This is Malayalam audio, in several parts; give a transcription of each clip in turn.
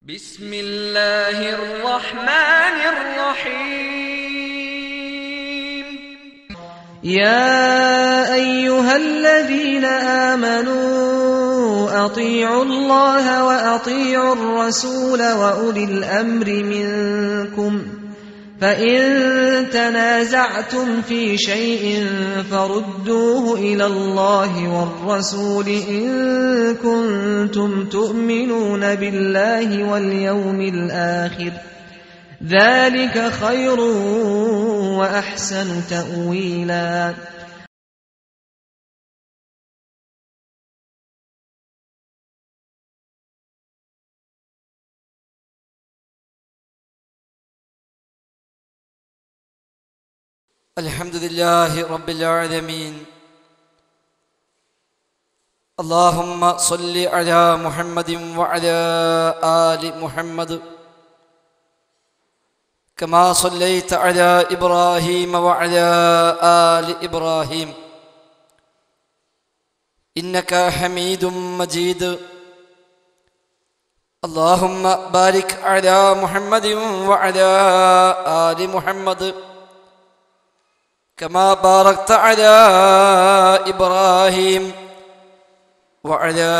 بسم الله الرحمن الرحيم يا أيها الذين آمنوا أطيعوا الله وأطيعوا الرسول وأولي الأمر منكم فإن تنازعتم في شيء فردوه إلى الله والرسول إن كنتم تؤمنون بالله واليوم الآخر ذلك خير وأحسن تأويلا. الحمد لله رب العالمين. اللهم صل على محمد وعلى آل محمد كما صليت على إبراهيم وعلى آل إبراهيم إنك حميد مجيد. اللهم بارك على محمد وعلى آل محمد كما باركت على إبراهيم وعلى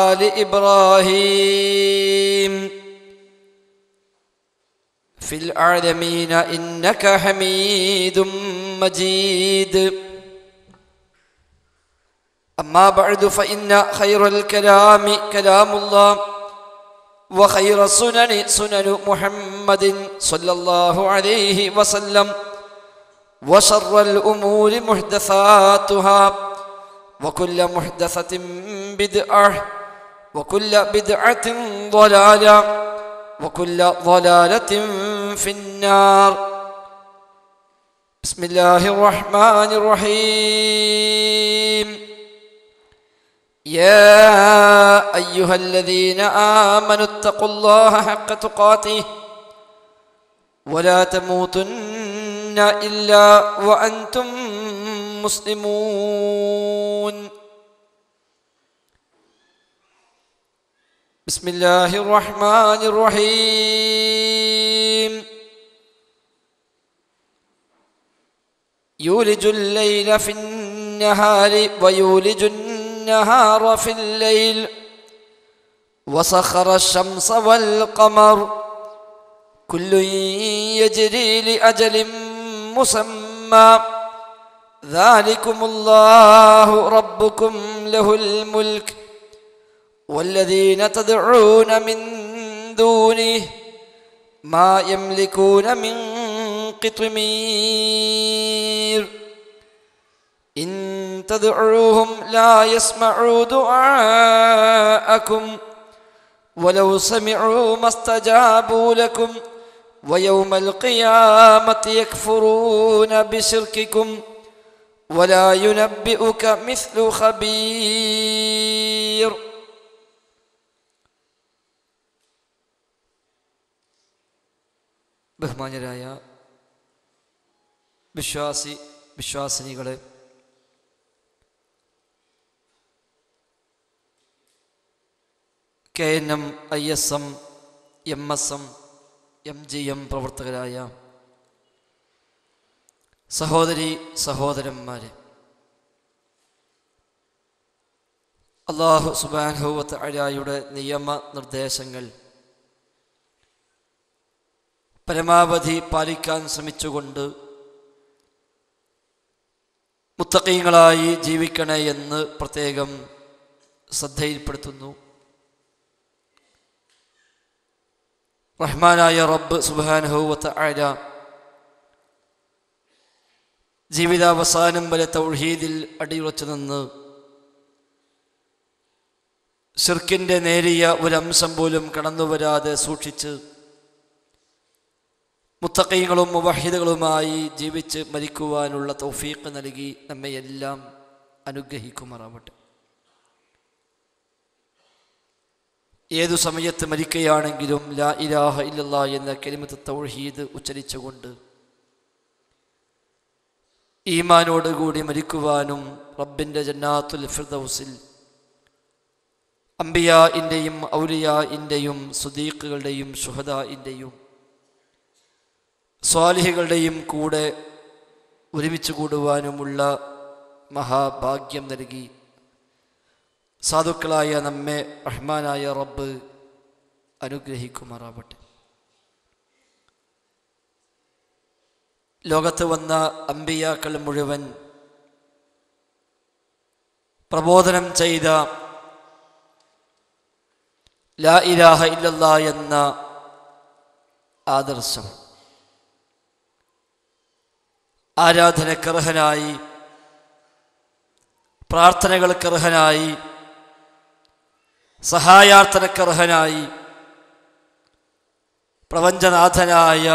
آل إبراهيم في العالمين إنك حميد مجيد. أما بعد فإن خير الكلام كلام الله وخير السنن سنن محمد صلى الله عليه وسلم وشر الأمور محدثاتها وكل محدثة بدعة وكل بدعة ضلالة وكل ضلالة في النار. بسم الله الرحمن الرحيم. يا أيها الذين آمنوا اتقوا الله حق تقاته ولا تموتن إلا وأنتم مسلمون. بسم الله الرحمن الرحيم. يولج الليل في النهار ويولج النهار في الليل وسخر الشمس والقمر كل يجري لأجل مسمى ذلكم الله ربكم له الملك والذين تدعون من دونه ما يملكون من قطمير إن تدعوهم لا يسمعوا دعاءكم ولو سمعوا ما استجابوا لكم ويوم القيامة يكفرون بشرككم ولا ينبئك مثل خبير. ബഹുമാന്യരായ വിശ്വാസിനികളെ, KNM, ISM, MSM, MGM പ്രവർത്തകരായ സഹോദരി സഹോദരന്മാരെ, അല്ലാഹു സുബ്ഹാനഹു വ തആലയുടെ നിയമ നിർദ്ദേശങ്ങൾ പരമാവധി പാലിക്കാൻ ശ്രമിച്ചുകൊണ്ട് മുത്തഖീങ്ങളായി ജീവിക്കണേ എന്ന് പ്രത്യേകം ശ്രദ്ധയിൽപ്പെടുത്തുന്നു. റഹ്മാനായ റബ്ബ് സുബ്ഹാനഹു വ തആല ജീവിതാവസാനം വരെ തൗഹീദിൽ അടിയുറച്ചു നിന്ന് ശിർക്കിൻ്റെ നേരിയ ഒരംശം പോലും കടന്നു വരാതെ സൂക്ഷിച്ച് മുത്തഖീങ്ങളും മുവഹിദുകളുമായി ജീവിച്ച് മരിക്കുവാനുള്ള തൗഫീഖ് നൽകി നമ്മയെല്ലാം അനുഗ്രഹിക്കുമാറാവട്ടെ. ഏതു സമയത്ത് മരിക്കുകയാണെങ്കിലും ലാ ഇലാഹ ഇല്ലല്ലാഹ് എന്ന കലിമത്ത് തൗഹീദ് ഉച്ചരിച്ചുകൊണ്ട് ഈമാനോടുകൂടി മരിക്കുവാനും റബ്ബിൻ്റെ ജന്നാത്തുൽ ഫിർദൗസിൽ അംബിയാഇൻ്റെയും ഔലിയാഇൻ്റെയും സുദീഖുകളുടെയും ശുഹദാഇൻ്റെയും സ്വാലിഹികളുടെയും കൂടെ ഒരുമിച്ച് കൂടുവാനുമുള്ള മഹാഭാഗ്യം നൽകി സാധുക്കളായ നമ്മെ റഹ്മാനായ റബ്ബ് അനുഗ്രഹിക്കുമാറാവട്ടെ. ലോകത്ത് വന്ന അംബിയാക്കൾ മുഴുവൻ പ്രബോധനം ചെയ്ത ലാ ഇലാഹ ഇല്ലല്ലാ എന്ന ആദർശം ആരാധനക്കർഹനായി, പ്രാർത്ഥനകൾക്കർഹനായി, സഹായാർത്ഥനക്കർഹനായി പ്രപഞ്ചനാഥനായ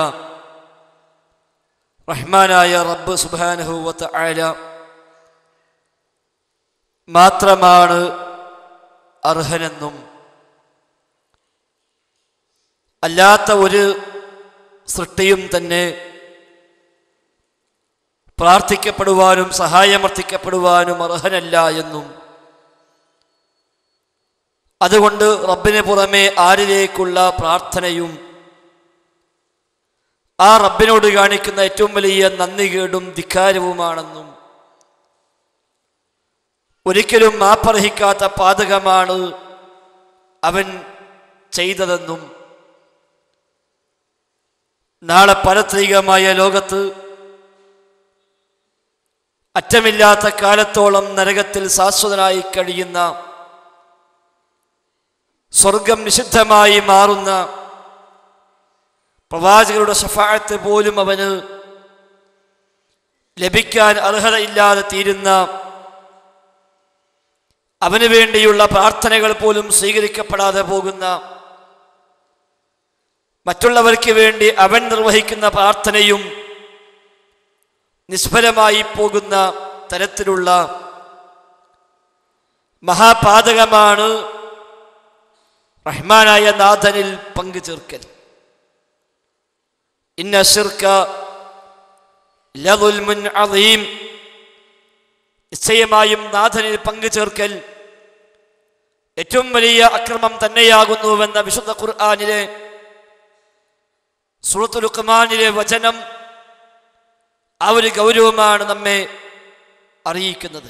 റഹ്മാനായ റബ്ബ് സുബ്ഹാനഹു വ തആല മാത്രമാണ് അർഹനെന്നും അല്ലാത്ത ഒരു സൃഷ്ടിയും തന്നെ പ്രാർത്ഥിക്കപ്പെടുവാനും സഹായമർത്ഥിക്കപ്പെടുവാനും അർഹനല്ല എന്നും, അതുകൊണ്ട് റബ്ബിന് പുറമെ ആരിലേക്കുള്ള പ്രാർത്ഥനയും ആ റബ്ബിനോട് കാണിക്കുന്ന ഏറ്റവും വലിയ നന്ദികേടും ധിക്കാരവുമാണെന്നും, ഒരിക്കലും മാപ്പർഹിക്കാത്ത പാതകമാണ് അവൻ ചെയ്തതെന്നും, നാളെ പാരത്രികമായ ലോകത്ത് അറ്റമില്ലാത്ത കാലത്തോളം നരകത്തിൽ ശാശ്വതനായി കഴിയുന്ന, സ്വർഗം നിഷിദ്ധമായി മാറുന്ന, പ്രവാചകരുടെ ശഫാഅത്ത് പോലും അവന് ലഭിക്കാൻ അർഹതയില്ലാതെ തീരുന്ന, അവന് വേണ്ടിയുള്ള പ്രാർത്ഥനകൾ പോലും സ്വീകരിക്കപ്പെടാതെ പോകുന്ന, മറ്റുള്ളവർക്ക് വേണ്ടി അവൻ നിർവഹിക്കുന്ന പ്രാർത്ഥനയും നിഷ്ഫലമായി പോകുന്ന തരത്തിലുള്ള മഹാപാതകമാണ് റഹ്മാനായ നാഥനിൽ പങ്കു ചേർക്കൽ. ഇന്ന ശിർക ലദുൽമുൻ അദീം, നിശ്ചയമായും നാഥനിൽ പങ്കു ചേർക്കൽ ഏറ്റവും വലിയ അക്രമം തന്നെയാകുന്നുവെന്ന വിശുദ്ധ ഖുർആനിലെ സൂറത്തുൽ ലുഖ്മാനിലെ വചനം ആ ഒരു ഗൗരവമാണ് നമ്മെ അറിയിക്കുന്നത്.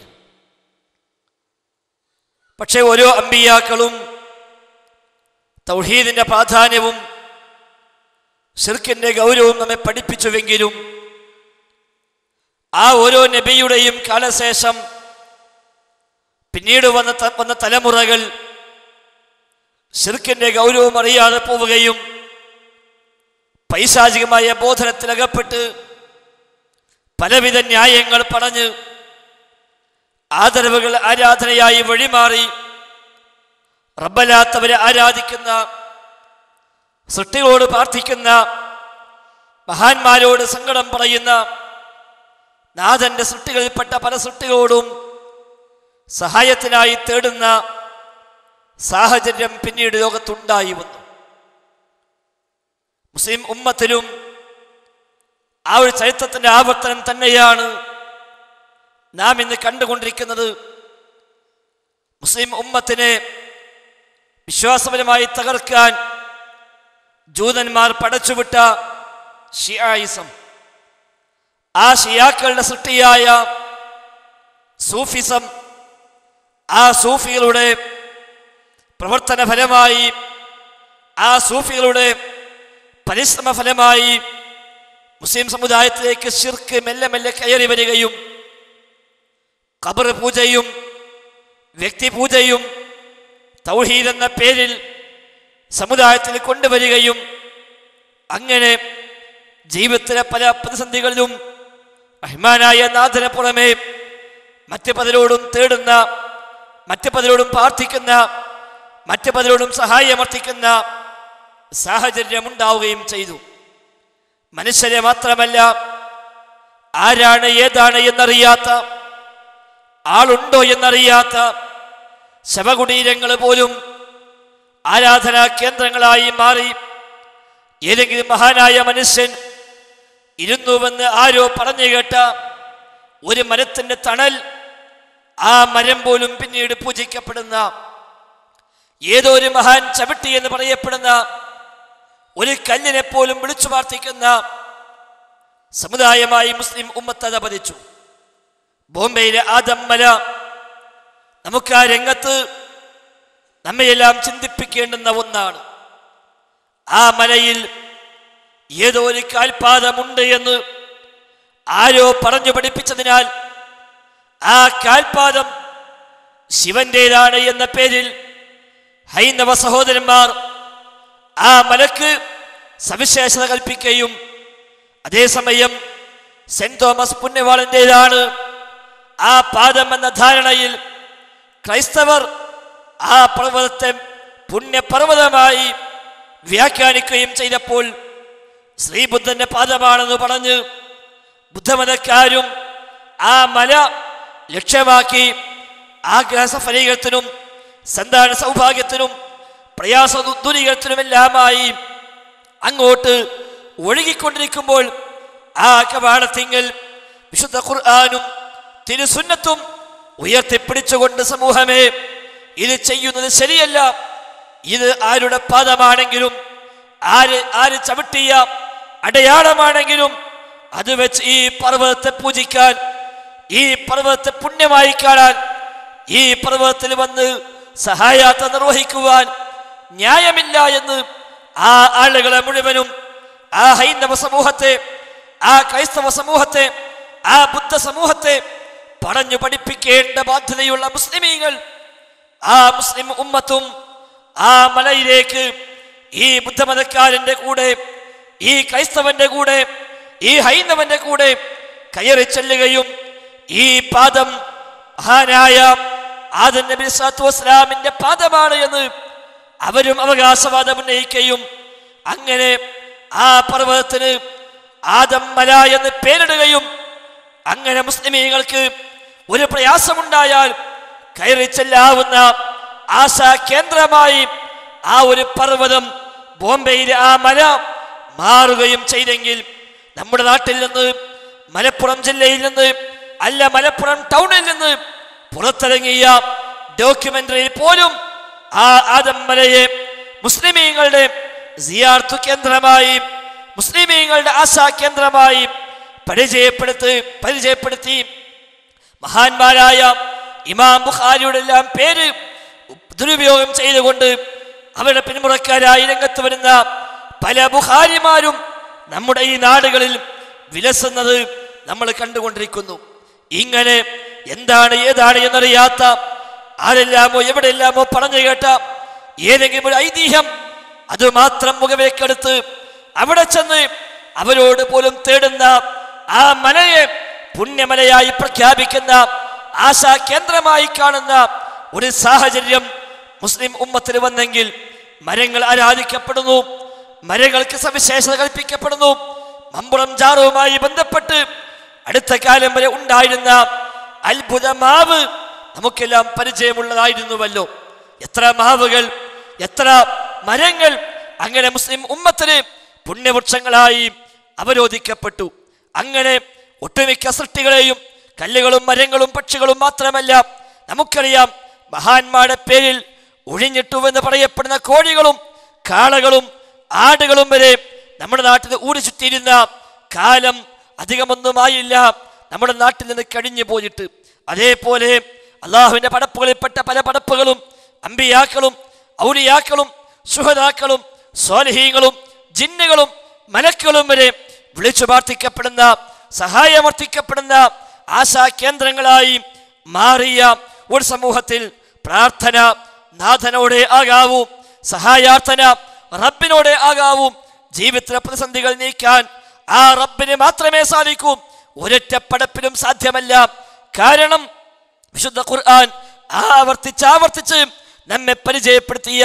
പക്ഷേ ഓരോ അമ്പിയാക്കളും തൗഹീദിന്റെ പ്രാധാന്യവും ശിർക്കിന്റെ ഗൗരവവും നമ്മെ പഠിപ്പിച്ചുവെങ്കിലും ആ ഓരോ നബിയുടെയും കാലശേഷം പിന്നീട് വന്ന തലമുറകൾ ശിർക്കിന്റെ ഗൗരവം അറിയാതെ പോവുകയും പൈശാചികമായ ബോധനത്തിലകപ്പെട്ട് പലവിധ ന്യായങ്ങൾ പറഞ്ഞ് ആദരവുകൾ ആരാധനയായി വഴിമാറി റബ്ബല്ലാത്തവരെ ആരാധിക്കുന്ന, സൃഷ്ടികളോട് പ്രാർത്ഥിക്കുന്ന, മഹാന്മാരോട് സങ്കടം പറയുന്ന, നാഥന്റെ സൃഷ്ടികളിൽപ്പെട്ട പല സൃഷ്ടികളോടും സഹായത്തിനായി തേടുന്ന സാഹചര്യം പിന്നീട് ലോകത്തുണ്ടായി വന്നു. മുസ്ലിം ഉമ്മത്തിലും ആ ഒരു ചരിത്രത്തിന്റെ ആവർത്തനം തന്നെയാണ് നാം ഇന്ന് കണ്ടുകൊണ്ടിരിക്കുന്നത്. മുസ്ലിം ഉമ്മത്തിനെ വിശ്വാസപരമായി തകർക്കാൻ ജൂതന്മാർ പടച്ചുവിട്ട ഷിയായിസം, ആ ഷിയാക്കളുടെ സൃഷ്ടിയായ സൂഫിസം, ആ സൂഫികളുടെ പ്രവർത്തന ഫലമായി, ആ സൂഫികളുടെ പരിശ്രമ ഫലമായി മുസ്ലിം സമുദായത്തിലേക്ക് ശിർക്ക് മെല്ലെ മെല്ലെ കയറി വരികയും ഖബർ പൂജയും വ്യക്തിപൂജയും തൗഹീദ് എന്ന പേരിൽ സമുദായത്തിൽ കൊണ്ടുവരികയും അങ്ങനെ ജീവിതത്തിലെ പല പ്രതിസന്ധികളിലും റഹ്മാനായ നാഥനെ പുറമെ മറ്റു പലരോടും തേടുന്ന, മറ്റു പലരോടും പ്രാർത്ഥിക്കുന്ന, മറ്റു പലരോടും സഹായമർത്ഥിക്കുന്ന സാഹചര്യമുണ്ടാവുകയും ചെയ്തു. മനുഷ്യരെ മാത്രമല്ല, ആരാണ് ഏതാണ് എന്നറിയാത്ത, ആളുണ്ടോ എന്നറിയാത്ത ശവകുടീരങ്ങൾ പോലും ആരാധനാ കേന്ദ്രങ്ങളായി മാറി. ഏതെങ്കിലും മഹാനായ മനുഷ്യൻ ഇരുന്നുവെന്ന് ആരോ പറഞ്ഞു കേട്ട ഒരു മരത്തിന്റെ തണൽ, ആ മരം പോലും പിന്നീട് പൂജിക്കപ്പെടുന്ന, ഏതോ ഒരു മഹാൻ ചവിട്ടി എന്ന് പറയപ്പെടുന്ന ഒരു കല്ലിനെ പോലും വിളിച്ചു പ്രാർത്ഥിക്കുന്ന സമുദായമായി മുസ്ലിം ഉമ്മത്ത് അധപതിച്ചു. ബോംബെയിലെ ആദം മല നമുക്ക് ആ രംഗത്ത് നമ്മയെല്ലാം ചിന്തിപ്പിക്കേണ്ടുന്ന ഒന്നാണ്. ആ മലയിൽ ഏതോ ഒരു കാൽപാദമുണ്ട് എന്ന് ആരോ പറഞ്ഞു പഠിപ്പിച്ചതിനാൽ ആ കാൽപാദം ശിവന്റേതാണ് എന്ന പേരിൽ ഹൈന്ദവ സഹോദരന്മാർ ആ മലക്ക് സവിശേഷത കൽപ്പിക്കുകയും അതേസമയം സെന്റ് തോമസ് പുണ്യവാളന്റേതാണ് ആ പാദം എന്ന ധാരണയിൽ ക്രൈസ്തവർ ആ പർവ്വതത്തെ പുണ്യപർവ്വതമായി വ്യാഖ്യാനിക്കുകയും ചെയ്തപ്പോൾ ശ്രീബുദ്ധന്റെ പാദമാണെന്ന് പറഞ്ഞ് ബുദ്ധമതക്കാരും ആ മല ലക്ഷ്യമാക്കി ആഗ്രഹ സഫലീകരണത്തിനും സന്താന സൗഭാഗ്യത്തിനും പ്രയാസ ദുരിതത്തിനുമെല്ലാമായി അങ്ങോട്ട് ഒഴുകിക്കൊണ്ടിരിക്കുമ്പോൾ ആ കവാടത്തിങ്കൽ വിശുദ്ധ ഖുർആനും തിരുസുന്നത്തും ഉയർത്തിപ്പിടിച്ചുകൊണ്ട് സമൂഹമേ, ഇത് ചെയ്യുന്നത് ശരിയല്ല, ഇത് ആരുടെ പാദമാണെങ്കിലും ആര് ചവിട്ടിയ അടയാളമാണെങ്കിലും അത് വെച്ച് ഈ പർവ്വതത്തെ പൂജിക്കാൻ, ഈ പർവ്വതത്തെ പുണ്യമായി കാണാൻ, ഈ പർവ്വതത്തിൽ വന്ന് സഹായാത്ത നിർവഹിക്കുവാൻ ന്യായമില്ല എന്ന് ആ ആളുകളെ മുഴുവനും, ആ ഹൈന്ദവ സമൂഹത്തെ, ആ ക്രൈസ്തവ സമൂഹത്തെ, ആ ബുദ്ധ സമൂഹത്തെ പറഞ്ഞു പഠിപ്പിക്കേണ്ട ബാധ്യതയുള്ള മുസ്ലിമീങ്ങൾ, ആ മുസ്ലിം ഉമ്മത്തും ആ മലയിലേക്ക് ഈ ബുദ്ധമതക്കാരന്റെ കൂടെ, ഈ ക്രൈസ്തവന്റെ കൂടെ, ഈ ഹൈന്ദവന്റെ കൂടെ കയറി ചെല്ലുകയും ഈ പാദം മഹാനായ ആദം നബി സ്വല്ലല്ലാഹു അലൈഹി വസല്ലമിന്റെ പാദമാണ് എന്ന് അവരും അവകാശവാദം ഉന്നയിക്കുകയും അങ്ങനെ ആ പർവ്വതത്തിന് ആദം മല എന്ന് പേരിടുകയും അങ്ങനെ മുസ്ലിമീങ്ങൾക്ക് ഒരു പ്രയാസമുണ്ടായാൽ കയറി ചെല്ലാവുന്ന ആശാ കേന്ദ്രമായി ആ ഒരു പർവ്വതം ബോംബെയിലെ ആ മല മാറുകയും ചെയ്തെങ്കിൽ നമ്മുടെ നാട്ടിൽ നിന്ന്, മലപ്പുറം ജില്ലയിൽ നിന്ന്, അല്ല മലപ്പുറം ടൗണിൽ നിന്ന് പുറത്തിറങ്ങിയ ഡോക്യുമെന്ററിയിൽ പോലും ആ ആദം മലയെ മുസ്ലിമീങ്ങളുടെ സിയാറത്ത് കേന്ദ്രമായി, മുസ്ലിമീങ്ങളുടെ ആശാ കേന്ദ്രമായി പരിചയപ്പെടുത്തി മഹാന്മാരായ ഇമാം ബുഖാരിയുടെ എല്ലാം പേര് ദുരുപയോഗം ചെയ്തുകൊണ്ട് അവരുടെ പിന്മുറക്കാരായി രംഗത്ത് വരുന്ന പല ബുഖാരിമാരും നമ്മുടെ ഈ നാടുകളിൽ വിലസുന്നത് നമ്മൾ കണ്ടുകൊണ്ടിരിക്കുന്നു. ഇങ്ങനെ എന്താണ് ഏതാണ് എന്നറിയാത്ത, ആരെല്ലാമോ എവിടെയെല്ലാമോ പറഞ്ഞു കേട്ട ഏതെങ്കിലും ഒരു ഐതിഹ്യം അതുമാത്രം മുഖവേക്കെടുത്ത് അവിടെ ചെന്ന് അവരോട് പോലും തേടുന്ന ആ മലയെ പുണ്യമലയായി പ്രഖ്യാപിക്കുന്ന ആശാ കേന്ദ്രമായി കാണുന്ന ഒരു സാഹചര്യം മുസ്ലിം ഉമ്മത്തിൽ വന്നെങ്കിൽ മരങ്ങൾ ആരാധിക്കപ്പെടുന്നു, മരങ്ങൾക്ക് സവിശേഷത കൽപ്പിക്കപ്പെടുന്നു. മമ്പുറം ജാറുവുമായി ബന്ധപ്പെട്ട് അടുത്ത കാലം വരെ ഉണ്ടായിരുന്ന അത്ഭുത മാവ് നമുക്കെല്ലാം പരിചയമുള്ളതായിരുന്നുവല്ലോ. എത്ര മാവുകൾ, എത്ര മരങ്ങൾ അങ്ങനെ മുസ്ലിം ഉമ്മത്തിന് പുണ്യവൃക്ഷങ്ങളായി അവരോധിക്കപ്പെട്ടു. അങ്ങനെ ഒട്ടുമിക്ക സൃഷ്ടികളെയും കല്ലുകളും മരങ്ങളും പക്ഷികളും മാത്രമല്ല, നമുക്കറിയാം മഹാന്മാരുടെ പേരിൽ ഒഴിഞ്ഞിട്ടുവെന്ന് പറയപ്പെടുന്ന കോഴികളും കാളകളും ആടുകളും വരെ നമ്മുടെ നാട്ടിൽ ഊരി ചുറ്റിയിരുന്ന കാലം അധികമൊന്നുമായില്ല നമ്മുടെ നാട്ടിൽ നിന്ന് കഴിഞ്ഞു പോയിട്ട്. അതേപോലെ അള്ളാഹുവിന്റെ പടപ്പുകളിൽപ്പെട്ട പല പടപ്പുകളും അമ്പിയാക്കളും ഔലിയാക്കളും ശുഹദാക്കളും സ്വാലിഹീങ്ങളും ജിന്നുകളും മലക്കുകളും വരെ വിളിച്ചു പ്രാർത്ഥിക്കപ്പെടുന്ന, സഹായമർത്ഥിക്കപ്പെടുന്ന ആശാ കേന്ദ്രങ്ങളായി മാറിയ ഒരു സമൂഹത്തിൽ പ്രാർത്ഥന നാഥനോടെ ആകാവൂ, സഹായാർത്ഥന റബ്ബിനോടെ ആകാവൂ. ജീവിതത്തിലെ പ്രതിസന്ധികൾ നീക്കാൻ ആ റബ്ബിന് മാത്രമേ സാധിക്കൂ, ഒരൊറ്റപ്പടപ്പിലും സാധ്യമല്ല. കാരണം വിശുദ്ധ ഖുർആൻ ആവർത്തിച്ച് നമ്മെ പരിചയപ്പെടുത്തിയ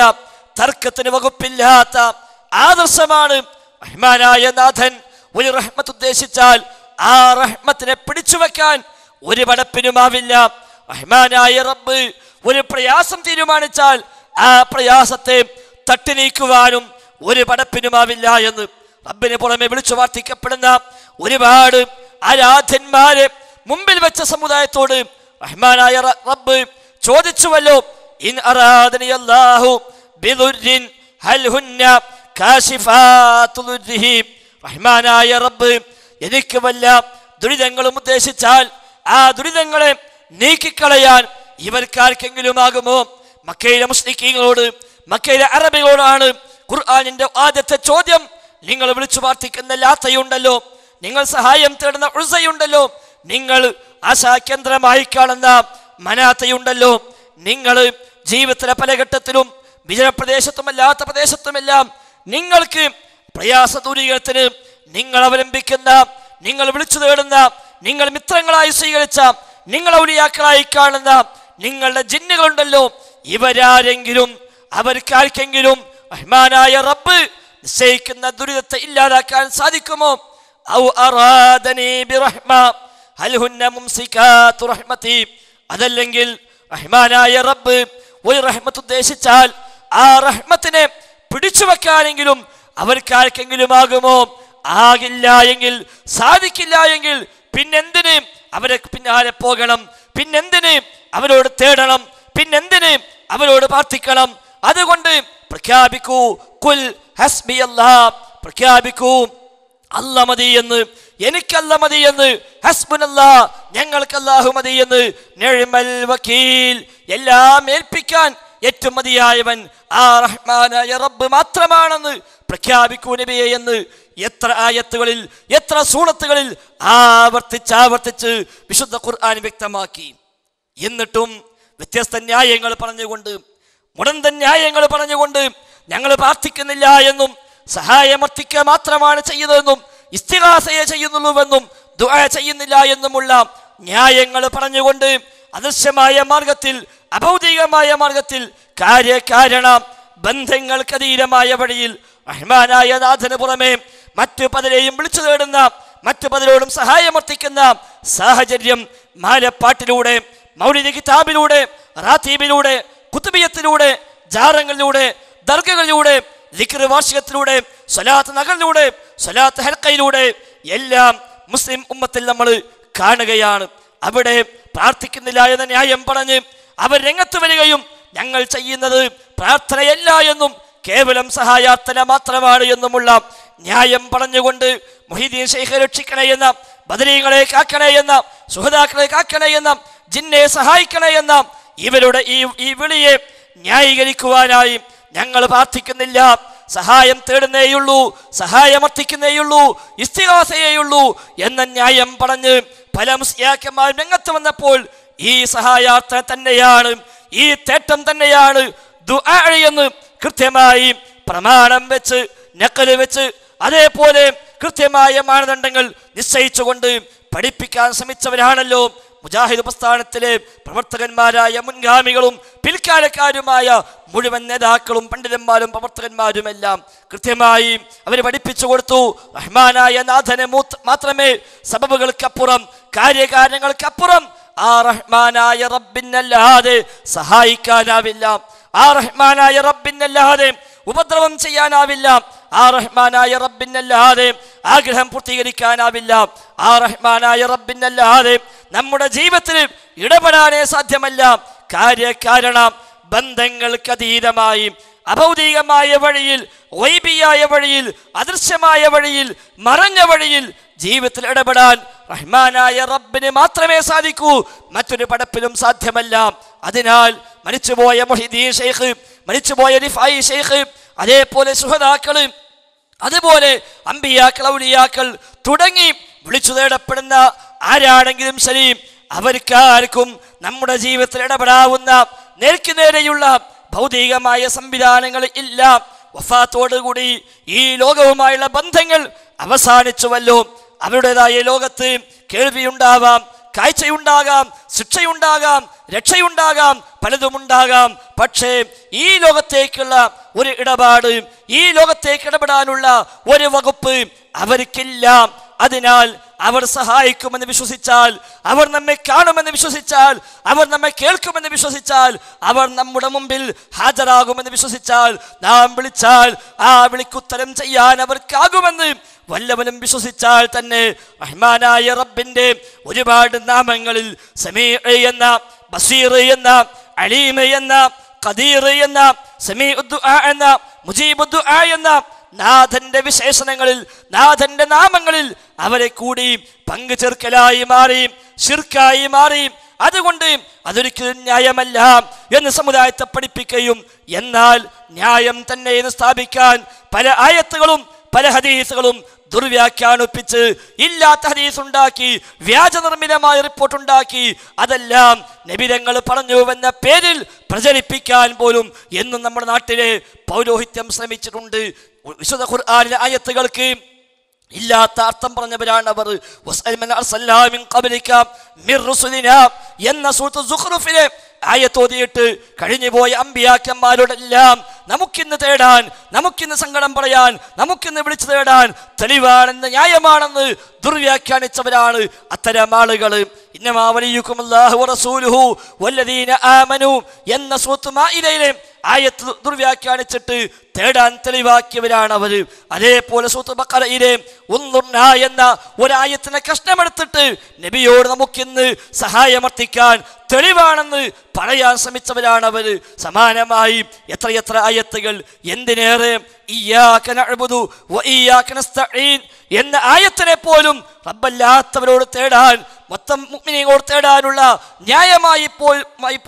തർക്കത്തിന് വകുപ്പില്ലാത്ത ആദർശമാണ്. റഹ്മാനായ നാഥൻ ഒരു റഹ്മത്ത് ഉദ്ദേശിച്ചാൽ ആ റഹ്മത്തിനെ പിടിച്ചു വെക്കാൻ ഒരു പടപ്പിനുമാവില്ല. റഹ്മാനായ റബ്ബ് ഒരു പ്രയാസം തീരുമാനിച്ചാൽ ആ പ്രയാസത്തെ തട്ടി നീക്കുവാനും ഒരു പടപ്പിനുമാവില്ല എന്ന് റബ്ബിന് പുറമെ വിളിച്ചു പ്രാർത്ഥിക്കപ്പെടുന്ന ഒരുപാട് ആരാധ്യന്മാരെ മുമ്പിൽ വെച്ച സമുദായത്തോട് റഹ്മാനായ റബ്ബ് ചോദിച്ചുവല്ലോ, ഇൻ അറാദനി അല്ലാഹു ബിദുർരിൻ ഹൽ ഹുന്ന കാശിഫാതു ദുർരിഹി. റഹ്മാനായ റബ്ബ് എനിക്ക് വല്ല ദുരിതങ്ങളും ഉദ്ദേശിച്ചാൽ ആ ദുരിതങ്ങളെ നീക്കിക്കളയാൻ ഇവർക്കാർക്കെങ്കിലും ആകുമോ? മക്കയിലെ മുസ്ലിമീങ്ങളോട്, മക്കയിലെ അറബികളോടാണ് ഖുർആനിന്റെ ആദ്യത്തെ ചോദ്യം. നിങ്ങൾ വിളിച്ചു പ്രാർത്ഥിക്കുന്ന ലാത്തയുണ്ടല്ലോ, നിങ്ങൾ സഹായം തേടുന്ന ഉസ്സയുണ്ടല്ലോ, നിങ്ങൾ ആശാകേന്ദ്രമായി കാണുന്ന മനാത്തയുണ്ടല്ലോ, നിങ്ങൾ ജീവിതത്തിലെ പല ഘട്ടത്തിലും വിജനപ്രദേശത്തും അല്ലാത്ത പ്രദേശത്തുമെല്ലാം നിങ്ങൾക്ക് പ്രയാസ ദൂരീകരണത്തിന് നിങ്ങൾ അവലംബിക്കുന്ന, നിങ്ങൾ വിളിച്ചു തേടുന്ന, നിങ്ങൾ മിത്രങ്ങളായി സ്വീകരിച്ച, നിങ്ങൾ ഔലിയാക്കളായി കാണുന്ന നിങ്ങളുടെ ജിന്നുകളുണ്ടല്ലോ, ഇവരാരെങ്കിലും അവർക്കാർക്കെങ്കിലും റഹ്മാനായ റബ്ബ് നിശ്ചയിക്കുന്ന ദുരിതത്തെ ഇല്ലാതാക്കാൻ സാധിക്കുമോ? ഔ അറാദനി ബിറഹ്മ ഹൽ ഹുന്ന മുംസികാതു റഹ്മതി. അതല്ലെങ്കിൽ റഹ്മാനായ റബ്ബ് ഒരു റഹ്മത്ത് ഉദ്ദേശിച്ചാൽ ആ റഹ്മത്തിനെ പിടിച്ചു വെക്കാനെങ്കിലും അവർക്കാർക്കെങ്കിലും ആകുമോ? ആകില്ല എങ്കിൽ, സാധിക്കില്ല എങ്കിൽ പിന്നെന്തിന് അവരെ പിന്നാലെ പോകണം? പിന്നെന്തിന് അവരോട് തേടണം? പിന്നെന്തിന് അവരോട് പ്രാർത്ഥിക്കണം? അതുകൊണ്ട് പ്രഖ്യാപിക്കൂ, കുൽ ഹസ്ബി അല്ലാഹ്, പ്രഖ്യാപിക്കൂ അല്ല മതി എന്ന്, എനിക്കല്ല മതി എന്ന്, ഹസ്ബുനല്ലാഹ്, ഞങ്ങൾക്ക് അല്ലാഹു മതി എന്ന്, നിഅ്മൽ വകീൽ, എല്ലാം ഏൽപ്പിക്കാൻ ഏറ്റവും മതിയായവൻ ആ റഹ്മാനായ റബ്ബ് മാത്രമാണെന്ന് പ്രഖ്യാപിക്കൂ നബിയെ എന്ന് എത്ര ആയത്തുകളിൽ, എത്ര സൂറത്തുകളിൽ ആവർത്തിച്ച് വിശുദ്ധ ഖുർആൻ വ്യക്തമാക്കി. എന്നിട്ടും വ്യത്യസ്ത ന്യായങ്ങൾ പറഞ്ഞുകൊണ്ട്, മുടന്തൻ ന്യായങ്ങൾ പറഞ്ഞുകൊണ്ട് ഞങ്ങൾ പ്രാർത്ഥിക്കുന്നില്ല എന്നും സഹായമർത്ഥിക്കുക മാത്രമാണ് ചെയ്യുന്നതെന്നും ഇസ്തിഗാസയെ ചെയ്യുന്നുള്ളൂവെന്നും ദുആ ചെയ്യുന്നില്ല എന്നുമുള്ള ന്യായങ്ങൾ പറഞ്ഞുകൊണ്ട് അദൃശ്യമായ മാർഗത്തിൽ, അഭൗതികമായ മാർഗത്തിൽ, കാര്യകാരണ ബന്ധങ്ങൾക്കതീതമായ വഴിയിൽ റഹ്മാനായ നാഥന് പുറമെ മറ്റു പലരെയും വിളിച്ചു തേടുന്ന, മറ്റു പലരോടും സഹായമർത്ഥിക്കുന്ന സാഹചര്യം മാലപ്പാട്ടിലൂടെ, മൗലിദ് കിതാബിലൂടെ, റാത്തീബിലൂടെ, കുത്തുബിയത്തിലൂടെ, ജാറങ്ങളിലൂടെ, ദർഗകളിലൂടെ, ദിക്ർ വാർഷികത്തിലൂടെ, സ്വലാത്ത് നഗറിലൂടെ, സ്വലാത്ത് ഹൽഖയിലൂടെ എല്ലാം മുസ്ലിം ഉമ്മത്തിൽ നമ്മൾ കാണുകയാണ്. അവിടെ പ്രാർത്ഥിക്കുന്നില്ല എന്ന ന്യായം പറഞ്ഞ് അവർ രംഗത്ത് വരികയും ഞങ്ങൾ ചെയ്യുന്നത് പ്രാർത്ഥനയല്ല എന്നും കേവലം സഹായാർത്ഥന മാത്രമാണ് എന്നുമുള്ള ന്യായം പറഞ്ഞുകൊണ്ട് മുഹീദ്ദീൻ ശൈഖെ രക്ഷിക്കണേ എന്ന, ബദരീങ്ങളെ കാക്കണേ എന്ന, സുഹദാക്കളെ കാക്കണേ എന്ന, ജിന്നെ സഹായിക്കണേ എന്ന ഇവരുടെ ഈ വിളിയെ ന്യായീകരിക്കുവാനായി ഞങ്ങൾ പ്രാർത്ഥിക്കുന്നില്ല, സഹായം തേടുന്നേയുള്ളൂ, സഹായമർത്ഥിക്കുന്നേയുള്ളൂ, ഇസ്തിഗാസയേയുള്ളൂ എന്ന ന്യായം പറഞ്ഞ് പല മുസ്ലിയാക്കന്മാരും രംഗത്ത് വന്നപ്പോൾ ഈ സഹായാർത്ഥന തന്നെയാണ്, ഈ തേട്ടം തന്നെയാണ് ദുആ എന്ന് കൃത്യമായി പ്രമാണം വെച്ച്, നഖല് വെച്ച്, അതേപോലെ കൃത്യമായ മാനദണ്ഡങ്ങൾ നിശ്ചയിച്ചുകൊണ്ട് പഠിപ്പിക്കാൻ ശ്രമിച്ചവരാണല്ലോ മുജാഹിദ് പ്രസ്ഥാനത്തിലെ പ്രവർത്തകന്മാരായ മുൻഗാമികളും പിൽക്കാലക്കാരുമായ മുഴുവൻ നേതാക്കളും പണ്ഡിതന്മാരും പ്രവർത്തകന്മാരുമെല്ലാം. കൃത്യമായി അവർ പഠിപ്പിച്ചു കൊടുത്തു, റഹ്മാനായ നാഥനെ മാത്രമേ സബബുകൾക്കപ്പുറം, കാര്യകാരണങ്ങൾക്കപ്പുറം ആ റഹ്മാനായ റബ്ബിനല്ലാതെ സഹായിക്കാനാവില്ല, ആ റഹ്മാനായ റബ്ബിനല്ലാതെ ഉപദ്രവം ചെയ്യാനാവില്ല, ആ റഹ്മാനായ റബ്ബിനല്ലാതെ ആഗ്രഹം പൂർത്തീകരിക്കാനാവില്ല, ആ റഹ്മാനായ റബ്ബിനല്ലാതെ നമ്മുടെ ജീവിതത്തിൽ ഇടപെടാനേ സാധ്യമല്ല. കാര്യകാരണ ബന്ധങ്ങൾക്കതീതമായി അഭൗതികമായ വഴിയിൽ, ഗൈബിയായ വഴിയിൽ, അദൃശ്യമായ വഴിയിൽ, മറഞ്ഞ വഴിയിൽ ജീവിതത്തിൽ ഇടപെടാൻ റഹ്മാനായ റബ്ബിന് മാത്രമേ സാധിക്കൂ, മറ്റൊരു പടപ്പിലും സാധ്യമല്ല. അതിനാൽ മരിച്ചുപോയ മുഹീദ്ദീൻ ശൈഖ്, മരിച്ചുപോയ റിഫായി ശൈഖ്, അതേപോലെ സുഹദാക്കള്, അതുപോലെ അമ്പിയാക്കൾ, ഔലിയാക്കൾ തുടങ്ങി വിളിച്ചു തേടപ്പെടുന്ന ആരാണെങ്കിലും ശരി, അവർക്കാർക്കും നമ്മുടെ ജീവിതത്തിൽ ഇടപെടാവുന്ന നേർക്കുനേരെയുള്ള ഭൗതികമായ സംവിധാനങ്ങൾ ഇല്ല. വഫാത്തോടുകൂടി ഈ ലോകവുമായുള്ള ബന്ധങ്ങൾ അവസാനിച്ചുവല്ലോ. അവരുടേതായ ലോകത്ത് കേൾവിയുണ്ടാവാം, കാഴ്ചയുണ്ടാകാം, ശിക്ഷയുണ്ടാകാം, രക്ഷയുണ്ടാകാം, പലതുമുണ്ടാകാം. പക്ഷേ ഈ ലോകത്തേക്കുള്ള ഒരു ഇടപാട്, ഈ ലോകത്തേക്ക് ഇടപെടാനുള്ള ഒരു വകുപ്പ് അവർക്കില്ല. അതിനാൽ അവർ സഹായിക്കുമെന്ന് വിശ്വസിച്ചാൽ, അവർ നമ്മെ കാണുമെന്ന് വിശ്വസിച്ചാൽ, അവർ നമ്മെ കേൾക്കുമെന്ന് വിശ്വസിച്ചാൽ, അവർ നമ്മുടെ മുമ്പിൽ ഹാജരാകുമെന്ന് വിശ്വസിച്ചാൽ, നാം വിളിച്ചാൽ ആ വിളിക്കുത്തരം ചെയ്യാൻ അവർക്കാകുമെന്ന് വല്ലവനും വിശ്വസിച്ചാൽ തന്നെ റഹ്മാനായ റബ്ബിന്റെ ഒരുപാട് നാമങ്ങളിൽ സമീഅ എന്ന, ബസീർ എന്ന, അലീം എന്ന, ഖദീർ എന്ന, സമീഉദ് ദുആ എന്ന, മുജീബുദ് ദുആ എന്ന നാഥന്റെ വിശേഷണങ്ങളിൽ, നാഥന്റെ നാമങ്ങളിൽ അവരെ കൂടി പങ്കു ചേർക്കലായി മാറി, ശിർക്കായി മാറി. അതുകൊണ്ട് അതൊരിക്കലും ന്യായമല്ല എന്ന് സമുദായത്തെ പഠിപ്പിക്കുകയും, എന്നാൽ ന്യായം തന്നെ എന്ന് സ്ഥാപിക്കാൻ പല ആയത്തുകളും പല ഹദീസുകളും ദുർവ്യാഖ്യാനിപ്പിച്ച് ഇല്ലാത്ത ഹദീസ് ഉണ്ടാക്കി, വ്യാജനിർമ്മിതമായ റിപ്പോർട്ട് ഉണ്ടാക്കി, അതെല്ലാം നബിതങ്ങൾ പറഞ്ഞുവെന്ന പേരിൽ പ്രചരിപ്പിക്കാൻ പോലും എന്നും നമ്മുടെ നാട്ടിലെ പൗരോഹിത്യം ശ്രമിച്ചിട്ടുണ്ട്. വിശുദ്ധ ഖുർആനിലെ ആയത്തുകൾക്ക് ഇല്ലാത്ത അർത്ഥം പറഞ്ഞവരാണ് അവർ. എന്ന സൂറത്ത് സുഖ്റുഫിലെ ആയത്തോതിയിട്ട് കഴിഞ്ഞുപോയ അമ്പിയാക്കന്മാരോടെല്ലാം നമുക്കിന്ന് തേടാൻ, നമുക്കിന്ന് സങ്കടം പറയാൻ, നമുക്കിന്ന് വിളിച്ചു തേടാൻ തെളിവാണെന്ന്, ന്യായമാണെന്ന് ദുർവ്യാഖ്യാനിച്ചവരാണ് അത്തരം ആളുകൾ. ഇന്നമാ വലിയുക്കുമുല്ലാഹു വറസൂലുഹു വല്ലദീന ആമനു എന്ന സൂറത്ത് മാഇദയിലെ ആയത്ത് ദുർവ്യാഖ്യാനിച്ചിട്ട് തേടാൻ തെളിവാക്കിയവരാണ് അവർ. അതേപോലെ സൂറത്ത് ബഖറയിലെ ഉൻദുർനാ എന്ന ഒരായത്തിനെ കഷ്ണമെടുത്തിട്ട് നബിയോട് നമുക്കിന്ന് സഹായമർത്ഥിക്കാൻ തെളിവാണെന്ന് പറയാൻ ശ്രമിച്ചവരാണ് അവർ. സമാനമായി എത്രയെത്ര ആയത്തുകൾ, എന്തിനേറെ ഇയ്യാക നഅ്ബുദു വ ഇയ്യാക നസ്തഈൻ എന്ന ആയത്തിനെ പോലും റബ്ബല്ലാത്തവരോട് തേടാൻ, മൊത്തം മുഅ്മിനീങ്ങളോട് തേടാനുള്ള ന്യായമായി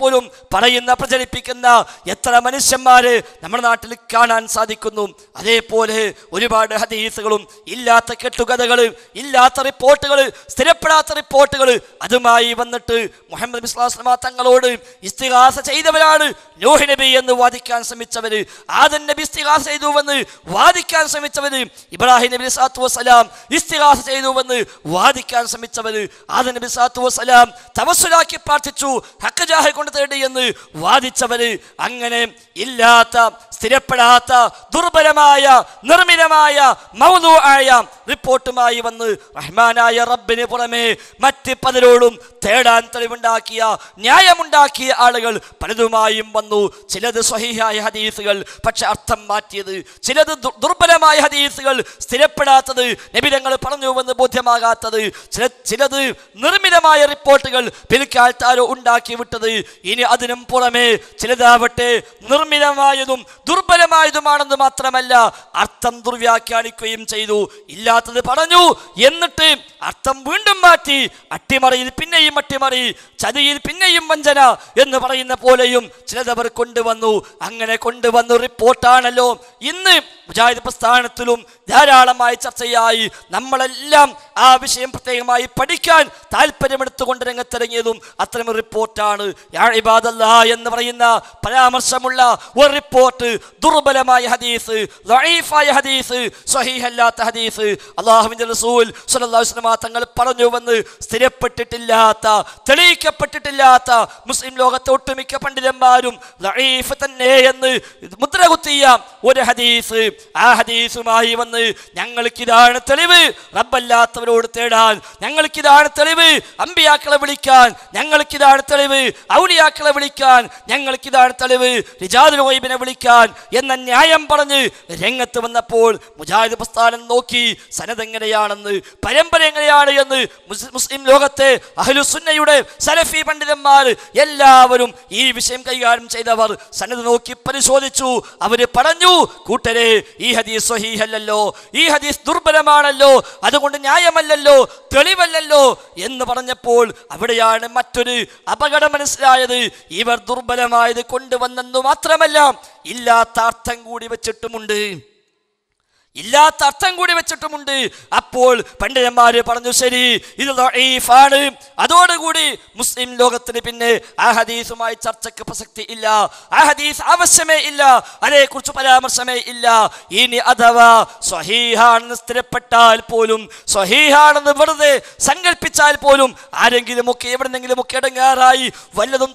പോലും പറയുന്ന, പ്രചരിപ്പിക്കുന്ന എത്ര മനുഷ്യന്മാരെ നമ്മുടെ നാട്ടിൽ കാണാൻ സാധിക്കുന്നു. അതേപോലെ ഒരുപാട് ഹദീസുകളും ഇല്ലാത്ത കെട്ടുകഥകൾ, ഇല്ലാത്ത റിപ്പോർട്ടുകൾ, സ്ഥിരപ്പെടാത്ത റിപ്പോർട്ടുകൾ അതുമായി വന്നിട്ട് മുഹമ്മദ് നബി സ്വല്ലല്ലാഹു അലൈഹി വസല്ലം തങ്ങളോട് ഇസ്തിഗാസ ചെയ്തവരാണ് നൂഹ് നബി എന്ന് വാദിക്കാൻ ശ്രമിച്ചവര്, ആദം നബി ഇസ്തിഗാസ ചെയ്തുവെന്ന് വാദിക്കാൻ ശ്രമിച്ചവര്, ഇബ്രാഹിം നബി സ്വല്ലല്ലാഹു അലൈഹി വസല്ലം ഇസ്തിഗാസ ചെയ്തുവെന്ന് വാദിക്കാൻ ശ്രമിച്ചവര്, ആദം നബി സ്വല്ലല്ലാഹു അലൈഹി വസല്ലം തവസ്സുലാക്കി പ്രാർത്ഥിച്ചു, ഹഖ് ജാഹ കൊണ്ട് തേടി എന്ന് വാദിച്ചവര്, അങ്ങനെ ഇല്ലാത്ത, സ്ഥിരപ്പെടാത്ത, ദുർബലമായ, നിർമ്മിതമായ, മൗദൂആയ റിപ്പോർട്ടുമായി വന്ന് റഹ്മാനായ റബ്ബിന് പുറമെ മറ്റ് പലരോടും തേടാൻ തെളിവുണ്ടാക്കിയ, ന്യായമുണ്ടാക്കിയ ആളുകൾ പലതുമായും വന്നു. ചിലത് സ്വഹീഹായ ഹദീസുകൾ പക്ഷെ അർത്ഥം മാറ്റിയത്, ചിലത് ദുർബലമായ ഹദീസുകൾ, സ്ഥിരപ്പെടാത്തത്, നബിതങ്ങൾ പറഞ്ഞുവെന്ന് ബോധ്യമാകാത്തത്, ചിലത് നിർമ്മിതമായ റിപ്പോർട്ടുകൾ പിൽക്കാലത്ത് ആരോ ഉണ്ടാക്കി വിട്ടത്. ഇനി അതിനും പുറമെ ചിലതാവട്ടെ നിർമ്മിതമായതും ദുർബലമായതുമാണെന്ന് മാത്രമല്ല അർത്ഥം ദുർവ്യാഖ്യാനിക്കുകയും ചെയ്തു. ഇല്ലാത്തത് പറഞ്ഞു, എന്നിട്ട് അർത്ഥം വീണ്ടും മാറ്റി, അട്ടിമറിയിൽ പിന്നെയും അട്ടിമറി, ചതിയിൽ പിന്നെയും വഞ്ചന എന്ന് പറയുന്ന പോലെയും ചിലതവർ കൊണ്ടുവന്നു. അങ്ങനെ കൊണ്ടുവന്നു റിപ്പോർട്ടാണല്ലോ ഇന്ന് മുജാഹിദ് പ്രസ്ഥാനത്തിലും ധാരാളമായി ചർച്ചയായി. നമ്മളെല്ലാം ആ വിഷയം പ്രത്യേകമായി പഠിക്കാൻ താല്പര്യമെടുത്തുകൊണ്ട് രംഗത്തിറങ്ങിയതും അത്തരം റിപ്പോർട്ടാണ്. യാ ഇബാദല്ലാഹ് എന്ന് പറയുന്ന പരാമർശമുള്ള ഒരു റിപ്പോർട്ട്, ദുർബലമായ ഹദീസ്, ദഈഫായ ഹദീസ്, സ്വഹീഹല്ലാത്ത ഹദീസ്, അല്ലാഹുവിന്റെ റസൂൽ സ്വല്ലല്ലാഹു അലൈഹി വസല്ലം തങ്ങൾ പറഞ്ഞുവെന്ന് സ്ഥിരപ്പെട്ടിട്ടില്ലാത്ത, തെളിയിക്കപ്പെട്ടിട്ടില്ലാത്ത മുസ്ലിം ലോകത്തെ ഒട്ടുമിക്ക പണ്ഡിതന്മാരും ദഈഫ് തന്നെ എന്ന് മുദ്രകുത്തിയ ഒരു ഹദീസ്, ആ ഹദീസുമായി വന്ന് ഞങ്ങൾക്കിതാണ് തെളിവ് റബ്ബല്ലാത്തവരോട് തേടാൻ, ഞങ്ങൾക്കിതാണ് തെളിവ് അമ്പിയാക്കളെ വിളിക്കാൻ, ഞങ്ങൾക്കിതാണ് തെളിവ് ഔലിയാക്കളെ വിളിക്കാൻ, ഞങ്ങൾക്കിതാണ് തെളിവ് റിജാലുൽ ഗൈബിനെ വിളിക്കാൻ എന്ന ന്യായം പറഞ്ഞ് രംഗത്ത് വന്നപ്പോൾ മുജാഹിദ് പ്രസ്ഥാനം നോക്കി സനദ് എങ്ങനെയാണെന്ന്, പരമ്പര എങ്ങനെയാണ് എന്ന് മുസ്ലിം ലോകത്തെ അഹ്ലുസുന്നയുടെ സലഫി പണ്ഡിതന്മാർ എല്ലാവരും ഈ വിഷയം കൈകാര്യം ചെയ്തവർ സനദ് നോക്കി പരിശോധിച്ചു. അവര് പറഞ്ഞു, കൂട്ടരെ ഈ ഹദീസ് സ്വഹീഹല്ലല്ലോ, ഈ ഹദീസ് ദുർബലമാണല്ലോ, അതുകൊണ്ട് ന്യായമല്ലല്ലോ, തെളിവല്ലല്ലോ എന്ന് പറഞ്ഞപ്പോൾ അവിടെയാണ് മറ്റൊരു അപകടം മനസ്സിലായത്. ഇവർ ദുർബലമായത് കൊണ്ടുവന്നെന്നു മാത്രമല്ല ഇല്ലാത്ത അർത്ഥം കൂടി വെച്ചിട്ടുമുണ്ട്, ഇല്ലാത്ത അർത്ഥം കൂടി വെച്ചിട്ടുമുണ്ട്. അപ്പോൾ പണ്ഡിതന്മാര് പറഞ്ഞു, ശരി ഇത് ദഈഫാണ്, അതോടുകൂടി മുസ്ലിം ലോകത്തിന് പിന്നെ ആ ഹദീസുമായി ചർച്ചയ്ക്ക് പ്രസക്തി ഇല്ല, ആ ഹദീസ് ആവശ്യമേ ഇല്ല, അതേക്കുറിച്ച് പരാമർശമേ ഇല്ല. ഇനി അഥവാ സ്വഹീഹാണെന്ന് സ്ഥിരപ്പെട്ടാൽ പോലും, സ്വഹീഹാണെന്ന് വെറുതെ സങ്കല്പിച്ചാൽ പോലും ആരെങ്കിലും ഒക്കെ എവിടെന്നെങ്കിലും ഒക്കെ ഇടങ്ങാറായി വല്ലതും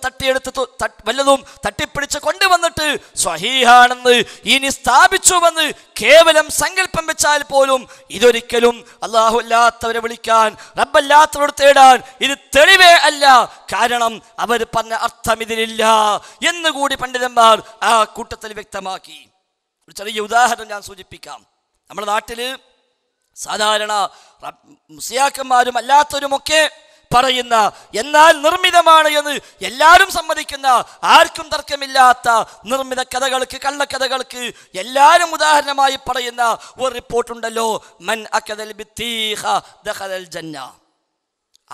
വല്ലതും തട്ടിപ്പിടിച്ച് കൊണ്ടുവന്നിട്ട് സ്വഹീഹാണെന്ന് ഇനി സ്ഥാപിച്ചുവെന്ന് കേവലം സങ്കല്പം വെച്ചാൽ പോലും ഇതൊരിക്കലും അല്ലാഹു അല്ലാത്തവരെ വിളിക്കാൻ, റബ്ബല്ലാത്തവരോട് തേടാൻ ഇത് തെളിവേ അല്ല. കാരണം അവർ പറഞ്ഞ അർത്ഥം ഇതിലില്ല എന്നുകൂടി പണ്ഡിതന്മാർ ആ കൂട്ടത്തിൽ വ്യക്തമാക്കി. ഒരു ചെറിയ ഉദാഹരണം ഞാൻ സൂചിപ്പിക്കാം. നമ്മുടെ നാട്ടിൽ സാധാരണ മുസ്ലിയാക്കന്മാരും അല്ലാത്തവരുമൊക്കെ പറയുന്ന, എന്നാൽ നിർമ്മിതമാണ് എന്ന് എല്ലാവരും സമ്മതിക്കുന്ന, ആർക്കും തർക്കമില്ലാത്ത നിർമ്മിത കഥകൾക്ക്, കള്ളക്കഥകൾക്ക് എല്ലാവരും ഉദാഹരണമായി പറയുന്ന ഒരു റിപ്പോർട്ടുണ്ടല്ലോ, മൻ അകദൽ ബിത്തീഖ ദഖലൽ ജന്ന.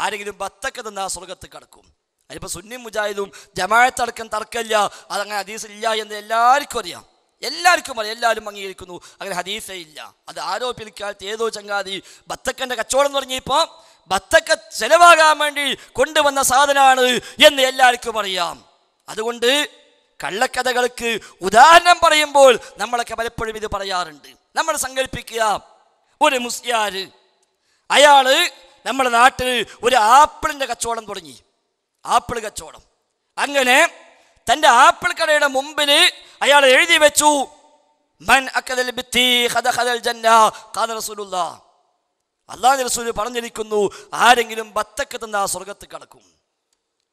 ആരെങ്കിലും ബത്തക്ക തിന്നാ സ്വർഗത്ത് കടക്കും. അതിപ്പോൾ സുന്നി മുജാഹിദും ജമാഅത്തടക്കം തർക്കമില്ല, അതങ്ങനെ ഹദീസില്ല എന്ന് എല്ലാവർക്കും അറിയാം, എല്ലാവർക്കും അറിയാം, എല്ലാവരും അംഗീകരിക്കുന്നു, അങ്ങനെ ഹദീസേ ഇല്ല. അത് ആരോപിക്കാത്ത ഏതോ ചങ്ങാതി ബത്തക്കൻ്റെ കച്ചവടം തുടങ്ങിയപ്പോൾ ബത്തക്ക ചെലവാകാൻ വേണ്ടി കൊണ്ടുവന്ന സാധനമാണ് എന്ന് എല്ലാവർക്കും അറിയാം. അതുകൊണ്ട് കള്ളക്കഥകൾക്ക് ഉദാഹരണം പറയുമ്പോൾ നമ്മളൊക്കെ പലപ്പോഴും ഇത് പറയാറുണ്ട്. നമ്മൾ സങ്കല്പിക്കുക, ഒരു മുസ്ലിയാർ, അയാള് നമ്മുടെ നാട്ടിൽ ഒരു ആപ്പിളിൻ്റെ കച്ചവടം തുടങ്ങി, ആപ്പിൾ കച്ചവടം. അങ്ങനെ തൻ്റെ ആപ്പിൾ കടയുടെ മുമ്പിൽ അയാൾ എഴുതി വെച്ചു, മൻ അകദൽ ബിത്തീഖ ദഖലൽ ജന്ന ഖാല റസൂലുള്ളാഹ്. അല്ലാഹുവിന്റെ റസൂൽ പറഞ്ഞിരിക്കുന്നു, ആരെങ്കിലും ബത്തക്ക തിന്നാ സ്വർഗത്ത് കടക്കും.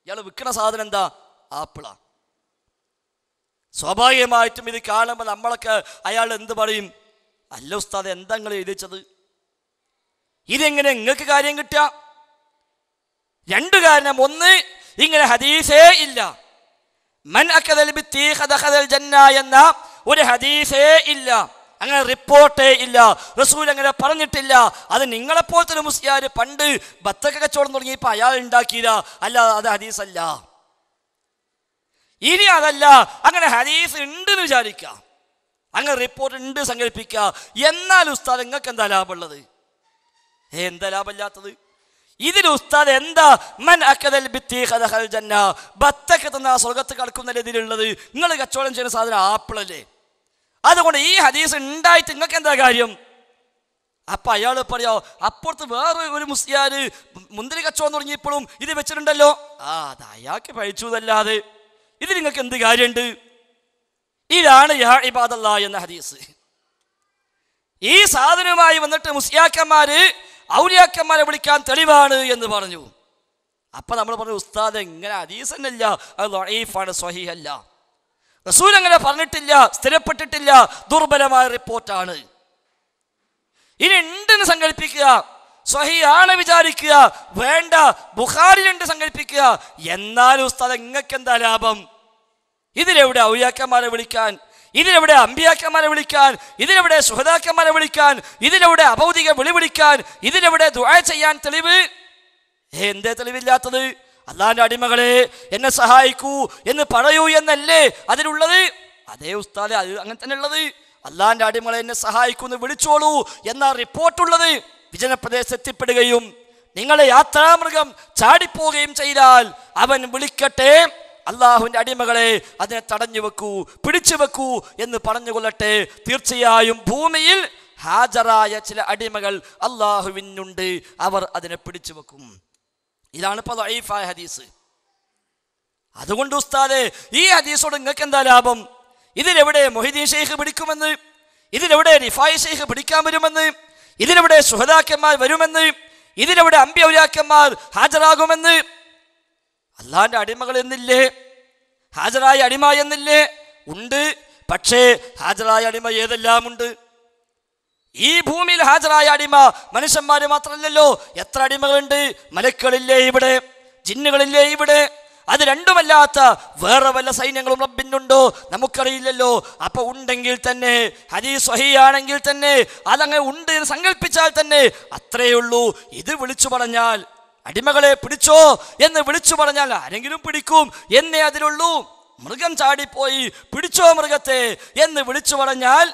ഇയാൾ വിൽക്കുന്ന സാധനം എന്താ? ആപ്പിളാ. സ്വാഭാവികമായിട്ടും ഇത് കാണുമ്പോൾ നമ്മളൊക്കെ അയാൾ എന്ത് പറയും? അല്ല ഉസ്താദ്, എന്താ നിങ്ങൾ എഴുതിച്ചത്? ഇതെങ്ങനെ നിങ്ങൾക്ക് കാര്യം കിട്ടുക? രണ്ടു കാരണം. ഒന്ന്, ഇങ്ങനെ ഹദീസേ ഇല്ല. മൻ അകദൽ ബിത്തീഖ ദഖലൽ ജന്ന എന്ന ഒരു ഹദീസേ ഇല്ല, അങ്ങനെ റിപ്പോർട്ടേ ഇല്ല, റസൂൽ അങ്ങനെ പറഞ്ഞിട്ടില്ല. അത് നിങ്ങളെപ്പോലത്തെ ഒരു മുസ്ലിയാർ പണ്ട് ബത്തക്ക കച്ചവടം തുടങ്ങിയപ്പോൾ അയാൾ ഉണ്ടാക്കിയില്ല, അല്ല അത് ഹദീസല്ല. ഇനി അതല്ല, അങ്ങനെ ഹദീസ് ഉണ്ട് എന്ന് വിചാരിക്കുക, അങ്ങനെ റിപ്പോർട്ട് ഉണ്ട് സങ്കല്പിക്കുക. എന്നാൽ ഉസ്താദ് നിങ്ങൾക്ക് എന്താ ലാഭമുള്ളത്? എന്താ ലാഭമില്ലാത്തത്? ഇതിൽ ഉസ്താദ് എന്താ മൻ അകദൽ ബിത്തീഖ ദഖലൽ ജന്ന, ബത്തക്ക തിന്നാ സ്വർഗത്ത് കടക്കുന്നല്ലേ ഇതിലുള്ളത്? നിങ്ങൾ കച്ചവടം ചെയ്യുന്ന സാധനം ആപ്പിളല്ലേ? അതുകൊണ്ട് ഈ ഹദീസ് ഉണ്ടായിട്ട് നിങ്ങൾക്ക് എന്താ കാര്യം? അപ്പൊ അയാൾ പറയാ, അപ്പുറത്ത് വേറെ ഒരു മുസ്ലിയാർ മുന്തിരി കച്ചവടം തുടങ്ങിയപ്പോഴും ഇത് വെച്ചിട്ടുണ്ടല്ലോ, അത് അയാൾക്ക് പഴിച്ചു എന്നല്ലാതെ ഇത് നിങ്ങൾക്ക് എന്ത് കാര്യമുണ്ട്? ഇതാണ് യാ ഇബാദല്ലാ എന്ന ഹദീസ്. ഈ സാധനവുമായി വന്നിട്ട് മുസ്ലിയാക്കന്മാര് ഔലിയാക്കന്മാരെ വിളിക്കാൻ തെളിവാണ് എന്ന് പറഞ്ഞു. അപ്പൊ നമ്മൾ പറഞ്ഞു, ഉസ്താദ് ഇങ്ങനെ ഹദീസ് തന്നെയല്ല, അത് ദഈഫാണ്, സ്വഹീഹല്ല, റസൂൽ അങ്ങനെ പറഞ്ഞിട്ടില്ല, സ്ഥിരപ്പെട്ടിട്ടില്ല, ദുർബലമായ റിപ്പോർട്ടാണ്. ഇനി ഉണ്ടെന്ന് സങ്കല്പിക്കുക, സ്വഹീഹാണ് വിചാരിക്കുക, വേണ്ട ബുഖാരിയിലുണ്ട് സങ്കല്പിക്കുക. എന്നാൽ ഉസ്താദ് നിങ്ങൾക്ക് എന്താ ലാഭം? ഇതിലെവിടെ ഔലിയാക്കന്മാരെ വിളിക്കാൻ? ഇതിലെവിടെ അമ്പിയാക്കന്മാരെ വിളിക്കാൻ? ഇതിലെവിടെ ശുഹദാക്കന്മാരെ വിളിക്കാൻ? ഇതിലെവിടെ അഭൗതിക വിളി വിളിക്കാൻ? ഇതിലെവിടെ ദുആ ചെയ്യാൻ തെളിവ്? എന്തേ തെളിവില്ലാത്തത്? അല്ലാഹുവിന്റെ അടിമകളെ എന്നെ സഹായിക്കൂ എന്ന് പറയൂ എന്നല്ലേ അതിലുള്ളത്? അതേ ഉസ്താദെ, അത് അങ്ങനെ തന്നെ ഉള്ളത്. അല്ലാഹുവിന്റെ അടിമകളെ എന്നെ സഹായിക്കൂ എന്ന് വിളിച്ചോളൂ എന്നാ റിപ്പോർട്ടുള്ളത്. വിജനപ്രദേശത്ത് എത്തിപ്പെടുകയും നിങ്ങളെ യാത്രാമൃഗം ചാടിപ്പോവുകയും ചെയ്താൽ അവൻ വിളിക്കട്ടെ, അള്ളാഹുവിന്റെ അടിമകളെ അതിനെ തടഞ്ഞു വെക്കൂ, പിടിച്ചു വെക്കൂ എന്ന് പറഞ്ഞുകൊള്ളട്ടെ. തീർച്ചയായും ഭൂമിയിൽ ഹാജറായ ചില അടിമകൾ അള്ളാഹുവിനുണ്ട്, അവർ അതിനെ പിടിച്ചു വെക്കും. ഇതാണ് ഇപ്പോൾ ദഈഫായ ഹദീസ്. അതുകൊണ്ട് ഉസ്താദെ, ഈ ഹദീസോട് നിങ്ങൾക്ക് എന്താ ലാഭം? ഇതിലെവിടെ മൊഹീദ്ദീൻ ശൈഖ് പിടിക്കുമെന്ന്, ഇതിലെവിടെ റിഫായി ശൈഖ് പിടിക്കാൻ വരുമെന്ന്, ഇതിലെവിടെ ശുഹദാക്കന്മാർ വരുമെന്ന്, ഇതിലെവിടെ അമ്പിയ ഔലിയാക്കന്മാർ ഹാജരാകുമെന്ന്? അള്ളാഹിന്റെ അടിമകൾ എന്നില്ലേ? ഹാജരായ അടിമ എന്നില്ലേ? ഉണ്ട്. പക്ഷേ ഹാജരായ അടിമ ഏതെല്ലാം ഉണ്ട്? ഈ ഭൂമിയിൽ ഹാജരായ അടിമ മനുഷ്യന്മാര് മാത്രമല്ലല്ലോ, എത്ര അടിമകളുണ്ട്? മലക്കുകളില്ലേ ഇവിടെ? ജിന്നുകളില്ലേ ഇവിടെ? അത് രണ്ടുമല്ലാത്ത വേറെ വല്ല സൈന്യങ്ങളും റബ്ബിനുണ്ടോ? നമുക്കറിയില്ലല്ലോ. അപ്പൊ ഉണ്ടെങ്കിൽ തന്നെ, ഹദീസ് സ്വഹീഹാണെങ്കിൽ തന്നെ, അതങ്ങനെ ഉണ്ട് എന്ന് സങ്കല്പിച്ചാൽ തന്നെ അത്രയേ ഉള്ളൂ. ഇത് വിളിച്ചു പറഞ്ഞാൽ, അടിമകളെ പിടിച്ചോ എന്ന് വിളിച്ചു പറഞ്ഞാൽ ആരെങ്കിലും പിടിക്കും എന്നേ അതിലുള്ളൂ. മൃഗം ചാടിപ്പോയി പിടിച്ചോ മൃഗത്തെ എന്ന് വിളിച്ചു പറഞ്ഞാൽ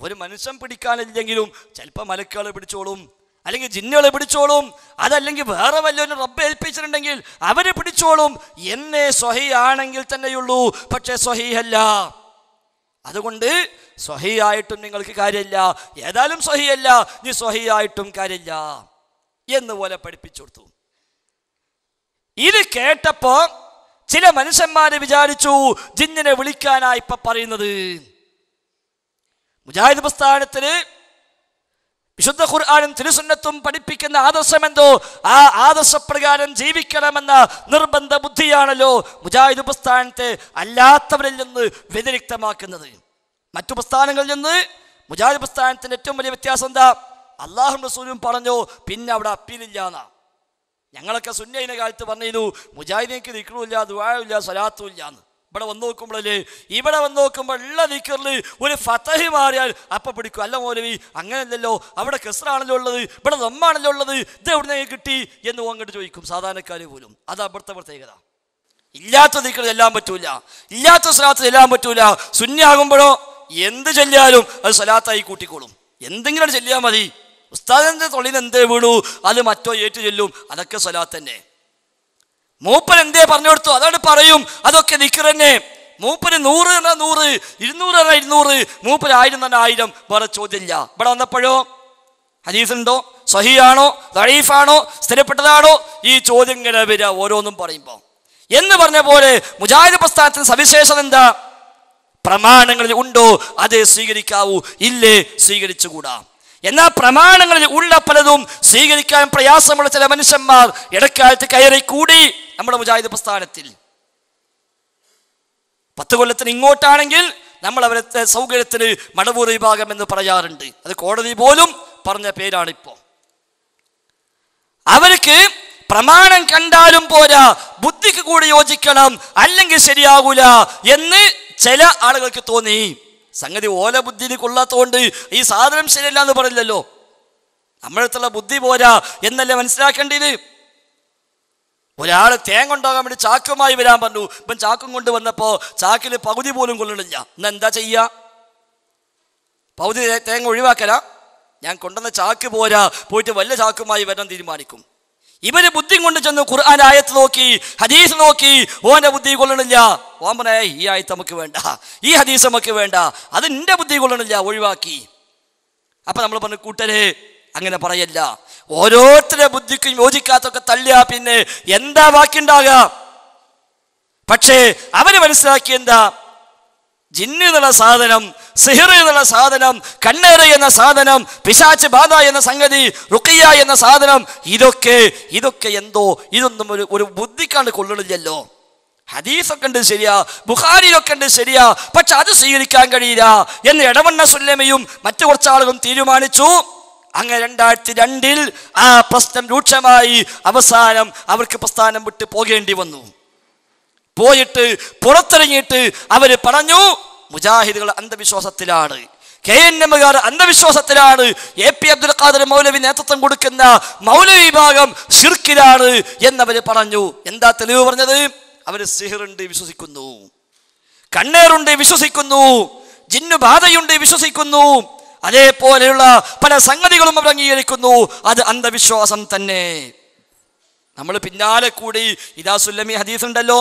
ഒരു മനുഷ്യൻ പിടിക്കാനില്ലെങ്കിലും ചിലപ്പോൾ മലക്കുകളെ പിടിച്ചോളും, അല്ലെങ്കിൽ ജിന്നുകളെ പിടിച്ചോളും, അതല്ലെങ്കിൽ വേറെ വല്ലവരും റബ്ബ് ഏൽപ്പിച്ചിട്ടുണ്ടെങ്കിൽ അവരെ പിടിച്ചോളും എന്നേ സ്വഹീഹാണെങ്കിൽ തന്നെയുള്ളൂ. പക്ഷേ സ്വഹീഹല്ല. അതുകൊണ്ട് സ്വഹീഹായിട്ടും നിങ്ങൾക്ക് കാര്യമില്ല. ഏതായാലും സ്വഹീഹല്ല, നീ സ്വഹീഹായിട്ടും കാര്യമില്ല എന്നുപോലെ പഠിപ്പിച്ചു കൊടുത്തു. ഇത് കേട്ടപ്പോ ചില മനുഷ്യന്മാര് വിചാരിച്ചു ജിന്നിനെ വിളിക്കാനായി ഇപ്പൊ പറയുന്നത്. മുജാഹിദ് പ്രസ്ഥാനത്തിന് വിശുദ്ധ ഖുർആനും തിരുസുന്നത്തും പഠിപ്പിക്കുന്ന ആദർശമെന്തോ ആ ആദർശപ്രകാരം ജീവിക്കണമെന്ന നിർബന്ധ ബുദ്ധിയാണല്ലോ മുജാഹിദ് പ്രസ്ഥാനത്തെ അല്ലാത്തവരിൽ നിന്ന് വ്യതിരിക്തമാക്കുന്നത്. മറ്റു പ്രസ്ഥാനങ്ങളിൽ നിന്ന് മുജാഹിദ് പ്രസ്ഥാനത്തിന്റെ ഏറ്റവും വലിയ വ്യത്യാസം എന്താ? അള്ളാഹും റസൂലും പറഞ്ഞു, പിന്നെ അവിടെ അപ്പീലില്ലാന്നാ. ഞങ്ങളൊക്കെ സുന്നയിനെ കാലത്ത് പറഞ്ഞിരുന്നു മുജാഹിദീക്ക് ദിക്റുമില്ല, ദുആഇല്ല, സ്വലാത്തും ഇല്ല എന്ന്. ഇവിടെ വന്ന് നോക്കുമ്പോഴല്ലേ, ഇവിടെ വന്ന് നോക്കുമ്പോൾ ഉള്ള ദിക്റിൽ ഒരു ഫതഹ് മാറിയാൽ അപ്പം പിടിക്കും. അല്ല മൗലവി അങ്ങനെയല്ലല്ലോ, അവിടെ കസ്റാണല്ലോ ഉള്ളത്, ഇവിടെ ദമ്മാണല്ലോ ഉള്ളത്, ഇത് എവിടെ കിട്ടി എന്ന് അങ്ങോട്ട് ചോദിക്കും സാധാരണക്കാർ പോലും. അതാ ഇവിടുത്തെ പ്രത്യേകത. ഇല്ലാത്ത ദിക്ർ ചെല്ലാൻ പറ്റൂല, ഇല്ലാത്ത സ്വലാത്ത് ചെല്ലാൻ പറ്റൂല. സുന്നിയാകുമ്പോഴോ എന്ത് ചൊല്ലിയാലും അത് സ്വലാത്തായി കൂട്ടിക്കോളും. എന്തെങ്കിലും അത് ചൊല്ലിയാൽ മതി. ഉസ്താദിന്റെ തൊള്ളിന് എന്തേ വീണു അത് മറ്റോ ഏറ്റു ചൊല്ലും, അതൊക്കെ സ്വലാത്ത് തന്നെ. മൂപ്പൻ എന്തേ പറഞ്ഞു കൊടുത്തു അതാണ് പറയും, അതൊക്കെ ദിക്ർ തന്നെ. മൂപ്പന് 100 പറഞ്ഞാൽ 100, 200 പറഞ്ഞാൽ 200, മൂപ്പന് 1000 പറഞ്ഞാൽ 1000, വേറെ ചോദ്യമില്ല. ഇവിടെ വന്നപ്പോഴോ ഹദീസുണ്ടോ, സ്വഹീഹാണോ, ദഈഫാണോ, സ്ഥിരപ്പെട്ടതാണോ, ഈ ചോദ്യം ഇങ്ങനെ വരിക ഓരോന്നും പറയുമ്പോൾ. എന്ന് പറഞ്ഞ പോലെ മുജാഹിദ് പ്രസ്ഥാനത്തിന് സവിശേഷത എന്താ? പ്രമാണങ്ങളിൽ ഉണ്ടോ അത് സ്വീകരിക്കാവൂ, ഇല്ലേ സ്വീകരിച്ചുകൂടാ. എന്നാൽ പ്രമാണങ്ങളിൽ ഉള്ള പലതും സ്വീകരിക്കാൻ പ്രയാസമുള്ള ചില മനുഷ്യന്മാർ ഇടക്കാലത്ത് കയറി കൂടി നമ്മുടെ മുജാഹിദ് പ്രസ്ഥാനത്തിൽ. 10 കൊല്ലത്തിന് ഇങ്ങോട്ടാണെങ്കിൽ നമ്മൾ അവരുടെ സൗകര്യത്തിന് മടവൂർ വിഭാഗം എന്ന് പറയാറുണ്ട്. അത് കോടതി പോലും പറഞ്ഞ പേരാണിപ്പോ. അവർക്ക് പ്രമാണം കണ്ടാലും പോരാ, ബുദ്ധിക്ക് കൂടി യോജിക്കണം, അല്ലെങ്കിൽ ശരിയാകൂല എന്ന് ചില ആളുകൾക്ക് തോന്നി. സംഗതി ഓല ബുദ്ധിയിൽ കൊള്ളാത്തതുകൊണ്ട് ഈ സാധനം ശരിയല്ല എന്ന് പറയില്ലല്ലോ. നമ്മളടുത്തുള്ള ബുദ്ധി പോരാ എന്നല്ലേ മനസ്സിലാക്കേണ്ടത്. ഒരാൾ തേങ്ങ കൊണ്ടാകാൻ വേണ്ടി ചാക്കുമായി വരാൻ പറഞ്ഞു. ഇപ്പം ചാക്കും കൊണ്ട് വന്നപ്പോൾ ചാക്കിൽ പകുതി പോലും കൊള്ളണില്ല. എന്നാ എന്താ ചെയ്യുക? പകുതി തേങ്ങ ഒഴിവാക്കല. ഞാൻ കൊണ്ടുവന്ന ചാക്ക് പോരാ, പോയിട്ട് വലിയ ചാക്കുമായി വരാൻ തീരുമാനിക്കും. ഇവര് ബുദ്ധി കൊണ്ട് ചെന്ന് ഖുർആൻ ആയത്ത് നോക്കി, ഹദീസ് നോക്കി, ഓന്റെ ബുദ്ധി കൊള്ളണില്ല. ഓൻ പറഞ്ഞ ഈ ആയത്ത് നമുക്ക് വേണ്ട, ഈ ഹദീസ് നമുക്ക് വേണ്ട, അത് നിന്റെ ബുദ്ധി കൊള്ളണില്ല, ഒഴിവാക്കി. അപ്പൊ നമ്മൾ പറഞ്ഞു കൂട്ടരെ അങ്ങനെ പറയല്ല. ഓരോരുത്തരുടെ ബുദ്ധിക്കും യോജിക്കാത്തൊക്കെ തള്ളിയാ പിന്നെ എന്താ ബാക്കിയുണ്ടാകുക? പക്ഷേ അവര് മനസ്സിലാക്കി എന്താ, ജിന്ന് എന്നുള്ള സാധനം, സിഹിർ എന്നുള്ള സാധനം, കണ്ണേറ് എന്ന സാധനം, പിശാച്ച് ബാധ എന്ന സംഗതി, റുഖിയ എന്ന സാധനം, ഇതൊക്കെ എന്തോ ഇതൊന്നും ഒരു ബുദ്ധിക്കാണ്ട് കൊള്ളണില്ലല്ലോ. ഹദീസൊക്കെ ഉണ്ട് ശരിയാ, ബുഖാരിയിലൊക്കെ ഉണ്ട് ശരിയാ, പക്ഷെ അത് സ്വീകരിക്കാൻ കഴിയില്ല എന്ന് എടവണ്ണ സുല്ലമയും മറ്റു കുറച്ചാളുകളും തീരുമാനിച്ചു. അങ്ങനെ 2002 ആ പ്രശ്നം രൂക്ഷമായി. അവസാനം അവർക്ക് പ്രസ്ഥാനം വിട്ട് പോകേണ്ടി വന്നു. പോയിട്ട് പുറത്തിറങ്ങിയിട്ട് അവര് പറഞ്ഞു മുജാഹിദുകൾ അന്ധവിശ്വാസത്തിലാണ്, KNMകാർ അന്ധവിശ്വാസത്തിലാണ്, AP അബ്ദുൽ ഖാദർ മൗലവി നേതൃത്വം കൊടുക്കുന്ന മൗലവി വിഭാഗം ശിർക്കിലാണ് എന്നവര് പറഞ്ഞു. എന്താ തെളിവ് പറഞ്ഞത്? അവര് സിഹിറുണ്ട് വിശ്വസിക്കുന്നു, കണ്ണേറുണ്ട് വിശ്വസിക്കുന്നു, ജിന്നുബാധയുണ്ട് വിശ്വസിക്കുന്നു, അതേപോലെയുള്ള പല സംഗതികളും അവർ അംഗീകരിക്കുന്നു. അത് അന്ധവിശ്വാസം തന്നെ. നമ്മൾ പിന്നാലെ കൂടി ഇദാ സുല്ലമി ഹദീസ് ഉണ്ടല്ലോ,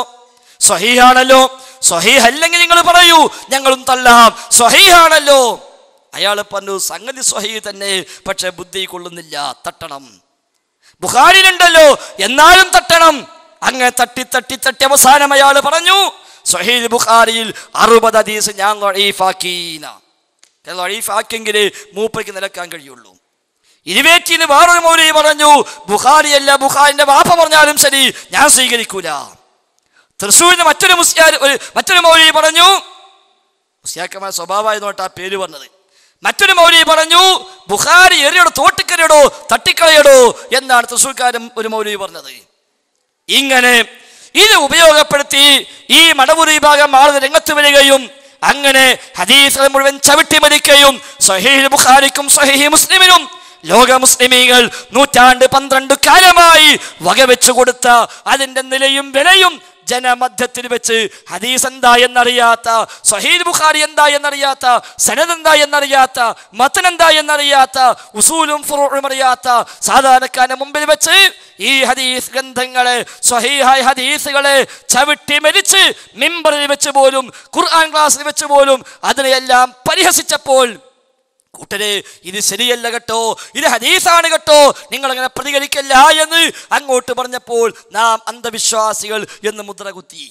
സ്വഹീഹാണല്ലോ, സ്വഹീഹ് അല്ലെങ്കിൽ നിങ്ങൾ പറയൂ ഞങ്ങളും തള്ളാം, സ്വഹീഹാണല്ലോ. അയാൾ പറഞ്ഞു സംഗതി സ്വഹീഹ് തന്നെ, പക്ഷെ ബുദ്ധി കൊള്ളുന്നില്ല, തട്ടണം. ബുഖാരിയിലുണ്ടല്ലോ എന്നാലും തട്ടണം. അങ്ങനെ തട്ടി അവസാനം അയാൾ പറഞ്ഞു സ്വഹീഹ് ബുഖാരിയിൽ 60 ഹദീസ് ഞാൻ ദഈഫാക്കീന. ദഈഫാക്കിയെങ്കിൽ മൂപ്പർക്ക് നിലക്കാൻ കഴിയുള്ളൂ. ഇരുവേറ്റിന് വേറൊരു മൗലവി പറഞ്ഞു ബുഖാരിയല്ല, ബുഖാരിന്റെ വാപ്പ പറഞ്ഞാലും ശരി ഞാൻ സ്വീകരിക്കൂല. തൃശ്ശൂരിന് മറ്റൊരു മൗലവി പറഞ്ഞു, മുസ്യാക്കമായ സ്വഭാവമായതുകൊണ്ട് ആ പേര് പറഞ്ഞത്. മറ്റൊരു മൗലവി പറഞ്ഞു ബുഖാരി എറിയടോ, തോട്ടിക്കരയടോ, തട്ടിക്കളയടോ എന്നാണ് തൃശ്ശൂർക്കാരൻ ഒരു മൗലവി പറഞ്ഞത്. ഇങ്ങനെ ഇത് ഉപയോഗപ്പെടുത്തി ഈ മടവൂർ വിഭാഗം ആളുകൾ രംഗത്ത് വരികയും അങ്ങനെ ഹദീസുകൾ മുഴുവൻ ചവിട്ടി മരിക്കുകയും സ്വഹീഹ് ബുഖാരിക്കും സ്വഹീഹ് മുസ്ലിമിനും ലോക മുസ്ലിമീങ്ങൾ 112 കാലമായി വകവെച്ചു കൊടുത്ത അതിന്റെ നിലയും വിലയും ജനമധ്യത്തിൽ വെച്ച് ഹദീസ് എന്താ എന്നറിയാത്ത, സ്വഹീഹ് ബുഖാരി എന്താ എന്നറിയാത്ത, സനദ് എന്താ എന്നറിയാത്ത, മതൻ എന്താ എന്നറിയാത്ത, ഉസൂലും ഫുറൂഉം അറിയാത്ത സാധാരണക്കാരന്റെ മുമ്പിൽ വെച്ച് ഈ ഹദീസ് ഗ്രന്ഥങ്ങളെ, സ്വഹീഹായ ഹദീസുകളെ ചവിട്ടി മരിച്ച് മിമ്പറിൽ വെച്ച് പോലും, ഖുർആൻ ക്ലാസ്സിൽ വെച്ച് പോലും അതിനെയെല്ലാം പരിഹസിച്ചപ്പോൾ കൂട്ടരെ ഇത് ശരിയല്ല കേട്ടോ, ഇത് ഹദീസാണ് കേട്ടോ, നിങ്ങൾ അങ്ങനെ പ്രതികരിക്കല്ല എന്ന് അങ്ങോട്ട് പറഞ്ഞപ്പോൾ നാം അന്ധവിശ്വാസികൾ എന്ന് മുദ്ര കുത്തി.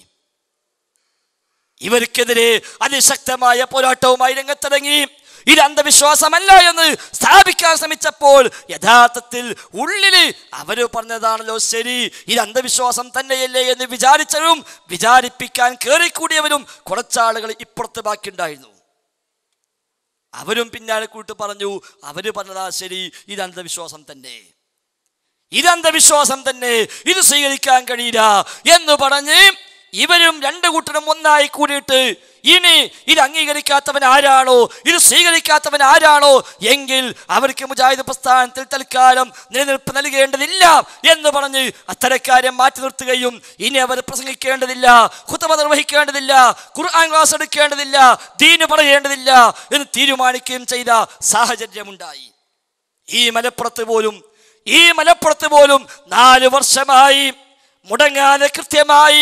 ഇവർക്കെതിരെ അതിശക്തമായ പോരാട്ടവുമായി രംഗത്തിറങ്ങി. ഇത് അന്ധവിശ്വാസമല്ല എന്ന് സ്ഥാപിക്കാൻ ശ്രമിച്ചപ്പോൾ യഥാർത്ഥത്തിൽ ഉള്ളില് അവര് പറഞ്ഞതാണല്ലോ ശരി, ഇത് അന്ധവിശ്വാസം തന്നെയല്ലേ എന്ന് വിചാരിച്ചവരും വിചാരിപ്പിക്കാൻ കയറിക്കൂടിയവരും കുറച്ചാളുകൾ ഇപ്പുറത്ത് ബാക്കിയുണ്ടായിരുന്നു. അവരും പിന്നാലെ കൂട്ട് പറഞ്ഞു അവര് പറഞ്ഞതാ ശരി, ഇത് അന്ധവിശ്വാസം തന്നെ. ഇത് അന്ധവിശ്വാസം തന്നെ, ഇത് സ്വീകരിക്കാൻ കഴിയില്ല എന്ന് പറഞ്ഞ് ഇവരും രണ്ടു കൂട്ടരും ഒന്നായി കൂടിയിട്ട് ഇനി ഇത് അംഗീകരിക്കാത്തവൻ ആരാണോ, ഇത് സ്വീകരിക്കാത്തവൻ ആരാണോ എങ്കിൽ അവർക്ക് മുജാഹിദ് പ്രസ്ഥാനത്തിൽ തൽക്കാലം നിലനിൽപ്പ് നൽകേണ്ടതില്ല എന്ന് പറഞ്ഞ് അത്തരക്കാരെ മാറ്റി നിർത്തുകയും ഇനി അവർ പ്രസംഗിക്കേണ്ടതില്ല, ഖുതുബ നിർവഹിക്കേണ്ടതില്ല, ഖുർആൻ ക്ലാസ് എടുക്കേണ്ടതില്ല, ദീന് പറയേണ്ടതില്ല എന്ന് തീരുമാനിക്കുകയും ചെയ്ത സാഹചര്യമുണ്ടായി. ഈ മലപ്പുറത്ത് പോലും 4 വർഷമായി മുടങ്ങാതെ കൃത്യമായി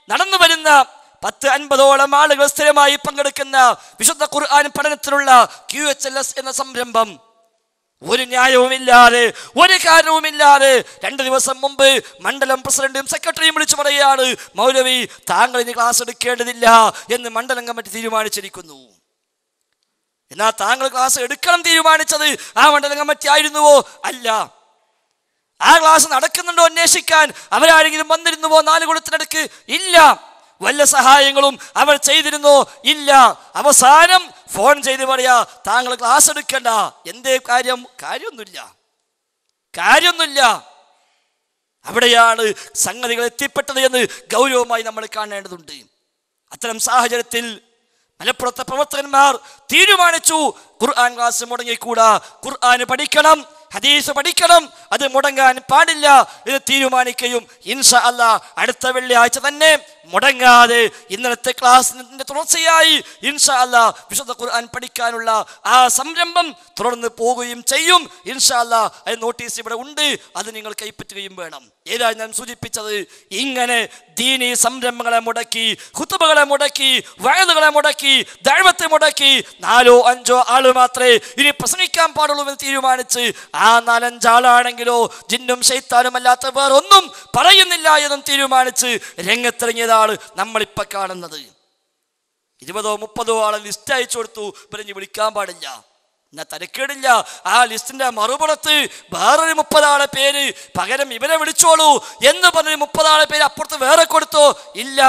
നടന്നു വരുന്ന 10-50ഓളം ആളുകൾ സ്ഥിരമായി പങ്കെടുക്കുന്ന വിശുദ്ധ ഖുർആൻ പഠനത്തിലുള്ള QHLS എന്ന സംരംഭം ഒരു ന്യായവുമില്ലാതെ, ഒരു കാരണവുമില്ലാതെ 2 ദിവസം മുമ്പ് മണ്ഡലം പ്രസിഡന്റും സെക്രട്ടറിയും വിളിച്ചു പറയുകയാണ്, മൗലവി താങ്കൾ ഇനി ക്ലാസ് എടുക്കേണ്ടതില്ല എന്ന് മണ്ഡലം കമ്മിറ്റി തീരുമാനിച്ചിരിക്കുന്നു. എന്നാൽ താങ്കൾ ക്ലാസ് എടുക്കണം തീരുമാനിച്ചത് ആ മണ്ഡലം കമ്മിറ്റി ആയിരുന്നുവോ? അല്ല. ആ ക്ലാസ് നടക്കുന്നുണ്ടോ അന്വേഷിക്കാൻ അവരാരെങ്കിലും വന്നിരുന്നുവോ 4 കൊല്ലത്തിനടുക്ക്? ഇല്ല. വല്ല സഹായങ്ങളും അവർ ചെയ്തിരുന്നോ? ഇല്ല. അവസാനം ഫോൺ ചെയ്ത് പറയാ, താങ്കൾ ക്ലാസ് എടുക്കണ്ട. എന്തേ കാര്യം? കാര്യമൊന്നുമില്ല. അവിടെയാണ് സംഗതികൾ എത്തിപ്പെട്ടത് എന്ന് ഗൗരവമായി നമ്മൾ കാണേണ്ടതുണ്ട്. അത്തരം സാഹചര്യത്തിൽ മലപ്പുറത്തെ പ്രവർത്തകന്മാർ തീരുമാനിച്ചു, ഖുർആൻ ക്ലാസ് മുടങ്ങിക്കൂടാ, ഖുർആൻ പഠിക്കണം, ഹദീസ് പഠിക്കണം, അത് മുടങ്ങാൻ പാടില്ല എന്ന് തീരുമാനിക്കുകയും ഇൻഷാ അല്ലാഹ് അടുത്ത വെള്ളിയാഴ്ച തന്നെ മുടങ്ങാതെ ഇന്നലത്തെ ക്ലാസിന്റെ തുടർച്ചയായി ഇൻഷാ അല്ലാഹ് വിശുദ്ധ ഖുർആൻ പഠിക്കാനുള്ള ആ സംരംഭം തുടർന്ന് പോവുകയും ചെയ്യും. ഇൻഷാ അല്ലാഹ് അതിന് നോട്ടീസ് ഇവിടെ ഉണ്ട്, അത് നിങ്ങൾ കൈപ്പറ്റുകയും വേണം. ഏതാ ഞാൻ സൂചിപ്പിച്ചത്, ഇങ്ങനെ ദീനീ സംരംഭങ്ങളെ മുടക്കി, ഖുതുബകളെ മുടക്കി, വഅദുകളെ മുടക്കി, ദഅവത്തെ മുടക്കി 4-5 ആള് മാത്രമേ ഇനി പ്രസംഗിക്കാൻ പാടുള്ളൂ എന്ന് തീരുമാനിച്ച് ആ 4-5 ആളാണെങ്കിലോ ജിന്നും ശൈത്താനും അല്ലാത്ത വേറൊന്നും പറയുന്നില്ല എന്നും തീരുമാനിച്ച് രംഗത്തിറങ്ങിയതാണ് നമ്മളിപ്പോ കാണുന്നത്. 20-30 ആളെ ലിസ്റ്റ് അയച്ചു കൊടുത്തു, പറഞ്ഞ് വിളിക്കാൻ പാടില്ല. എന്നാ തരക്കേടില്ല, ആ ലിസ്റ്റിന്റെ മറുപുറത്ത് വേറൊരു 30 ആളെ പേര് പകരം ഇവരെ വിളിച്ചോളൂ എന്ന് പറഞ്ഞൊരു 30 ആളെ പേര് അപ്പുറത്ത് വേറെ കൊടുത്തോ? ഇല്ല.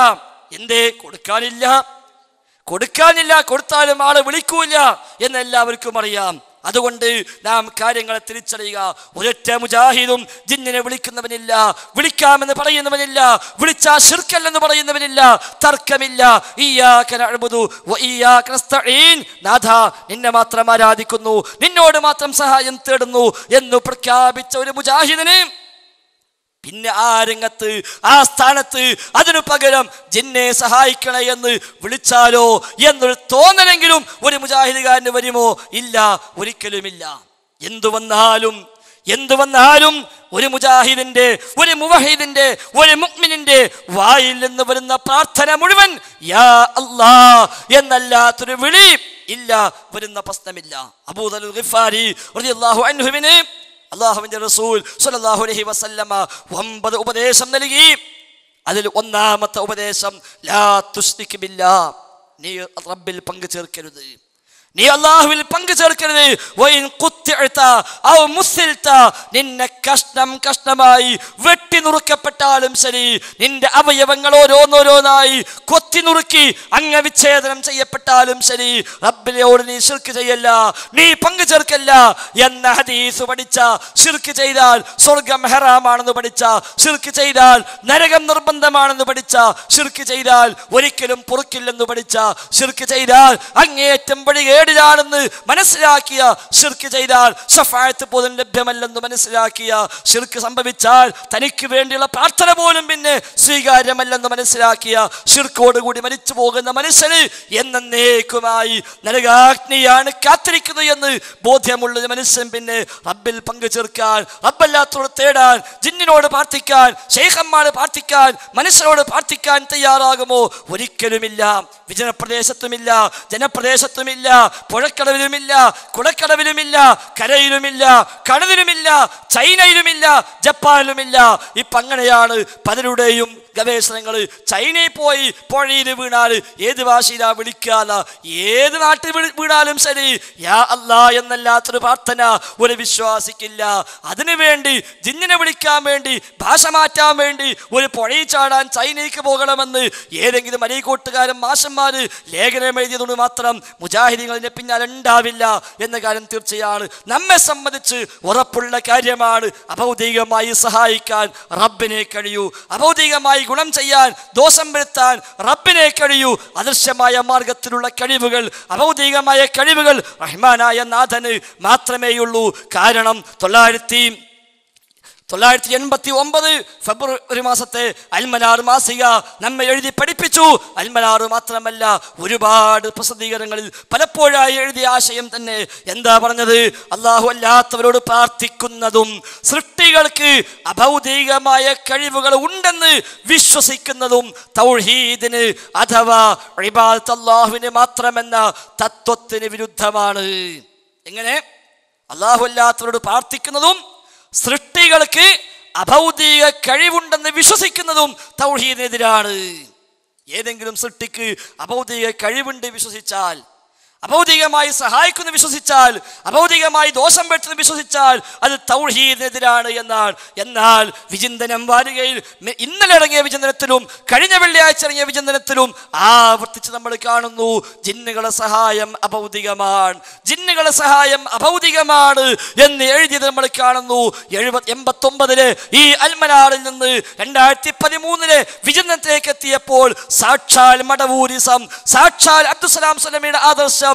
എന്തേ? കൊടുക്കാനില്ല. കൊടുത്താലും ആളെ വിളിക്കൂല എന്ന് എല്ലാവർക്കും അറിയാം. അതുകൊണ്ട് നാം കാര്യങ്ങളെ തിരിച്ചറിയുക. ഒരൊറ്റ മുജാഹിദും ജിന്നിനെ വിളിക്കുന്നവനില്ല, വിളിക്കാമെന്ന് പറയുന്നവനില്ല, വിളിച്ചാ ശിർക്കല്ലെന്ന് പറയുന്നവനില്ല, തർക്കമില്ല. ഇയ്യാക നഅ്ബുദു വ ഇയ്യാക നസ്തഈൻ, നാഥാ നിന്നെ മാത്രം ആരാധിക്കുന്നു, നിന്നോട് മാത്രം സഹായം തേടുന്നു എന്ന് പ്രഖ്യാപിച്ച ഒരു മുജാഹിദിന് പിന്നെ ആ രംഗത്ത്, ആ സ്ഥാനത്ത് അതിനു പകരം ജിന്നെ സഹായിക്കണേ എന്ന് വിളിച്ചാലോ എന്നൊരു തോന്നലെങ്കിലും ഒരു മുജാഹിദുകാരന് വരുമോ? ഇല്ല, ഒരിക്കലുമില്ല. എന്തു വന്നാലും ഒരു മുജാഹിദിന്റെ, ഒരു മുവഹിദിന്റെ, ഒരു മുഅ്മിനിന്റെ വായിൽ നിന്ന് വരുന്ന പ്രാർത്ഥന മുഴുവൻ യാ അല്ലാഹ് എന്നല്ലാത്തൊരു വിളി ഇല്ല, വരുന്ന പ്രശ്നമില്ല. അബൂദർ ഗിഫാരി റളിയല്ലാഹു അൻഹുവിനെ അല്ലാഹുവിന്റെ റസൂൽ സ്വല്ലല്ലാഹു അലൈഹി വസല്ലമ 9 ഉപദേശം നൽകി. അതിൽ ഒന്നാമത്തെ ഉപദേശം ലാ തുശ്രിക് ബില്ലാഹ്, നീ റബ്ബിൽ പങ്കു ചേർക്കരുത്, നീ അല്ലാഹുവിൽ പങ്കു ചേർക്കരുത്. വഇൻ ഖുത്തിഅത ഔ മുസിൽത, നിന്നെ കഷ്ണമായി വെട്ടി നുറുക്കപ്പെട്ടാലും ശരി, നിന്റെ അവയവങ്ങൾ ഓരോന്നോരോന്നായി കൊത്തി നുറുക്കി അംഗവിച്ഛേദനം ചെയ്യപ്പെട്ടാലും ശരി, റബ്ബിനോട് നീ ശിർക്ക് ചെയ്യല്ല, നീ പങ്കു ചേർക്കല്ല എന്ന ഹദീസ് പഠിച്ച, ശിർക്ക് ചെയ്താൽ സ്വർഗം ഹറാമാണെന്ന് പഠിച്ച, ശിർക്ക് ചെയ്താൽ നരകം നിർബന്ധമാണെന്ന് പഠിച്ച, ശിർക്ക് ചെയ്താൽ ഒരിക്കലും പൊറുക്കില്ലെന്ന് പഠിച്ച, ശിർക്ക് ചെയ്താൽ അങ്ങേയറ്റം വഴികേടിലാണെന്ന് മനസ്സിലാക്കിയ, ശിർക്ക് ചെയ്താൽ ശഫാഅത്ത് പോലും ലഭ്യമല്ലെന്ന് മനസ്സിലാക്കിയ, ശിർക്ക് സംഭവിച്ചാൽ തനിക്ക് വേണ്ടിയുള്ള പ്രാർത്ഥന പോലും പിന്നെ സ്വീകാര്യമല്ലെന്ന് മനസ്സിലാക്കിയ, ശിർക്കോടുകൂടി മരിച്ചു പോകുന്ന മനുഷ്യന് എന്നേക്കുമായി നരകാഗ്നിയാണ് കാത്തിരിക്കുന്നത് എന്ന് ബോധ്യമുള്ള മനുഷ്യൻ പിന്നെ റബ്ബിൽ പങ്കു ചേർക്കാൻ, റബ്ബല്ലാത്തോട് തേടാൻ, ജിന്നിനോട് പ്രാർത്ഥിക്കാൻ, ശൈഖന്മാരോട് പ്രാർത്ഥിക്കാൻ, മനുഷ്യരോട് പ്രാർത്ഥിക്കാൻ തയ്യാറാകുമോ? ഒരിക്കലുമില്ല. വിജനപ്രദേശത്തുമില്ല, ജനപ്രദേശത്തുമില്ല, പുഴക്കടവിലുമില്ല, കുളക്കടവിലുമില്ല, കരയിലുമില്ല, കടലിലുമില്ല, ചൈനയിലുമില്ല, ജപ്പാനിലുമില്ല. ഇപ്പം അങ്ങനെയാണ് പലരുടെയും ഗവേഷണങ്ങൾ. ചൈനയിൽ പോയി പുഴയിൽ വീണാൽ ഏത് ഭാഷയിലാ വിളിക്കാതെ, ഏത് നാട്ടിൽ വീണാലും ശരി യാ അല്ലാ എന്നല്ലാത്തൊരു പ്രാർത്ഥന ഒരു വിശ്വാസിക്കില്ല. അതിനുവേണ്ടി ജിന്നിനെ വിളിക്കാൻ വേണ്ടി, ഭാഷ മാറ്റാൻ വേണ്ടി ഒരു പുഴയിൽ ചാടാൻ ചൈനയ്ക്ക് പോകണമെന്ന് ഏതെങ്കിലും അരീകൂട്ടുകാരൻ മാഷന്മാര് ലേഖനം എഴുതിയതുകൊണ്ട് മാത്രം മുജാഹിദീങ്ങളിന്റെ പിന്നാലെ ഉണ്ടാവില്ല എന്ന കാര്യം തീർച്ചയാണ്. നമ്മെ സംബന്ധിച്ച് ഉറപ്പുള്ള കാര്യമാണ്, അഭൗതികമായി സഹായിക്കാൻ റബ്ബിനെ കഴിയൂ, അഭൗതികമായി ഗുണം ചെയ്യാൻ, ദോഷം വരുത്താൻ റബ്ബിനെ കഴിയൂ. അദൃശ്യമായ മാർഗത്തിലുള്ള കഴിവുകൾ, അഭൗതികമായ കഴിവുകൾ റഹ്മാനായ നാഥന് മാത്രമേയുള്ളൂ. കാരണം 1989 ഫെബ്രുവരി മാസത്തെ അൽമനാർ മാസിക നമ്മെ എഴുതി പഠിപ്പിച്ചു. അൽമനാർ മാത്രമല്ല, ഒരുപാട് പ്രസിദ്ധീകരണങ്ങളിൽ പലപ്പോഴായി എഴുതിയ ആശയം തന്നെ എന്താ പറഞ്ഞത്? അല്ലാഹു അല്ലാത്തവരോട് പ്രാർത്ഥിക്കുന്നതും സൃഷ്ടികൾക്ക് അഭൗതികമായ കഴിവുകൾ ഉണ്ടെന്ന് വിശ്വസിക്കുന്നതും തൗഹീദിന് അഥവാ ഇബാദത്ത് അല്ലാഹുവിന് മാത്രമെന്ന തത്വത്തിന് വിരുദ്ധമാണ്. എങ്ങനെ? അല്ലാഹു അല്ലാത്തവരോട് പ്രാർത്ഥിക്കുന്നതും സൃഷ്ടികൾക്ക് അഭൗതിക കഴിവുണ്ടെന്ന് വിശ്വസിക്കുന്നതും തൗഹീദിനെതിരാണ്. ഏതെങ്കിലും സൃഷ്ടിക്ക് അഭൗതിക കഴിവുണ്ട് വിശ്വസിച്ചാൽ, അഭൗതികമായി സഹായിക്കുന്നു വിശ്വസിച്ചാൽ, അഭൗതികമായി ദോഷം വരുത്തുന്നു വിശ്വസിച്ചാൽ അത് തൗഹീദിനെതിരാണ് എന്നാണ്. എന്നാൽ വിചിന്തനം വാരികയിൽ ഇന്നലെ ഇറങ്ങിയ വിചിന്തനത്തിലും കഴിഞ്ഞ വെള്ളിയാഴ്ച ഇറങ്ങിയ വിചിന്തനത്തിലും ആവർത്തിച്ച് നമ്മൾ കാണുന്നു, ജിന്നുകളെ സഹായം അഭൗതികമാണ്, ജിന്നുകളെ സഹായം അഭൗതികമാണ് എന്ന് എഴുതിയത് നമ്മൾ കാണുന്നു. 89 ഈ അൽമനാറിൽ നിന്ന് 2013 വിചിന്തനത്തിലേക്ക് എത്തിയപ്പോൾ സാക്ഷാൽ മടവൂരിസം, സാക്ഷാൽ അബ്ദുസ്സലാം സ്വലമിയുടെ ആദർശം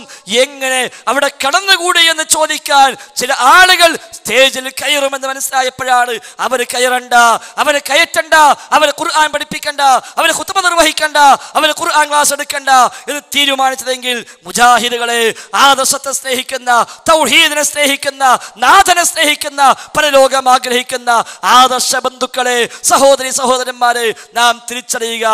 എങ്ങനെ അവിടെ കടന്നുകൂടി എന്ന് ചോദിക്കാൻ ചില ആളുകൾ സ്റ്റേജിൽ കയറുമെന്ന് മനസ്സിലായപ്പോഴാണ് അവര് കയറണ്ട, അവരെ കയറ്റണ്ട, അവരെ ഖുർആൻ പഠിപ്പിക്കണ്ട, അവരെ ഖുത്ബ നിർവഹിക്കണ്ട, അവരെ ഖുർആൻ ക്ലാസ് എടുക്കണ്ട എന്ന് തീരുമാനിച്ചതെങ്കിൽ മുജാഹിദുകളെ, ആദർശത്തെ സ്നേഹിക്കുന്ന, തൗഹീദിനെ സ്നേഹിക്കുന്ന, നാഥനെ സ്നേഹിക്കുന്ന, പരലോകം ആഗ്രഹിക്കുന്ന ആദർശ ബന്ധുക്കളെ, സഹോദരി സഹോദരന്മാരെ, നാം തിരിച്ചറിയുക.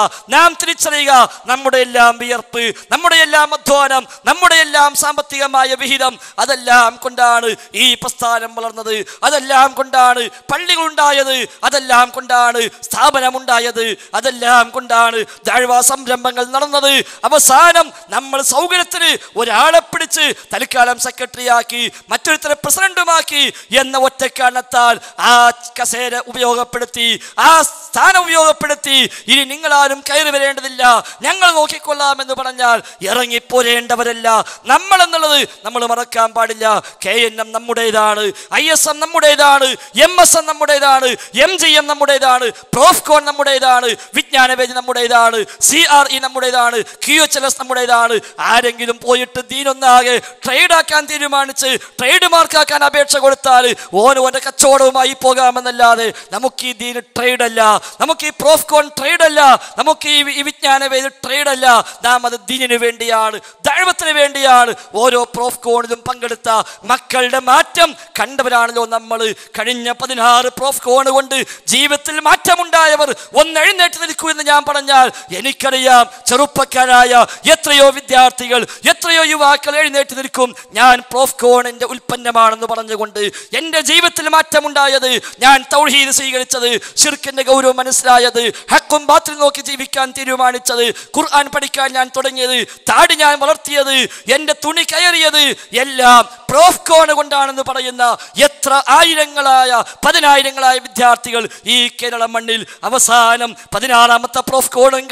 നമ്മുടെ എല്ലാം വിയർപ്പ്, നമ്മുടെ എല്ലാം അധ്വാനം, നമ്മുടെ എല്ലാം സാമ്പത്തികമായ വിഹിതം, അതെല്ലാം കൊണ്ടാണ് ഈ പ്രസ്ഥാനം വളർന്നത്, അതെല്ലാം കൊണ്ടാണ് പള്ളികൾ ഉണ്ടായത്, അതെല്ലാം കൊണ്ടാണ് സ്ഥാപനമുണ്ടായത്, അതെല്ലാം കൊണ്ടാണ് ദഅ്വ സംരംഭങ്ങൾ നടന്നത്. അവസാനം നമ്മൾ സൗകര്യത്തിന് ഒരാളെ പിടിച്ച് തൽക്കാലം സെക്രട്ടറിയാക്കി, മറ്റൊരുത്തരെ പ്രസിഡന്റുമാക്കി എന്ന ഒറ്റ കാരണത്താൽ ആ കസേര ഉപയോഗപ്പെടുത്തി, ആ സ്ഥാനം ഉപയോഗപ്പെടുത്തി ഇനി നിങ്ങളാരും കയറി വരേണ്ടതില്ല, ഞങ്ങൾ നോക്കിക്കൊള്ളാമെന്ന് പറഞ്ഞാൽ ഇറങ്ങിപ്പോരേണ്ടവരല്ല നമ്മൾ എന്നുള്ളത് നമ്മൾ മറക്കാൻ പാടില്ല. KNM നമ്മുടേതാണ്, ISM നമ്മുടേതാണ്, MSM നമ്മുടേതാണ്, MGM നമ്മുടേതാണ്, Profcon നമ്മുടേതാണ്, വിജ്ഞാനവേദി നമ്മുടേതാണ്, CRE നമ്മുടേതാണ്, QHLS നമ്മുടേതാണ്. ആരെങ്കിലും പോയിട്ട് ദീനൊന്നാകെ ട്രേഡാക്കാൻ തീരുമാനിച്ച് ട്രേഡ് മാർക്കാക്കാൻ അപേക്ഷ കൊടുത്താൽ ഓരോന്റെ കച്ചവടവുമായി പോകാമെന്നല്ലാതെ നമുക്ക് ഈ ദീന് ട്രേഡ് അല്ല, നമുക്ക് ഈ പ്രോഫ്കോൺ ട്രേഡ് അല്ല, നമുക്ക് ഈ വിജ്ഞാനവേദി ട്രേഡ് അല്ല. നാം അത് ദീനിന് വേണ്ടിയാണ്, ദഅ്വത്തിന് വേണ്ടിയാണ്. ഓരോ പ്രോഫ്കോണിലും പങ്കെടുത്ത മക്കളുടെ മാറ്റം കണ്ടവരാണല്ലോ നമ്മൾ. കഴിഞ്ഞ 16 പ്രോഫ്കോൺ കൊണ്ട് ജീവിതത്തിൽ മാറ്റമുണ്ടായവർ ഒന്ന് എഴുന്നേറ്റ് നിൽക്കൂ എന്ന് ഞാൻ പറഞ്ഞാൽ എനിക്കറിയാം ചെറുപ്പക്കാരായ എത്രയോ വിദ്യാർത്ഥികൾ, എത്രയോ യുവാക്കൾ എഴുന്നേറ്റ് നിൽക്കും. ഞാൻ പ്രോഫ്കോണിന്റെ ഉൽപ്പന്നമാണെന്ന് പറഞ്ഞുകൊണ്ട് എൻ്റെ ജീവിതത്തിൽ മാറ്റമുണ്ടായത്, ഞാൻ തൗഹീദ് സ്വീകരിച്ചത്, ശിർക്കിന്റെ ഗൗരവം മനസ്സിലായത്, ഹക്കും ബാത്തിൽ നോക്കി ജീവിക്കാൻ തീരുമാനിച്ചത്, ഖുർആൻ പഠിക്കാൻ ഞാൻ തുടങ്ങിയത്, താടി ഞാൻ വളർത്തിയത്, എൻ്റെ തുണി കയറിയത് എല്ലാം പ്രോഫ്കോൺ കൊണ്ടാണെന്ന് പറയുന്ന എത്ര ആയിരങ്ങളായ 10,000-ങ്ങളായ വിദ്യാർത്ഥികൾ ഈ കേരള മണ്ണിൽ അവസാനം 16ാമത്തെ പ്രോഫ്കോണും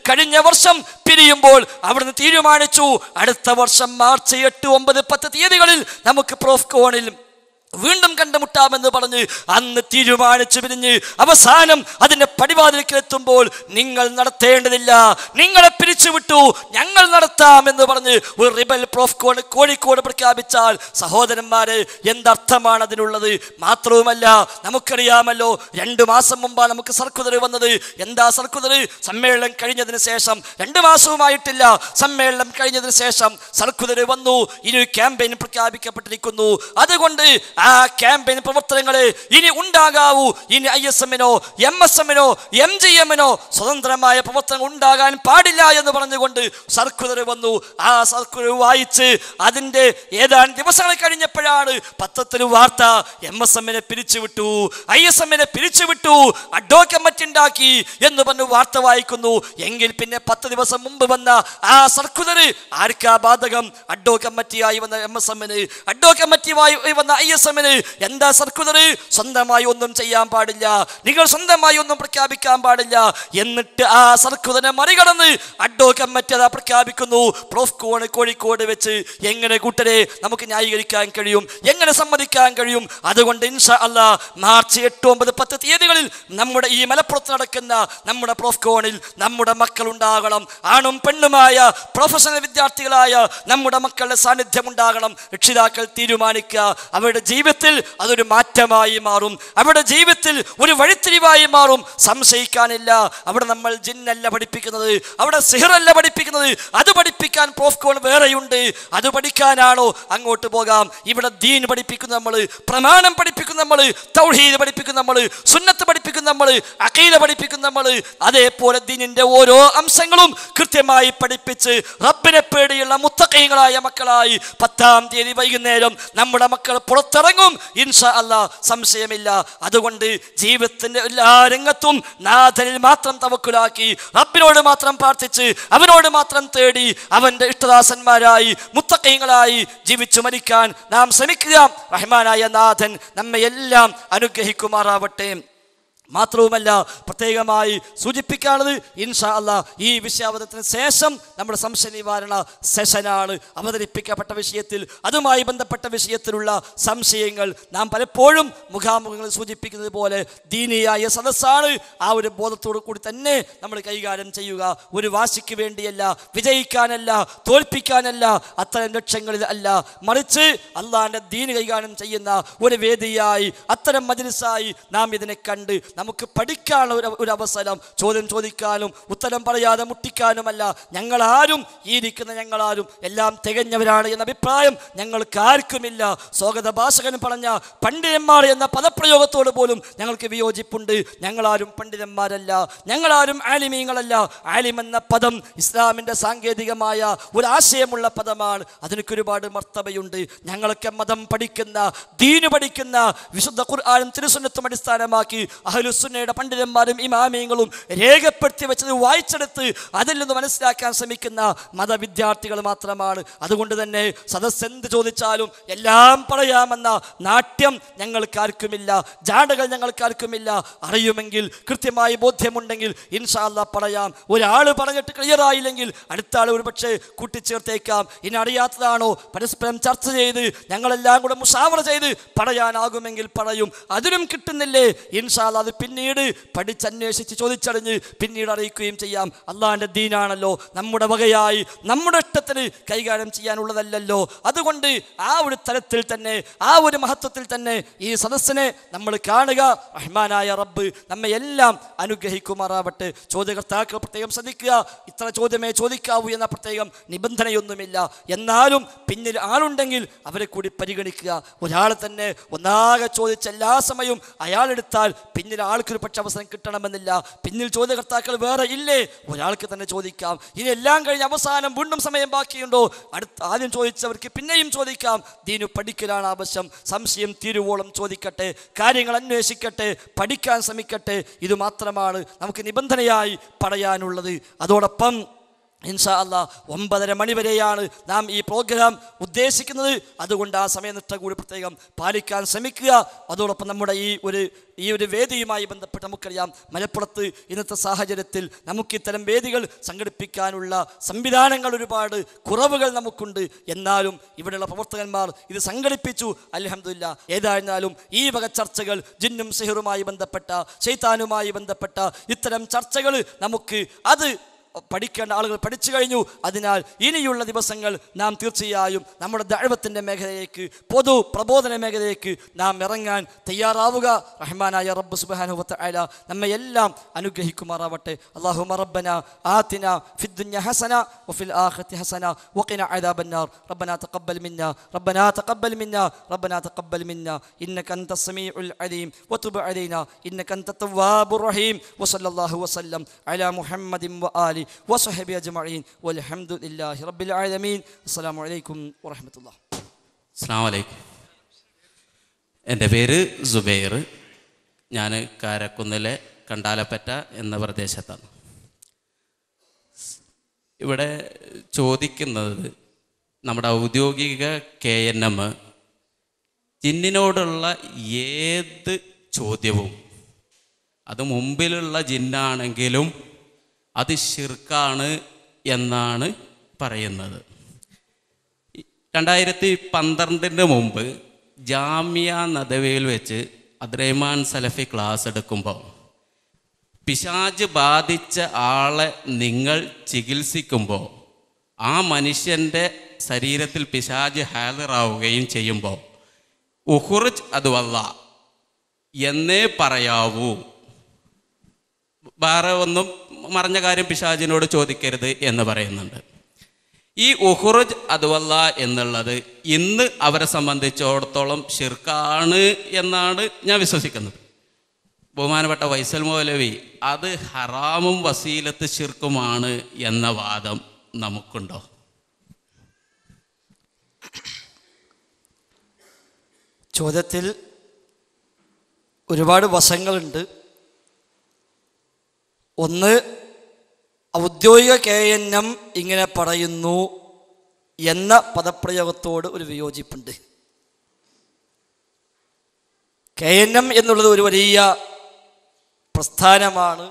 കഴിഞ്ഞ വർഷം പിരിയുമ്പോൾ അവിടുന്ന് തീരുമാനിച്ചു അടുത്ത വർഷം മാർച്ച് 8, 9, 10 തീയതികളിൽ നമുക്ക് പ്രോഫ്കോണിൽ വീണ്ടും കണ്ടുമുട്ടാമെന്ന് പറഞ്ഞ് അന്ന് തീരുമാനിച്ചു പിരിഞ്ഞ് അവസാനം അതിന്റെ പടിവാതിൽക്കെത്തുമ്പോൾ നിങ്ങൾ നടത്തേണ്ടതില്ല, നിങ്ങളെ പിരിച്ചുവിട്ടു, ഞങ്ങൾ നടത്താമെന്ന് പറഞ്ഞ് ഒരു റിബൽ പ്രോഫ്കോൺ കോഴിക്കോട് പ്രഖ്യാപിച്ചാൽ സഹോദരന്മാരെ എന്തർത്ഥമാണ് അതിനുള്ളത്? മാത്രവുമല്ല നമുക്കറിയാമല്ലോ 2 മാസം മുമ്പാണ് നമുക്ക് സർക്കുലർ വന്നത്. എന്താ സർക്കുലർ? സമ്മേളനം കഴിഞ്ഞതിന് ശേഷം 2 മാസവുമായിട്ടില്ല, സമ്മേളനം കഴിഞ്ഞതിന് ശേഷം സർക്കുലർ വന്നു, ഇനി ക്യാമ്പയിൻ പ്രഖ്യാപിക്കപ്പെട്ടിരിക്കുന്നു. അതുകൊണ്ട് ആ ക്യാമ്പയിൻ പ്രവർത്തനങ്ങളെ ഇനി ഉണ്ടാകാവൂ. ഇനി ISM-നോ MSM-നോ MGM-നോ സ്വതന്ത്രമായ പ്രവർത്തനം ഉണ്ടാകാൻ പാടില്ല എന്ന് പറഞ്ഞുകൊണ്ട് സർക്കുലർ വന്നു. ആ സർക്കുലർ വായിച്ച് അതിന്റെ ഏതാനും ദിവസങ്ങൾ കഴിഞ്ഞപ്പോഴാണ് പത്രത്തിൽ വാർത്ത MSM-നെ പിരിച്ചുവിട്ടു, ISM-നെ പിരിച്ചുവിട്ടു, അഡ്ഹോc കമ്മിറ്റി ഉണ്ടാക്കി എന്ന് പറഞ്ഞു വാർത്ത വായിക്കുന്നു. എങ്കിൽ പിന്നെ 10 ദിവസം മുമ്പ് വന്ന ആ സർക്കുലർ ആർക്കാ ബാധകം? അഡ്ഹോc കമ്മിറ്റിയായി വന്ന MSM-ന്, അഡ്ഹോc കമ്മിറ്റിയായി വന്ന ISM-ന് എന്താ സർക്കുലർ? സ്വന്തമായി ഒന്നും ചെയ്യാൻ പാടില്ല, നിങ്ങൾ സ്വന്തമായി ഒന്നും പ്രഖ്യാപിക്കാൻ പാടില്ല. എന്നിട്ട് ആ സർക്കുലറിനെ മറികടന്ന് അഡ്ഹോc കമ്മിറ്റി അതാ പ്രഖ്യാപിക്കുന്നു. പ്രോഫ്കോൺ കോഴിക്കോട് വെച്ച് എങ്ങനെ കൂട്ടരെ നമുക്ക് ന്യായീകരിക്കാൻ കഴിയും? എങ്ങനെ സമ്മതിക്കാൻ കഴിയും? അതുകൊണ്ട് ഇൻഷാ അല്ലാഹ് മാർച്ച് 8, 9, 10 തീയതികളിൽ നമ്മുടെ ഈ മലപ്പുറത്ത് നടക്കുന്ന നമ്മുടെ പ്രോഫ്കോണിൽ നമ്മുടെ മക്കൾ ഉണ്ടാകണം. ആണും പെണ്ണുമായ പ്രൊഫഷണൽ വിദ്യാർത്ഥികളായ നമ്മുടെ മക്കളുടെ സാന്നിധ്യം ഉണ്ടാകണം. രക്ഷിതാക്കൾ തീരുമാനിക്കുക. അവരുടെ ജീവിതത്തിൽ അതൊരു മാറ്റമായി മാറും, അവരുടെ ജീവിതത്തിൽ ഒരു വഴിത്തിരിവായി മാറും. സംശയിക്കാനില്ല. അവിടെ നമ്മൾ ജിന്നല്ല പഠിപ്പിക്കുന്നത്, അവിടെ സിഹറല്ല പഠിപ്പിക്കുന്നത്. അത് പഠിപ്പിക്കാൻ പ്രോഫ്കോൺ വേറെയുണ്ട്. അത് പഠിക്കാനാണോ അങ്ങോട്ട് പോകാം. ഇവിടെ ദീൻ പഠിപ്പിക്കുന്ന നമ്മൾ, പ്രമാണം പഠിപ്പിക്കുന്ന നമ്മൾ, തൗഹീദ് പഠിപ്പിക്കുന്ന നമ്മൾ, സുന്നത്ത് പഠിപ്പിക്കുന്ന നമ്മൾ, അഖീദ പഠിപ്പിക്കുന്ന നമ്മൾ. അതേപോലെ ദീനിന്റെ ഓരോ അംശങ്ങളും കൃത്യമായി പഠിപ്പിച്ച് റബ്ബിനെ പേടിയുള്ള മുത്തഖീങ്ങളായ മക്കളായി 10-ാം തീയതി വൈകുന്നേരം നമ്മുടെ മക്കൾ പുറത്തിറങ്ങും ഇൻഷാ അല്ലാഹ്, സംശയമില്ല. അതുകൊണ്ട് ജീവിതത്തിന്റെ എല്ലാ രംഗത്തും നാഥനിൽ മാത്രം തവക്കുലാക്കി, റബ്ബിനോട് മാത്രം പ്രാർത്ഥിച്ച്, അവനോട് മാത്രം തേടി, അവന്റെ ഇഷ്ടദാസന്മാരായി മുത്തഖീങ്ങളായി ജീവിച്ചു മരിക്കാൻ നാം ശ്രമിക്കുക. റഹ്മാനായ നാഥൻ നമ്മെ എല്ലാം അനുഗ്രഹിക്കുമാറാവട്ടെ. മാത്രവുമല്ല പ്രത്യേകമായി സൂചിപ്പിക്കാനുള്ളത്, ഇൻഷാ അല്ലാഹ് ഈ വിഷയാവതരണത്തിന് ശേഷം നമ്മുടെ സംശയ നിവാരണ സെഷനാണ്. അവതരിപ്പിക്കപ്പെട്ട വിഷയത്തിൽ, അതുമായി ബന്ധപ്പെട്ട വിഷയത്തിലുള്ള സംശയങ്ങൾ നാം പലപ്പോഴും മുഖാമുഖങ്ങളിൽ സൂചിപ്പിക്കുന്നത് പോലെ ദീനിയായ സദസ്സാണ്. ആ ഒരു ബോധത്തോടു കൂടി തന്നെ നമ്മൾ കൈകാര്യം ചെയ്യുക. ഒരു വാശിക്ക് വേണ്ടിയല്ല, വിജയിക്കാനല്ല, തോൽപ്പിക്കാനല്ല, അത്തരം ലക്ഷ്യങ്ങളിൽ അല്ല, മറിച്ച് അള്ളാഹിന്റെ ദീൻ കൈകാര്യം ചെയ്യുന്ന ഒരു വേദിയായി, അത്തരം മജ്‌ലിസായി നാം ഇതിനെ കണ്ട് നമുക്ക് പഠിക്കാനുള്ള ഒരു അവസരം, ചോദ്യം ചോദിക്കാനും ഉത്തരം പറയാതെ മുട്ടിക്കാനുമല്ല. ഞങ്ങളാരും, ഈ ഇരിക്കുന്ന ഞങ്ങളാരും എല്ലാം തികഞ്ഞവരാണ് എന്ന അഭിപ്രായം ഞങ്ങൾക്ക് ആർക്കുമില്ല. സ്വാഗത ഭാഷകൻ പറഞ്ഞ പണ്ഡിതന്മാർ എന്ന പദപ്രയോഗത്തോട് പോലും ഞങ്ങൾക്ക് വിയോജിപ്പുണ്ട്. ഞങ്ങളാരും പണ്ഡിതന്മാരല്ല, ഞങ്ങളാരും ആലിമീങ്ങളല്ല. ആലിം എന്ന പദം ഇസ്ലാമിൻ്റെ സാങ്കേതികമായ ഒരു ആശയമുള്ള പദമാണ്. അതിനൊക്കെ ഒരുപാട് മർത്തബയുണ്ട്. ഞങ്ങളൊക്കെ മതം പഠിക്കുന്ന, ദീന് പഠിക്കുന്ന, വിശുദ്ധ ഖുർആനും തിരുസുന്നത്തും അടിസ്ഥാനമാക്കി അഹ്ലുസുന്നയുടെ പണ്ഡിതന്മാരും ഇമാമിയങ്ങളും രേഖപ്പെടുത്തി വെച്ചത് വായിച്ചെടുത്ത് അതിൽ നിന്ന് മനസ്സിലാക്കാൻ ശ്രമിക്കുന്ന മതവിദ്യാർത്ഥികൾ മാത്രമാണ്. അതുകൊണ്ട് തന്നെ സദസ്സ് എന്ത് ചോദിച്ചാലും എല്ലാം പറയാമെന്ന നാട്യം ഞങ്ങൾക്കാർക്കുമില്ല, ജാടകൾ ഞങ്ങൾക്കാർക്കുമില്ല. അറിയുമെങ്കിൽ, കൃത്യമായി ബോധ്യമുണ്ടെങ്കിൽ ഇൻഷാ അല്ലാഹ് പറയാം. ഒരാൾ പറഞ്ഞിട്ട് ക്ലിയർ ആയില്ലെങ്കിൽ അടുത്ത ആൾ ഒരു പക്ഷേ കൂട്ടിച്ചേർത്തേക്കാം. ഇനി അറിയാത്തതാണോ പരസ്പരം ചർച്ച ചെയ്ത് ഞങ്ങളെല്ലാം കൂടെ മുഷാവറ ചെയ്ത് പറയാനാകുമെങ്കിൽ പറയും. അതിനും കിട്ടുന്നില്ലേ ഇൻഷാ അല്ലാഹ് അത് പിന്നീട് പഠിച്ചന്വേഷിച്ച് ചോദിച്ചറിഞ്ഞ് പിന്നീട് അറിയിക്കുകയും ചെയ്യാം. അള്ളാഹിൻ്റെ ദീനാണല്ലോ, നമ്മുടെ വകയായി നമ്മുടെ ഇഷ്ടത്തിന് കൈകാര്യം ചെയ്യാനുള്ളതല്ലല്ലോ. അതുകൊണ്ട് ആ ഒരു തലത്തിൽ തന്നെ, ആ ഒരു മഹത്വത്തിൽ തന്നെ ഈ സദസ്സിനെ നമ്മൾ കാണുക. റഹ്മാനായ റബ്ബ് നമ്മെ എല്ലാം അനുഗ്രഹിക്കുമാറാവട്ടെ. ചോദ്യകർത്താക്കൾ പ്രത്യേകം ശ്രദ്ധിക്കുക. ഇത്ര ചോദ്യമേ ചോദിക്കാവൂ എന്ന പ്രത്യേകം നിബന്ധനയൊന്നുമില്ല. എന്നാലും പിന്നിൽ ആളുണ്ടെങ്കിൽ അവരെ കൂടി പരിഗണിക്കുക. ഒരാൾ തന്നെ ഒന്നാകെ ചോദിച്ച എല്ലാ സമയവും അയാളെടുത്താൽ പിന്നിൽ ആൾക്കൊരു പക്ഷെ അവസരം കിട്ടണമെന്നില്ല. പിന്നിൽ ചോദ്യകർത്താക്കൾ വേറെ ഇല്ലേ? ഒരാൾക്ക് തന്നെ ചോദിക്കാം. ഇനി എല്ലാം കഴിഞ്ഞ് അവസാനം വീണ്ടും സമയം ബാക്കിയുണ്ടോ? ആദ്യം ചോദിച്ചവർക്ക് പിന്നെയും ചോദിക്കാം. ദീനു പഠിക്കലാണ് ആവശ്യം. സംശയം തീരുവോളം ചോദിക്കട്ടെ, കാര്യങ്ങൾ അന്വേഷിക്കട്ടെ, പഠിക്കാൻ ശ്രമിക്കട്ടെ. ഇത് മാത്രമാണ് നമുക്ക് നിബന്ധനയായി പറയാനുള്ളത്. അതോടൊപ്പം ഇൻഷാ അല്ലാഹ് 9:30 മണി വരെയാണ് നാം ഈ പ്രോഗ്രാം ഉദ്ദേശിക്കുന്നത്. അതുകൊണ്ട് ആ സമയനിഷ്ഠ കൂടി പ്രത്യേകം പാലിക്കാൻ ശ്രമിക്കുക. അതോടൊപ്പം നമ്മുടെ ഈ ഒരു വേദിയുമായി ബന്ധപ്പെട്ട് നമുക്കറിയാം, മലപ്പുറത്ത് ഇന്നത്തെ സാഹചര്യത്തിൽ നമുക്കിത്തരം വേദികൾ സംഘടിപ്പിക്കാനുള്ള സംവിധാനങ്ങൾ ഒരുപാട് കുറവുകൾ നമുക്കുണ്ട്. എന്നാലും ഇവിടെയുള്ള പ്രവർത്തകന്മാർ ഇത് സംഘടിപ്പിച്ചു. അൽഹംദുലില്ലാ. ഏതായിരുന്നാലും ഈ വക ചർച്ചകൾ, ജിന്നും സിഹറുമായി ബന്ധപ്പെട്ട, ശൈത്താനുമായി ബന്ധപ്പെട്ട ഇത്തരം ചർച്ചകൾ നമുക്ക് അത് പഠിക്കേണ്ട ആളുകൾ പഠിച്ചു കഴിഞ്ഞു. അതിനാൽ ഇനിയുള്ള ദിവസങ്ങൾ നാം തീർച്ചയായും നമ്മുടെ ദഅവത്തിന്റെ മേഖലയിലേക്ക്, പൊതു പ്രബോധന മേഖലയിലേക്ക് നാം ഇറങ്ങാൻ തയ്യാറാവുക. റഹ്മാനായ റബ്ബ് സുബ്ഹാനഹു വ തആല നമ്മെ എല്ലാം അനുഗ്രഹിക്കുമാറാവട്ടെ. അല്ലാഹുമ്മ റബ്ബനാ ആതിനാ ഫിദ്ദുനിയ ഹസന വഫിൽ ആഖിറതി ഹസന വഖിനാ അദാബന്നാർ. റബ്ബനാ തഖബ്ബൽ മിന്നാ റബ്ബനാ തഖബ്ബൽ മിന്നാ റബ്ബനാ തഖബ്ബൽ മിന്നാ ഇന്നക അൻതസ് സമീഉൽ അലീം വതുബ് അലൈനാ ഇന്നക അൻതത് തവ്വാബുർ റഹീം. വസല്ലല്ലാഹു വസല്ലം അലാ മുഹമ്മദിൻ വആലി വസഹബി അജ്മഈൻ വൽഹംദുലില്ലാഹി റബ്ബിൽ ആലമീൻ. അസ്സലാമു അലൈക്കും വറഹ്മത്തുള്ളാഹി. അസ്സലാമു അലൈക്കും. എൻ്റെ പേര് സുബൈർ. ഞാൻ കാരക്കുന്നിലെ കണ്ടാലപ്പറ്റ എന്ന പ്രദേശത്താണ്. ഇവിടെ ചോദിക്കുന്നത് നമ്മുടെ ഔദ്യോഗിക KNM ജിന്നിനോടുള്ള ഏത് ചോദ്യവും, അത് മുമ്പിലുള്ള ജിന്നാണെങ്കിലും അത് ശിർക്കാണ് എന്നാണ് പറയുന്നത്. 2012 മുമ്പ് ജാമിയ നദവയിൽ വെച്ച് അബ്ദുറഹ്മാൻ സലഫി ക്ലാസ് എടുക്കുമ്പോൾ പിശാച് ബാധിച്ച ആളെ നിങ്ങൾ ചികിത്സിക്കുമ്പോൾ ആ മനുഷ്യൻ്റെ ശരീരത്തിൽ പിശാച് ഹാദിറാവുകയും ചെയ്യുമ്പോൾ ഉഖ്റുജ് അതുവല്ല എന്നേ പറയാവൂ, വേറെ ഒന്നും മറഞ്ഞ കാര്യം പിശാചിനോട് ചോദിക്കരുത് എന്ന് പറയുന്നുണ്ട്. ഈ ഉഖ്റുജ് അതുവല്ല എന്നുള്ളത് ഇന്ന് അവരെ സംബന്ധിച്ചിടത്തോളം ശിർക്കാണ് എന്നാണ് ഞാൻ വിശ്വസിക്കുന്നത്. ബഹുമാനപ്പെട്ട വൈസൽ മൗലവി, അത് ഹറാമും വസീലത്ത് ശിർക്കുമാണ് എന്ന വാദം നമുക്കുണ്ടോ? ചോദ്യത്തിൽ ഒരുപാട് വശങ്ങളുണ്ട്. ഒന്ന്, ഔദ്യോഗിക KNM ഇങ്ങനെ പറയുന്നു എന്ന പദപ്രയോഗത്തോട് ഒരു വിയോജിപ്പുണ്ട്. KNM എന്നുള്ളത് ഒരു വലിയ പ്രസ്ഥാനമാണ്.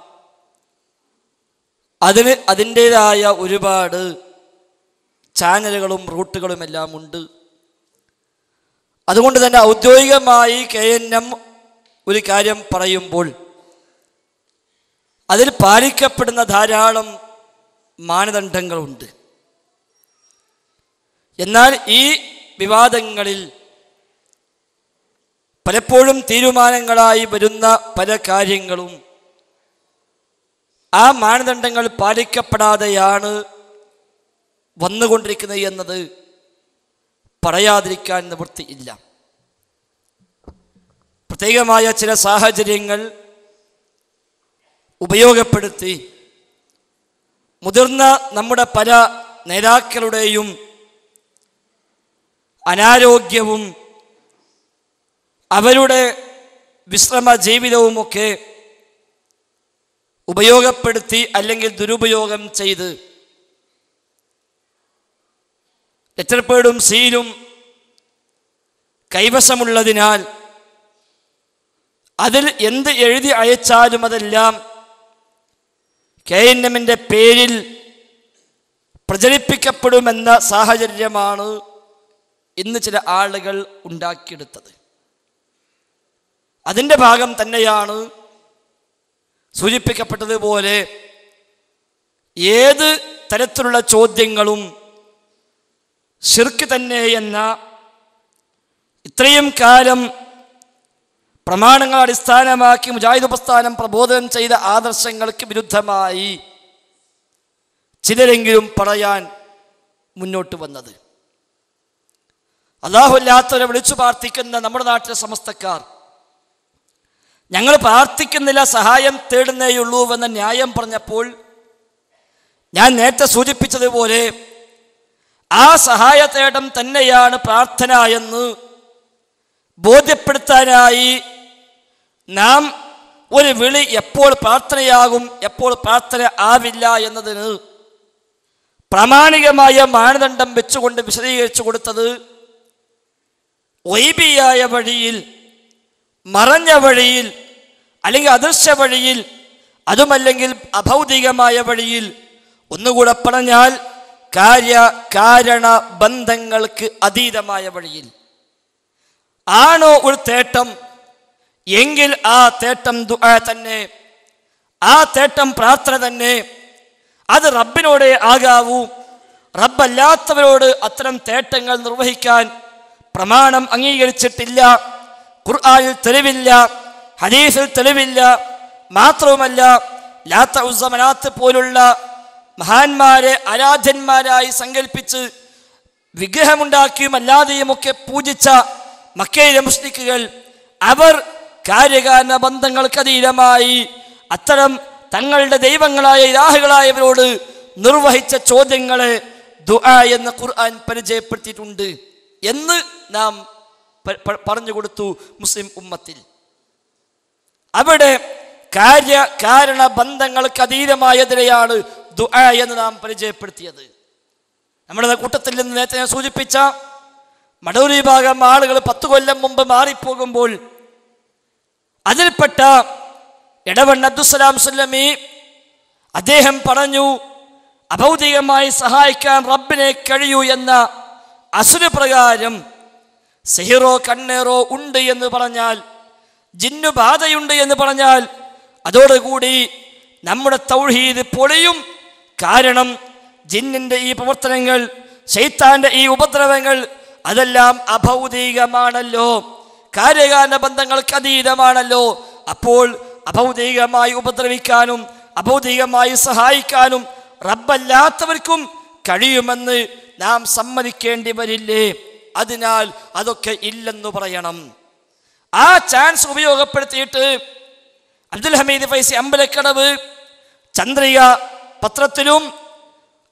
അതിന് അതിൻ്റേതായ ഒരുപാട് ചാനലുകളും റൂട്ടുകളും എല്ലാം ഉണ്ട്. അതുകൊണ്ട് തന്നെ ഔദ്യോഗികമായി KNM ഒരു കാര്യം പറയുമ്പോൾ അതിൽ പാലിക്കപ്പെടുന്ന ധാരാളം മാനദണ്ഡങ്ങളുണ്ട്. എന്നാൽ ഈ വിവാദങ്ങളിൽ പലപ്പോഴും തീരുമാനങ്ങളായി വരുന്ന പല കാര്യങ്ങളും ആ മാനദണ്ഡങ്ങൾ പാലിക്കപ്പെടാതെയാണ് വന്നുകൊണ്ടിരിക്കുന്നത് എന്നത് പറയാതിരിക്കാൻ നിവൃത്തിയില്ല. പ്രത്യേകമായ ചില സാഹചര്യങ്ങൾ ഉപയോഗപ്പെടുത്തി മുതിർന്ന നമ്മുടെ പല നേതാക്കളുടെയും അനാരോഗ്യവും അവരുടെ വിശ്രമ ജീവിതവുമൊക്കെ ഉപയോഗപ്പെടുത്തി അല്ലെങ്കിൽ ദുരുപയോഗം ചെയ്ത് ലെറ്റർ പേഡും സീലും കൈവശമുള്ളതിനാൽ അതിൽ എന്ത് എഴുതി അയച്ചാലും അതെല്ലാം KNMന്റെ പേരിൽ പ്രചരിപ്പിക്കപ്പെടുമെന്ന സാഹചര്യമാണ് ഇന്ന് ചില ആളുകൾ ഉണ്ടാക്കിയെടുത്തത്. അതിൻ്റെ ഭാഗം തന്നെയാണ് സൂചിപ്പിക്കപ്പെട്ടതുപോലെ ഏത് തരത്തിലുള്ള ചോദ്യങ്ങളും ശിർക്ക് തന്നെ എന്ന ഇത്രയും കാലം പ്രമാണങ്ങൾ അടിസ്ഥാനമാക്കി മുജാഹിദ് പ്രസ്ഥാനം പ്രബോധനം ചെയ്ത ആദർശങ്ങൾക്ക് വിരുദ്ധമായി ചിലരെങ്കിലും പറയാൻ മുന്നോട്ട് വന്നത്. അല്ലാഹു അല്ലാത്തവരെ വിളിച്ചു പ്രാർത്ഥിക്കുന്ന നമ്മുടെ നാട്ടിലെ സമസ്തക്കാർ ഞങ്ങൾ പ്രാർത്ഥിക്കുന്നില്ല, സഹായം തേടുന്നേയുള്ളൂ എന്ന ന്യായം പറഞ്ഞപ്പോൾ ഞാൻ നേരത്തെ സൂചിപ്പിച്ചതുപോലെ ആ സഹായത്തേടം തന്നെയാണ് പ്രാർത്ഥന എന്ന് ബോധ്യപ്പെടുത്താനായി നാം ഒരു വിളി എപ്പോൾ പ്രാർത്ഥനയാകും, എപ്പോൾ പ്രാർത്ഥന ആവില്ല എന്നതിന് പ്രാമാണികമായ മാനദണ്ഡം വെച്ചുകൊണ്ട് വിശദീകരിച്ചു കൊടുത്തത് ഗൈബിയായ വഴിയിൽ, മറഞ്ഞ വഴിയിൽ, അല്ലെങ്കിൽ അദൃശ്യ വഴിയിൽ, അതുമല്ലെങ്കിൽ അഭൗതികമായ വഴിയിൽ, ഒന്നുകൂടെ പറഞ്ഞാൽ കാര്യകാരണ ബന്ധങ്ങൾക്ക് അതീതമായ വഴിയിൽ ആണോ ഒരു തേട്ടം എങ്കിൽ ആ തേട്ടം ദുആ തന്നെ, ആ തേട്ടം പ്രാർത്ഥന തന്നെ. അത് റബ്ബിനോടേ ആകാവൂ. റബ്ബല്ലാത്തവരോട് അത്തരം തേട്ടങ്ങൾ നിർവഹിക്കാൻ പ്രമാണം അംഗീകരിച്ചിട്ടില്ല. ഖുർആനിൽ തെളിവില്ല, ഹദീസിൽ തെളിവില്ല. മാത്രവുമല്ല, ലാത്ത ഉസ്സ മനാത്ത് പോലുള്ള മഹാന്മാരെ ആരാധ്യന്മാരായി സങ്കല്പിച്ച് വിഗ്രഹമുണ്ടാക്കിയും അല്ലാതെയുമൊക്കെ പൂജിച്ച മക്കയിലെ മുശ്രിക്കുകൾ അവർ കാര്യകാരണ ബന്ധങ്ങൾക്കതീതമായി അത്തരം തങ്ങളുടെ ദൈവങ്ങളായ ഇലാഹുകളായവരോട് നിർവഹിച്ച ചോദ്യങ്ങളെ ദുആ എന്ന ഖുർആൻ പരിചയപ്പെടുത്തിയിട്ടുണ്ട് എന്ന് നാം പറഞ്ഞു കൊടുത്തു മുസ്ലിം ഉമ്മത്തിൽ. അവിടെ കാര്യകാരണ ബന്ധങ്ങൾക്ക് അതീതമായതിനെയാണ് ദുആ എന്ന് നാം പരിചയപ്പെടുത്തിയത്. നമ്മുടെ കൂട്ടത്തിൽ നിന്ന് നേരത്തെ ഞാൻ സൂചിപ്പിച്ച മടൂർ വിഭാഗം ആളുകൾ 10 കൊല്ലം മുമ്പ് മാറിപ്പോകുമ്പോൾ അതിൽപ്പെട്ട എടവണ്ണ അബ്ദുസ്സലാം സുല്ലമി അദ്ദേഹം പറഞ്ഞു, അഭൗതികമായി സഹായിക്കാൻ റബ്ബിനെ കഴിയൂ എന്ന അസുര പ്രകാരം സിഹിറോ കണ്ണേറോ ഉണ്ട് എന്ന് പറഞ്ഞാൽ, ജിന്നുബാധയുണ്ട് എന്ന് പറഞ്ഞാൽ അതോടുകൂടി നമ്മുടെ തൗഹീദ് പൊളിയും. കാരണം ജിന്നിൻ്റെ ഈ പ്രവർത്തനങ്ങൾ, ശൈത്താന്റെ ഈ ഉപദ്രവങ്ങൾ അതെല്ലാം അഭൗതികമാണല്ലോ, കാര്യകാരണ ബന്ധങ്ങൾക്ക് അതീതമാണല്ലോ. അപ്പോൾ അഭൗതികമായി ഉപദ്രവിക്കാനും അഭൗതികമായി സഹായിക്കാനും റബ്ബല്ലാത്തവർക്കും കഴിയുമെന്ന് നാം സമ്മതിക്കേണ്ടി വരില്ലേ? അതിനാൽ അതൊക്കെ ഇല്ലെന്ന് പറയണം. ആ ചാൻസ് ഉപയോഗപ്പെടുത്തിയിട്ട് അബ്ദുൽ ഹമീദ് ഫൈസി അമ്പലക്കടവ് ചന്ദ്രിക പത്രത്തിലും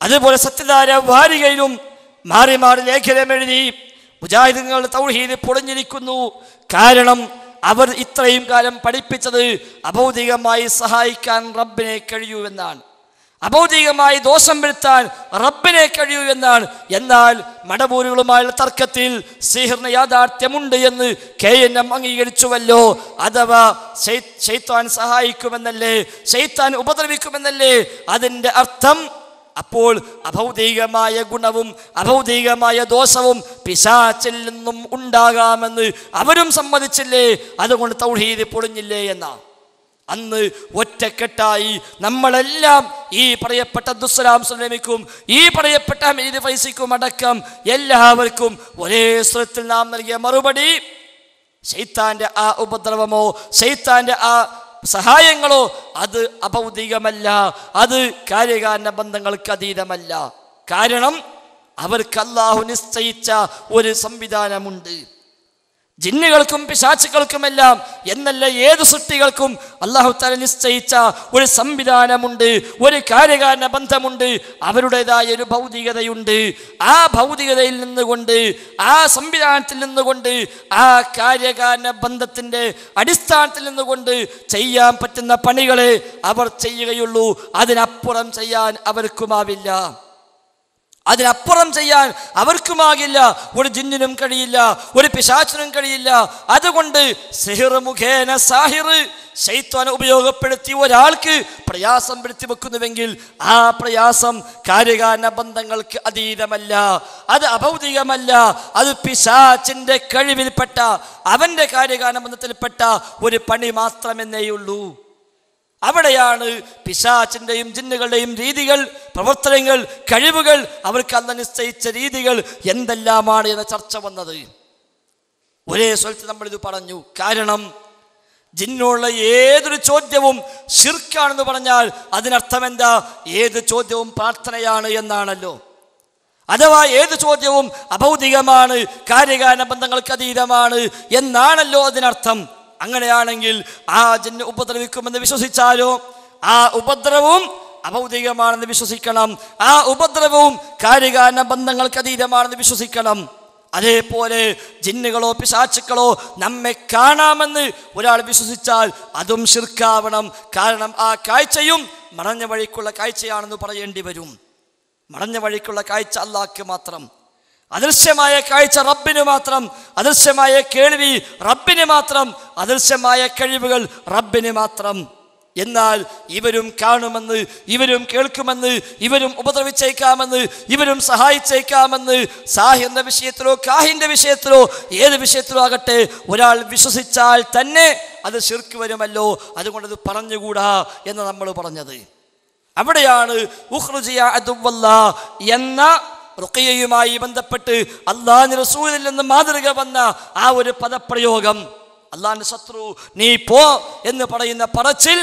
അതുപോലെ സത്യധാര വാരികയിലും മാറി മാറി ലേഖനം എഴുതി മുജാഹിദുകളുടെ തൗഹീദ് പൊളിഞ്ഞിരിക്കുന്നു. കാരണം അവർ ഇത്രയും കാലം പഠിപ്പിച്ചത് അഭൗതികമായി സഹായിക്കാൻ റബ്ബിനെ കഴിയൂ എന്നാണ്, അഭൗതികമായി ദോഷം വരുത്താൻ റബ്ബിനെ കഴിയൂ എന്നാണ്. എന്നാൽ മടബൂരുകളുമായുള്ള തർക്കത്തിൽ സിഹിറിന് യാഥാർത്ഥ്യമുണ്ട് എന്ന് KNM അംഗീകരിച്ചുവല്ലോ. അഥവാ ശൈത്താൻ സഹായിക്കുമെന്നല്ലേ, ശൈത്താൻ ഉപദ്രവിക്കുമെന്നല്ലേ അതിൻ്റെ അർത്ഥം? അപ്പോൾ അഭൗതികമായ ഗുണവും അഭൗതികമായ ദോഷവും പിശാചിൽ നിന്നും ഉണ്ടാകാമെന്ന് അവരും സമ്മതിച്ചില്ലേ? അതുകൊണ്ട് തൗഹീദ് പൊളിഞ്ഞില്ലേ എന്നാ. അന്ന് ഒറ്റക്കെട്ടായി നമ്മളെല്ലാം ഈ പറയപ്പെട്ട അബ്ദുസ്സലാം സുല്ലമിക്കും ഈ പറയപ്പെട്ട ഹമീദ് ഫൈസിക്കും അടക്കം എല്ലാവർക്കും ഒരേ സ്വരത്തിൽ നാം നൽകിയ മറുപടി, ശൈത്താന്റെ ആ ഉപദ്രവമോ ശൈത്താന്റെ ആ സഹായങ്ങളോ അത് അഭൗതികമല്ല, അത് കാര്യകാരണ ബന്ധങ്ങൾക്ക് അതീതമല്ല. കാരണം അവർക്ക് അല്ലാഹു നിശ്ചയിച്ച ഒരു സംവിധാനമുണ്ട്. ജിന്നുകൾക്കും പിശാചുക്കൾക്കുമെല്ലാം എന്നല്ല, ഏത് സൃഷ്ടികൾക്കും അല്ലാഹു തആല നിശ്ചയിച്ച ഒരു സംവിധാനമുണ്ട്, ഒരു കാര്യകാരണ ബന്ധമുണ്ട്, അവരുടേതായ ഒരു ഭൗതികതയുണ്ട്. ആ ഭൗതികതയിൽ നിന്നുകൊണ്ട്, ആ സംവിധാനത്തിൽ നിന്നുകൊണ്ട്, ആ കാര്യകാരണ ബന്ധത്തിൻ്റെ അടിസ്ഥാനത്തിൽ നിന്നുകൊണ്ട് ചെയ്യാൻ പറ്റുന്ന പണികളെ അവർ ചെയ്യുകയുള്ളൂ. അതിനപ്പുറം ചെയ്യാൻ അവർക്കുമാവില്ല, അതിനപ്പുറം ചെയ്യാൻ അവർക്കുമാകില്ല. ഒരു ജിന്നിനും കഴിയില്ല, ഒരു പിശാചിനും കഴിയില്ല. അതുകൊണ്ട് സിഹിർ മുഖേന സാഹിർ ശൈത്വാൻ ഉപയോഗപ്പെടുത്തി ഒരാൾക്ക് പ്രയാസം വരുത്തി വെക്കുന്നുവെങ്കിൽ ആ പ്രയാസം കാര്യകാരണ ബന്ധങ്ങൾക്ക് അതീതമല്ല, അത് അഭൗതികമല്ല, അത് പിശാചിന്റെ കഴിവിൽപ്പെട്ട അവന്റെ കാര്യകാരണ ബന്ധത്തിൽപ്പെട്ട ഒരു പണി മാത്രമെന്നേയുള്ളൂ. അവിടെയാണ് പിശാചിന്റെയും ജിന്നുകളുടെയും രീതികൾ, പ്രവർത്തനങ്ങൾ, കഴിവുകൾ, അവർക്ക് അന്ന് നിശ്ചയിച്ച രീതികൾ എന്തെല്ലാമാണ് എന്ന ചർച്ച വന്നത്. ഒരേ സ്വലത്ത് നമ്മളിത് പറഞ്ഞു. കാരണം ജിന്നുള്ള ഏതൊരു ചോദ്യവും ശിർക്കാണെന്ന് പറഞ്ഞാൽ അതിനർത്ഥം എന്താ? ഏത് ചോദ്യവും പ്രാർത്ഥനയാണ് എന്നാണല്ലോ. അഥവാ ഏത് ചോദ്യവും അഭൗതികമാണ്, കാര്യകാരണ ബന്ധങ്ങൾക്ക് അതീതമാണ് എന്നാണല്ലോ അതിനർത്ഥം. അങ്ങനെയാണെങ്കിൽ ആ ജിന്ന് ഉപദ്രവിക്കുമെന്ന് വിശ്വസിച്ചാലോ ആ ഉപദ്രവവും അഭൗതികമാണെന്ന് വിശ്വസിക്കണം, ആ ഉപദ്രവവും കാര്യകാരണ ബന്ധങ്ങൾക്ക് അതീതമാണെന്ന് വിശ്വസിക്കണം. അതേപോലെ ജിന്നുകളോ പിശാചുക്കളോ നമ്മെ കാണാമെന്ന് ഒരാൾ വിശ്വസിച്ചാൽ അതും ശിർക്കാവണം. കാരണം ആ കാഴ്ചയും മറഞ്ഞ വഴിക്കുള്ള കാഴ്ചയാണെന്ന് പറയേണ്ടി വരും. മറഞ്ഞ വഴിക്കുള്ള കാഴ്ച അല്ലാഹ്ക്ക് മാത്രം, അദൃശ്യമായ കാഴ്ച റബ്ബിന് മാത്രം, അദൃശ്യമായ കേൾവി റബ്ബിന് മാത്രം, അദൃശ്യമായ കഴിവുകൾ റബ്ബിന് മാത്രം. എന്നാൽ ഇവരും കാണുമെന്ന്, ഇവരും കേൾക്കുമെന്ന്, ഇവരും ഉപദ്രവിച്ചേക്കാമെന്ന്, ഇവരും സഹായിച്ചേക്കാമെന്ന് സാഹിറിന്റെ വിഷയത്തിലോ കാഹിന്റെ വിഷയത്തിലോ ഏത് വിഷയത്തിലോ ആകട്ടെ ഒരാൾ വിശ്വസിച്ചാൽ തന്നെ അത് ശിർക്ക് വരുമല്ലോ. അതുകൊണ്ടത് പറഞ്ഞുകൂടാ എന്ന് നമ്മൾ പറഞ്ഞത്. അവിടെയാണ് ഉഖ്റുജ് യാ അദുവല്ലാ എന്ന റുഖിയയുമായി ബന്ധപ്പെട്ട് അല്ലാഹുവിന്റെ റസൂലിൽ നിന്ന് മാതൃക വന്ന ആ ഒരു പദപ്രയോഗം, അല്ലാഹുവിന്റെ ശത്രു നീ പോ എന്ന് പറയുന്ന പറച്ചിൽ,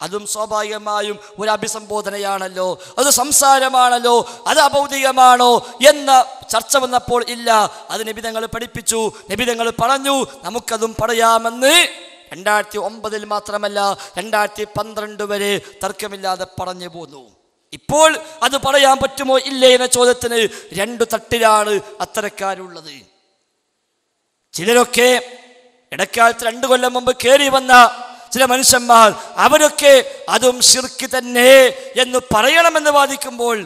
അതും സ്വാഭാവികമായും ഒരു അഭിസംബോധനയാണല്ലോ, അത് സംസാരമാണല്ലോ, അത് അഭൗതികമാണോ എന്ന ചർച്ച വന്നപ്പോൾ ഇല്ല, അത് നബി തങ്ങൾ പഠിപ്പിച്ചു, നബി തങ്ങൾ പറഞ്ഞു നമുക്കതും പറയാമെന്ന് 2009 മാത്രമല്ല 2012 വരെ തർക്കമില്ലാതെ പറഞ്ഞു പോന്നു. ഇപ്പോൾ അത് പറയാൻ പറ്റുമോ ഇല്ലേ എന്ന ചോദ്യത്തിന് 2 തട്ടിലാണ് അത്തരക്കാരുള്ളത്. ചിലരൊക്കെ ഇടക്കാലത്ത് 2 കൊല്ലം മുമ്പ് കയറി വന്ന ചില മനുഷ്യന്മാർ, അവരൊക്കെ അതും ശിർക്ക് തന്നെ എന്ന് പറയണമെന്ന് വാദിക്കുമ്പോൾ,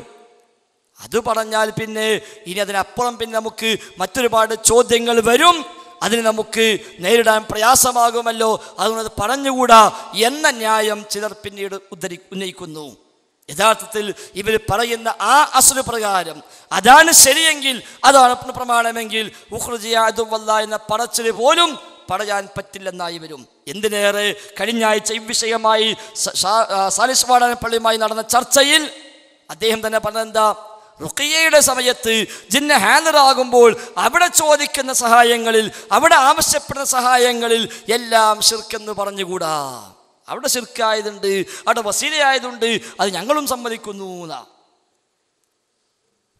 അത് പറഞ്ഞാൽ പിന്നെ ഇനി അതിനപ്പുറം പിന്നെ നമുക്ക് മറ്റൊരുപാട് ചോദ്യങ്ങൾ വരും, അതിന് നമുക്ക് നേരിടാൻ പ്രയാസമാകുമല്ലോ, അതുകൊണ്ട് പറഞ്ഞുകൂടാ എന്ന ന്യായം ചിലർ പിന്നീട് ഉന്നയിക്കുന്നു. യഥാർത്ഥത്തിൽ ഇവർ പറയുന്ന ആ അസ്ലു പ്രകാരം അതാണ് ശരിയെങ്കിൽ, അതാണ് പ്രമാണമെങ്കിൽ ഉഖ്റുജ് യാ അദുവല്ലാ എന്ന പറച്ചിൽ പോലും പറയാൻ പറ്റില്ലെന്നായി വരും. എന്തിനേറെ കഴിഞ്ഞ ആഴ്ച ഇവിഷയമായി സാലിസ് വാടാനപ്പള്ളിയുമായി നടന്ന ചർച്ചയിൽ അദ്ദേഹം തന്നെ പറഞ്ഞെന്താ, റുഖിയയുടെ സമയത്ത് ജിന്ന് ഹാജറാകുമ്പോൾ അവിടെ ചോദിക്കുന്ന സഹായങ്ങളിൽ, അവിടെ ആവശ്യപ്പെടുന്ന സഹായങ്ങളിൽ എല്ലാം ശിർക്കെന്ന് പറഞ്ഞുകൂടാ. അവിടെ ശിർക്കായതുണ്ട്, അവിടെ വസീലയായതുണ്ട്, അത് ഞങ്ങളും സമ്മതിക്കുന്നു എന്നാ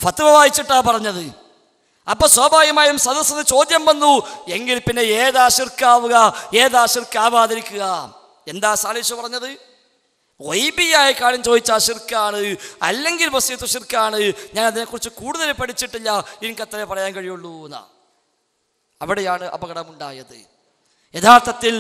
ഫത്വ വായിച്ചിട്ടാ പറഞ്ഞത്. അപ്പൊ സ്വാഭാവികമായും സദസ്സിന് ചോദ്യം വന്നു, എങ്കിൽ പിന്നെ ഏതാ ശിർക്കാവുക, ഏതാ ശിർക്കാവാതിരിക്കുക? എന്താ സാലിഷ് പറഞ്ഞത്? ഗൈബിയായ കാര്യം ചോദിച്ചാൽ ശിർക്കാണ്, അല്ലെങ്കിൽ വസിയത്ത് ശിർക്കാണ്, ഞാൻ അതിനെക്കുറിച്ച് കൂടുതൽ പഠിച്ചിട്ടില്ല, എനിക്കത്രേ പറയാൻ കഴിയുള്ളൂ എന്നാ. അവിടെയാണ് അപകടമുണ്ടായത്. യഥാർത്ഥത്തിൽ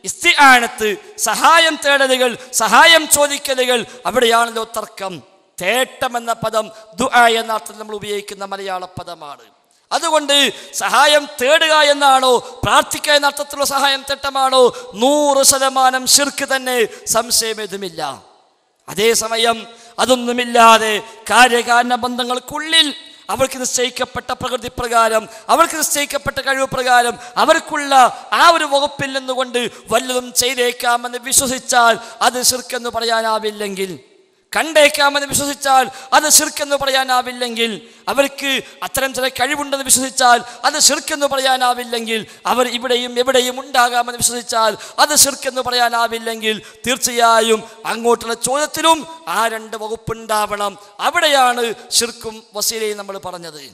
ഇസ്തിആനത്ത്, സഹായം തേടലുകൾ, സഹായം ചോദിക്കലുകൾ, അവിടെയാണല്ലോ തർക്കം. തേട്ടം എന്ന പദം ദുആ എന്ന അർത്ഥത്തിൽ നമ്മൾ ഉപയോഗിക്കുന്ന മലയാള പദമാണ്. അതുകൊണ്ട് സഹായം തേടുക എന്നാണോ, പ്രാർത്ഥിക്കുക എന്ന അർത്ഥത്തിലുള്ള സഹായം തേട്ടമാണോ? 100% ശിർക്ക് തന്നെ, സംശയമേതുമില്ല. അതേസമയം അതൊന്നുമില്ലാതെ കാര്യകാരണ ബന്ധങ്ങൾക്കുള്ളിൽ അവർക്ക് നിശ്ചയിക്കപ്പെട്ട പ്രകൃതി പ്രകാരം, അവർക്ക് നിശ്ചയിക്കപ്പെട്ട കഴിവ് പ്രകാരം, അവർക്കുള്ള ആ ഒരു വകുപ്പിൽ നിന്നുകൊണ്ട് വല്ലതും ചെയ്തേക്കാമെന്ന് വിശ്വസിച്ചാൽ അത് ശിർക്കെന്ന് പറയാനാവില്ലെങ്കിൽ, കണ്ടേക്കാമെന്ന് വിശ്വസിച്ചാൽ അത് ശിർക്കെന്ന് പറയാനാവില്ലെങ്കിൽ, അവർക്ക് അത്തരം ചില കഴിവുണ്ടെന്ന് വിശ്വസിച്ചാൽ അത് ശിർക്കെന്ന് പറയാനാവില്ലെങ്കിൽ, അവർ ഇവിടെയും എവിടെയും ഉണ്ടാകാമെന്ന് വിശ്വസിച്ചാൽ അത് ശിർക്കെന്ന് പറയാനാവില്ലെങ്കിൽ, തീർച്ചയായും അങ്ങോട്ടുള്ള ചോദ്യത്തിലും ആ 2 വകുപ്പുണ്ടാവണം. അവിടെയാണ് ശിർക്കും വസീലയും നമ്മൾ പറഞ്ഞത്.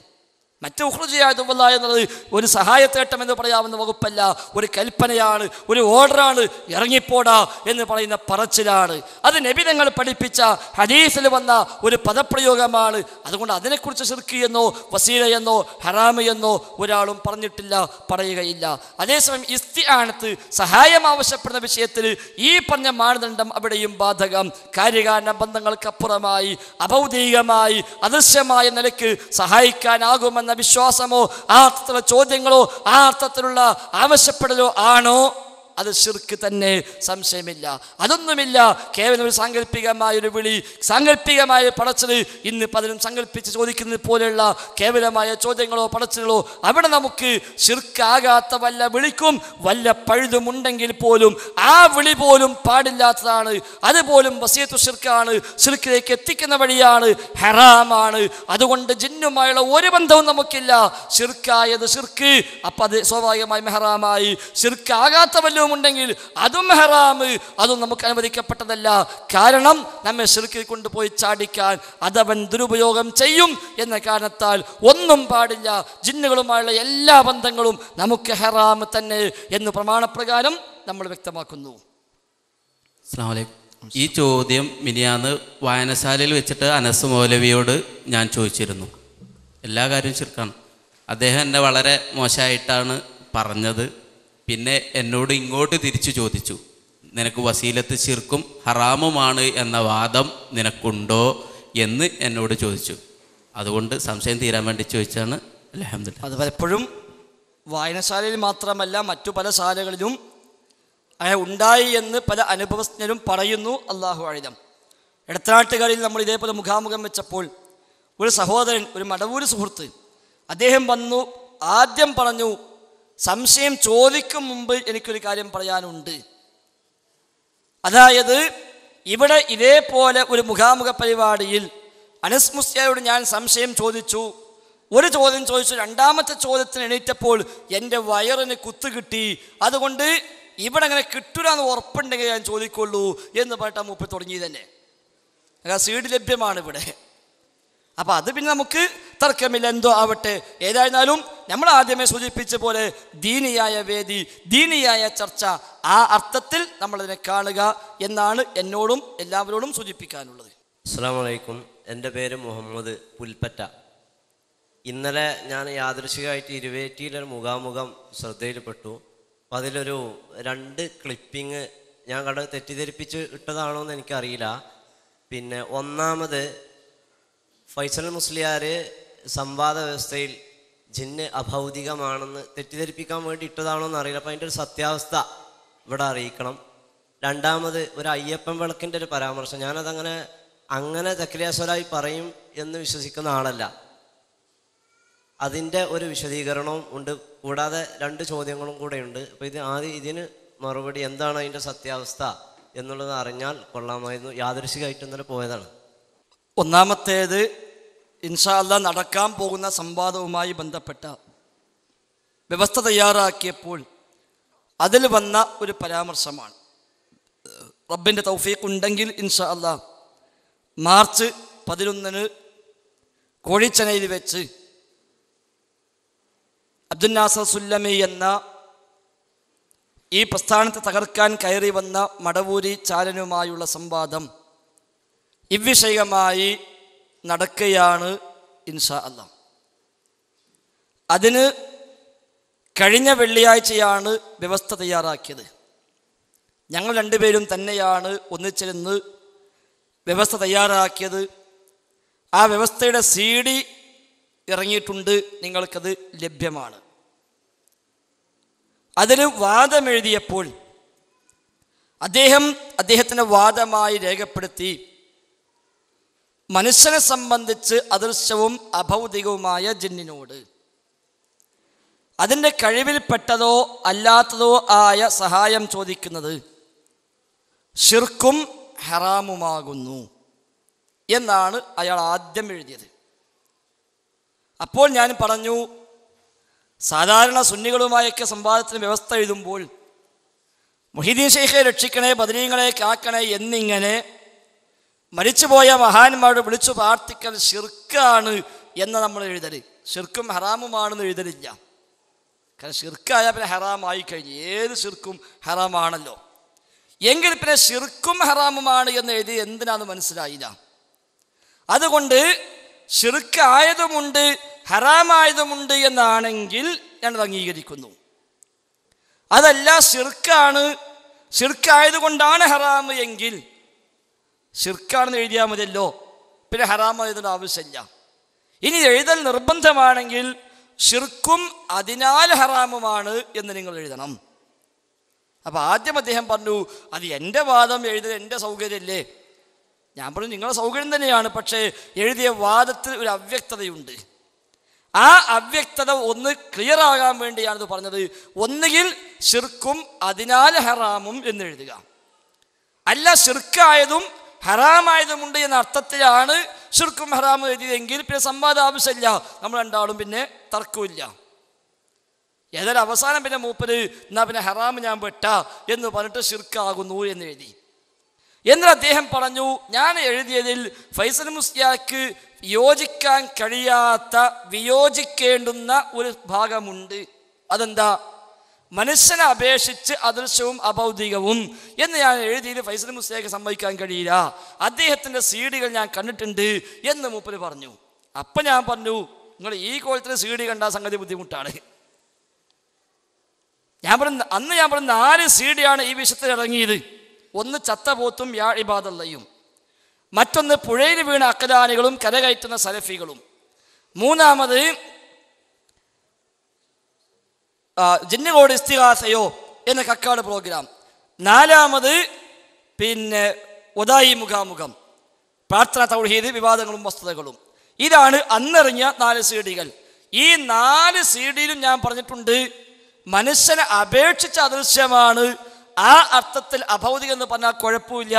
മറ്റു ഉഖ്റുജ് യാ അദുവല്ലാ എന്നത് ഒരു സഹായത്തേട്ടം എന്ന് പറയാവുന്ന വകുപ്പല്ല, ഒരു കൽപ്പനയാണ്, ഒരു ഓർഡറാണ്, ഇറങ്ങിപ്പോടാ എന്ന് പറയുന്ന പറച്ചിലാണ്. അത് നബി തങ്ങൾ പഠിപ്പിച്ച ഹദീസിൽ വന്ന ഒരു പദപ്രയോഗമാണ്. അതുകൊണ്ട് അതിനെക്കുറിച്ച് ശിർക്ക് എന്നോ വസീല എന്നോ ഹറാമ് എന്നോ ഒരാളും പറഞ്ഞിട്ടില്ല, പറയുകയില്ല. അതേസമയം ഇസ്തിആനത്ത്, സഹായം ആവശ്യപ്പെടുന്ന വിഷയത്തിൽ ഈ പറഞ്ഞ മാനദണ്ഡം അവിടെയും ബാധകം. കാര്യകാരണ ബന്ധങ്ങൾക്കപ്പുറമായി, അഭൗതികമായി, അദൃശ്യമായ നിലയ്ക്ക് സഹായിക്കാനാകുമെന്ന വിശ്വാസമോ ആ അർത്ഥത്തിലുള്ള ചോദ്യങ്ങളോ ആ അർത്ഥത്തിലുള്ള ആവശ്യപ്പെടലോ ആണോ, അത് ശിർക്ക് തന്നെ, സംശയമില്ല. അതൊന്നുമില്ല, കേവലം ഒരു സാങ്കല്പികമായൊരു വിളി, സാങ്കല്പികമായ പടച്ചിൽ. ഇന്ന് പലരും സങ്കല്പിച്ച് ചോദിക്കുന്നത് പോലെയുള്ള കേവലമായ ചോദ്യങ്ങളോ പടച്ചിലോ അവിടെ നമുക്ക് ശിർക്കാകാത്ത വല്ല വിളിക്കും വല്ല പഴുതുമുണ്ടെങ്കിൽ പോലും ആ വിളി പോലും പാടില്ലാത്തതാണ്. അതുപോലും വസിയത്തു ശിർക്കാണ്, ശിർക്കിലേക്ക് എത്തിക്കുന്ന വഴിയാണ്, ഹറാമാണ്. അതുകൊണ്ട് ജിന്നുമായുള്ള ഒരു ബന്ധവും നമുക്കില്ല. ശിർക്കായത് ശിർക്ക്, അപ്പം അത് സ്വാഭാവികമായും ഹറാമായി. ശിർക്കാകാത്ത വല്ല ഉണ്ടെങ്കിൽ അതും ഹറാമ്, അതും നമുക്ക് അനുവദിക്കപ്പെട്ടതല്ല. കാരണം നമ്മെ ശിർക്കിൽ കൊണ്ടുപോയി ചാടിക്കാൻ അതവൻ ദുരുപയോഗം ചെയ്യും എന്ന കാരണത്താൽ ഒന്നും പാടില്ല. ജിന്നുകളുമായുള്ള എല്ലാ ബന്ധങ്ങളും നമുക്ക് ഹറാമ് തന്നെ എന്ന് പ്രമാണപ്രകാരം നമ്മൾ വ്യക്തമാക്കുന്നു. അസ്സലാമു അലൈക്കും. ഈ ചോദ്യം മിനിയാന്ന് വായനശാലയിൽ വെച്ചിട്ട് അനസ് മൗലവിയോട് ഞാൻ ചോദിച്ചിരുന്നു. എല്ലാ കാര്യവും ശിർക്കാണ്. അദ്ദേഹം എന്നെ വളരെ മോശമായിട്ടാണ് പറഞ്ഞത്. പിന്നെ എന്നോട് ഇങ്ങോട്ട് തിരിച്ചു ചോദിച്ചു, നിനക്ക് വസീലത്ത് ശിർക്കും ഹറാമുമാണ് എന്ന വാദം നിനക്കുണ്ടോ എന്ന് എന്നോട് ചോദിച്ചു. അതുകൊണ്ട് സംശയം തീരാൻ വേണ്ടി ചോദിച്ചാണ്. അൽഹംദുലില്ലാഹ്. അത് പലപ്പോഴും വായനശാലയിൽ മാത്രമല്ല മറ്റു പല ശാലകളിലും അങ്ങനെ ഉണ്ടായി എന്ന് പല അനുഭവജ്ഞരും പറയുന്നു. അല്ലാഹു അഅലം. ഇടത്തനാട്ടുകാരിൽ നമ്മൾ ഇതേപോലെ മുഖാമുഖം വെച്ചപ്പോൾ ഒരു സഹോദരൻ, ഒരു മടവൂര് സുഹൃത്ത്, അദ്ദേഹം വന്നു. ആദ്യം പറഞ്ഞു, സംശയം ചോദിക്കും മുമ്പ് എനിക്കൊരു കാര്യം പറയാനുണ്ട്. അതായത് ഇവിടെ ഇതേപോലെ ഒരു മുഖാമുഖ പരിപാടിയിൽ അനസ് മുസ്ലിയാരോട് ഞാൻ സംശയം ചോദിച്ചു. ഒരു ചോദ്യം ചോദിച്ചു, രണ്ടാമത്തെ ചോദ്യത്തിന് എണീറ്റപ്പോൾ എൻ്റെ വയറിന് കുത്തു കിട്ടി, അതുകൊണ്ട് ഇവിടെ അങ്ങനെ കിട്ടൂലെന്ന് ഉറപ്പുണ്ടെങ്കിൽ ഞാൻ ചോദിക്കുള്ളൂ എന്ന് പറഞ്ഞിട്ട് മൂപ്പർ തുടങ്ങി തന്നെ. സീഡ് ലഭ്യമാണ് ഇവിടെ. അപ്പം അത് പിന്നെ നമുക്ക് തർക്കമില്ല, എന്തോ ആവട്ടെ. ഏതായിരുന്നാലും നമ്മൾ ആദ്യമേ സൂചിപ്പിച്ച പോലെ ദീനിയായ വേദി, ദീനിയായ ചർച്ച, ആ അർത്ഥത്തിൽ നമ്മളതിനെ കാണുക എന്നാണ് എന്നോടും എല്ലാവരോടും സൂചിപ്പിക്കാനുള്ളത്. അസ്സലാമു അലൈക്കും. എൻ്റെ പേര് മുഹമ്മദ് പുൽപ്പറ്റ. ഇന്നലെ ഞാൻ യാദൃശികമായിട്ട് ഇരുവേറ്റിയിലൊരു മുഖാമുഖം ശ്രദ്ധയിൽപ്പെട്ടു. അപ്പം അതിലൊരു 2 ക്ലിപ്പിങ് ഞാൻ കണ്ട് തെറ്റിദ്ധരിപ്പിച്ച് ഇട്ടതാണോ എന്ന് എനിക്കറിയില്ല. പിന്നെ ഒന്നാമത് ഫൈസൽ മുസ്ലിയാർ സംവാദ വ്യവസ്ഥയിൽ ജിന്ന് അഭൗതികമാണെന്ന് തെറ്റിദ്ധരിപ്പിക്കാൻ വേണ്ടി ഇട്ടതാണോ എന്ന് അറിയില്ല. അപ്പം അതിൻ്റെ ഒരു സത്യാവസ്ഥ ഇവിടെ അറിയിക്കണം. രണ്ടാമത് ഒരു അയ്യപ്പൻ വിളക്കിൻ്റെ ഒരു പരാമർശം, അങ്ങനെ തക്ലിയാസ്വലായി പറയും എന്ന് വിശ്വസിക്കുന്ന ആളല്ല. അതിൻ്റെ ഒരു വിശദീകരണവും ഉണ്ട്. കൂടാതെ 2 ചോദ്യങ്ങളും കൂടെയുണ്ട്. അപ്പോൾ ഇതിന് മറുപടി എന്താണ് അതിൻ്റെ സത്യാവസ്ഥ എന്നുള്ളത് അറിഞ്ഞാൽ കൊള്ളാമായിരുന്നു. യാദൃശികമായിട്ട് ഇന്നലെ പോയതാണ്. ഒന്നാമത്തേത് ഇൻഷാ അല്ലാഹ് നടക്കാൻ പോകുന്ന സംവാദവുമായി ബന്ധപ്പെട്ട വ്യവസ്ഥ തയ്യാറാക്കിയപ്പോൾ അതിൽ വന്ന ഒരു പരാമർശമാണ്. റബ്ബിൻ്റെ തൗഫീഖ് ഉണ്ടെങ്കിൽ ഇൻഷാ അല്ലാഹ് മാർച്ച് 11 കോഴിച്ചനയിൽ വെച്ച് അബ്ദുൽ നാസർ സുല്ലമി എന്ന ഈ പ്രസ്ഥാനത്തെ തകർക്കാൻ കയറി വന്ന മടവൂരി ചാലനുമായുള്ള സംവാദം ഇവിഷയമായി നടക്കുകയാണ് ഇൻഷാ അല്ലാഹ്. അതിന് കഴിഞ്ഞ വെള്ളിയാഴ്ചയാണ് വ്യവസ്ഥ തയ്യാറാക്കിയത്. ഞങ്ങൾ 2 പേരും തന്നെയാണ് ഒന്നിച്ചിരുന്ന് വ്യവസ്ഥ തയ്യാറാക്കിയത്. ആ വ്യവസ്ഥയുടെ CD ഇറങ്ങിയിട്ടുണ്ട്, നിങ്ങൾക്കത് ലഭ്യമാണ്. അതിന് വാദമെഴുതിയപ്പോൾ അദ്ദേഹത്തിൻ്റെ വാദമായി രേഖപ്പെടുത്തി, മനുഷ്യനെ സംബന്ധിച്ച് അദൃശ്യവും അഭൗതികവുമായ ജിന്നിനോട് അതിൻ്റെ കഴിവിൽപ്പെട്ടതോ അല്ലാത്തതോ ആയ സഹായം ചോദിക്കുന്നത് ശിർക്കും ഹറാമുമാകുന്നു എന്നാണ് അയാൾ ആദ്യം എഴുതിയത്. അപ്പോൾ ഞാൻ പറഞ്ഞു, സാധാരണ സുന്നികളുമായൊക്കെ സംവാദത്തിന് വ്യവസ്ഥ എഴുതുമ്പോൾ മുഹീദ്ദീൻ ശൈഖെ രക്ഷിക്കണേ, ബദരീങ്ങളെ കാക്കണേ എന്നിങ്ങനെ മരിച്ചുപോയ മഹാന്മാരോട് വിളിച്ചു പ്രാർത്ഥിക്കൽ ഷിർക്കാണ് എന്ന് നമ്മൾ എഴുതൽ. ഷിർക്കും ഹറാമുമാണെന്ന് എഴുതലില്ല. കാരണം ഷിർക്കായ പിന്നെ ഹറാമായി കഴിഞ്ഞു. ഏത് ഷിർക്കും ഹറാമാണല്ലോ. എങ്കിൽ പിന്നെ ഷിർക്കും ഹറാമുമാണ് എന്ന് എഴുതി എന്തിനാണെന്ന് മനസ്സിലായില്ല. അതുകൊണ്ട് ഷിർക്കായതുമുണ്ട് ഹറാമായതുമുണ്ട് എന്നാണെങ്കിൽ ഞാനത് അംഗീകരിക്കുന്നു. അതല്ല ഷിർക്കായതുകൊണ്ടാണ് ഹറാമ് എങ്കിൽ ഷിർക്കാണെന്ന് എഴുതിയാൽ മതിയല്ലോ, പിന്നെ ഹറാമ് എഴുതേണ്ട ആവശ്യമില്ല. ഇനി എഴുതൽ നിർബന്ധമാണെങ്കിൽ ഷിർക്കും അതിനാൽ ഹറാമുമാണ് എന്ന് നിങ്ങൾ എഴുതണം. അപ്പം ആദ്യം അദ്ദേഹം പറഞ്ഞു, അത് എൻ്റെ വാദം എഴുതൽ എൻ്റെ സൗകര്യമല്ലേ. ഞാൻ പറഞ്ഞു, നിങ്ങളുടെ സൗകര്യം തന്നെയാണ്, പക്ഷേ എഴുതിയ വാദത്തിൽ ഒരു അവ്യക്തതയുണ്ട്. ആ അവ്യക്തത ഒന്ന് ക്ലിയർ ആകാൻ വേണ്ടിയാണിത് പറഞ്ഞത്. ഒന്നുകിൽ ഷിർക്കും അതിനാൽ ഹറാമും എന്ന് എഴുതുക, അല്ല ഷിർക്കായതും ഹറാമായതുമുണ്ട് എന്ന അർത്ഥത്തിലാണ് ഷിർക്കും ഹറാമും എഴുതിയതെങ്കിൽ പിന്നെ സംവാദം ആവശ്യമില്ല, നമ്മൾ രണ്ടാളും പിന്നെ തർക്കമില്ല. ഏതായാലും അവസാനം പിന്നെ മൂപ്പര് എന്നാ പിന്നെ ഹറാം ഞാൻ വെട്ട എന്ന് പറഞ്ഞിട്ട് ഷിർക്കാകുന്നു എന്ന് എഴുതി. എന്നിട്ട് അദ്ദേഹം പറഞ്ഞു, ഞാൻ എഴുതിയതിൽ ഫൈസൽ മുസ്ലിയാർക്ക് യോജിക്കാൻ കഴിയാത്ത, വിയോജിക്കേണ്ടുന്ന ഒരു ഭാഗമുണ്ട്. അതെന്താ? മനുഷ്യനെ അപേക്ഷിച്ച് അദൃശ്യവും അഭൗതികവും എന്ന് ഞാൻ എഴുതിയിൽ ഫൈസൽ മുസ്ലിയാർക്ക് സമ്മതിക്കാൻ കഴിയില്ല. അദ്ദേഹത്തിൻ്റെ CD ഞാൻ കണ്ടിട്ടുണ്ട് എന്ന് മൂപ്പര് പറഞ്ഞു. അപ്പം ഞാൻ പറഞ്ഞു, നിങ്ങൾ ഈ കോലത്തിൽ CD കണ്ട സംഗതി ബുദ്ധിമുട്ടാണ്. അന്ന് ഞാൻ പറഞ്ഞു 4 CD ഈ വിഷയത്തിൽ ഇറങ്ങിയത്. ഒന്ന് ചത്ത പോത്തും യാ ഇബാദല്ലയും, മറ്റൊന്ന് പുഴയിൽ വീണ അക്കദാനികളും കരകയറ്റുന്ന സലഫികളും, മൂന്നാമത് ജിന്നുകളോട് ഇസ്തിഗാസയോ എന്ന കക്കാട് പ്രോഗ്രാം, നാലാമത് പിന്നെ ഉദായി മുഖാമുഖം, പ്രാർത്ഥന, തൗഹീദ്, വിവാദങ്ങളും വസ്തുതകളും. ഇതാണ് അന്നിറങ്ങിയ 4 CD. ഈ 4 CD ഞാൻ പറഞ്ഞിട്ടുണ്ട്, മനുഷ്യനെ അപേക്ഷിച്ച് അദൃശ്യമാണ്, ആ അർത്ഥത്തിൽ അഭൗതികം എന്ന് പറഞ്ഞാൽ കുഴപ്പമില്ല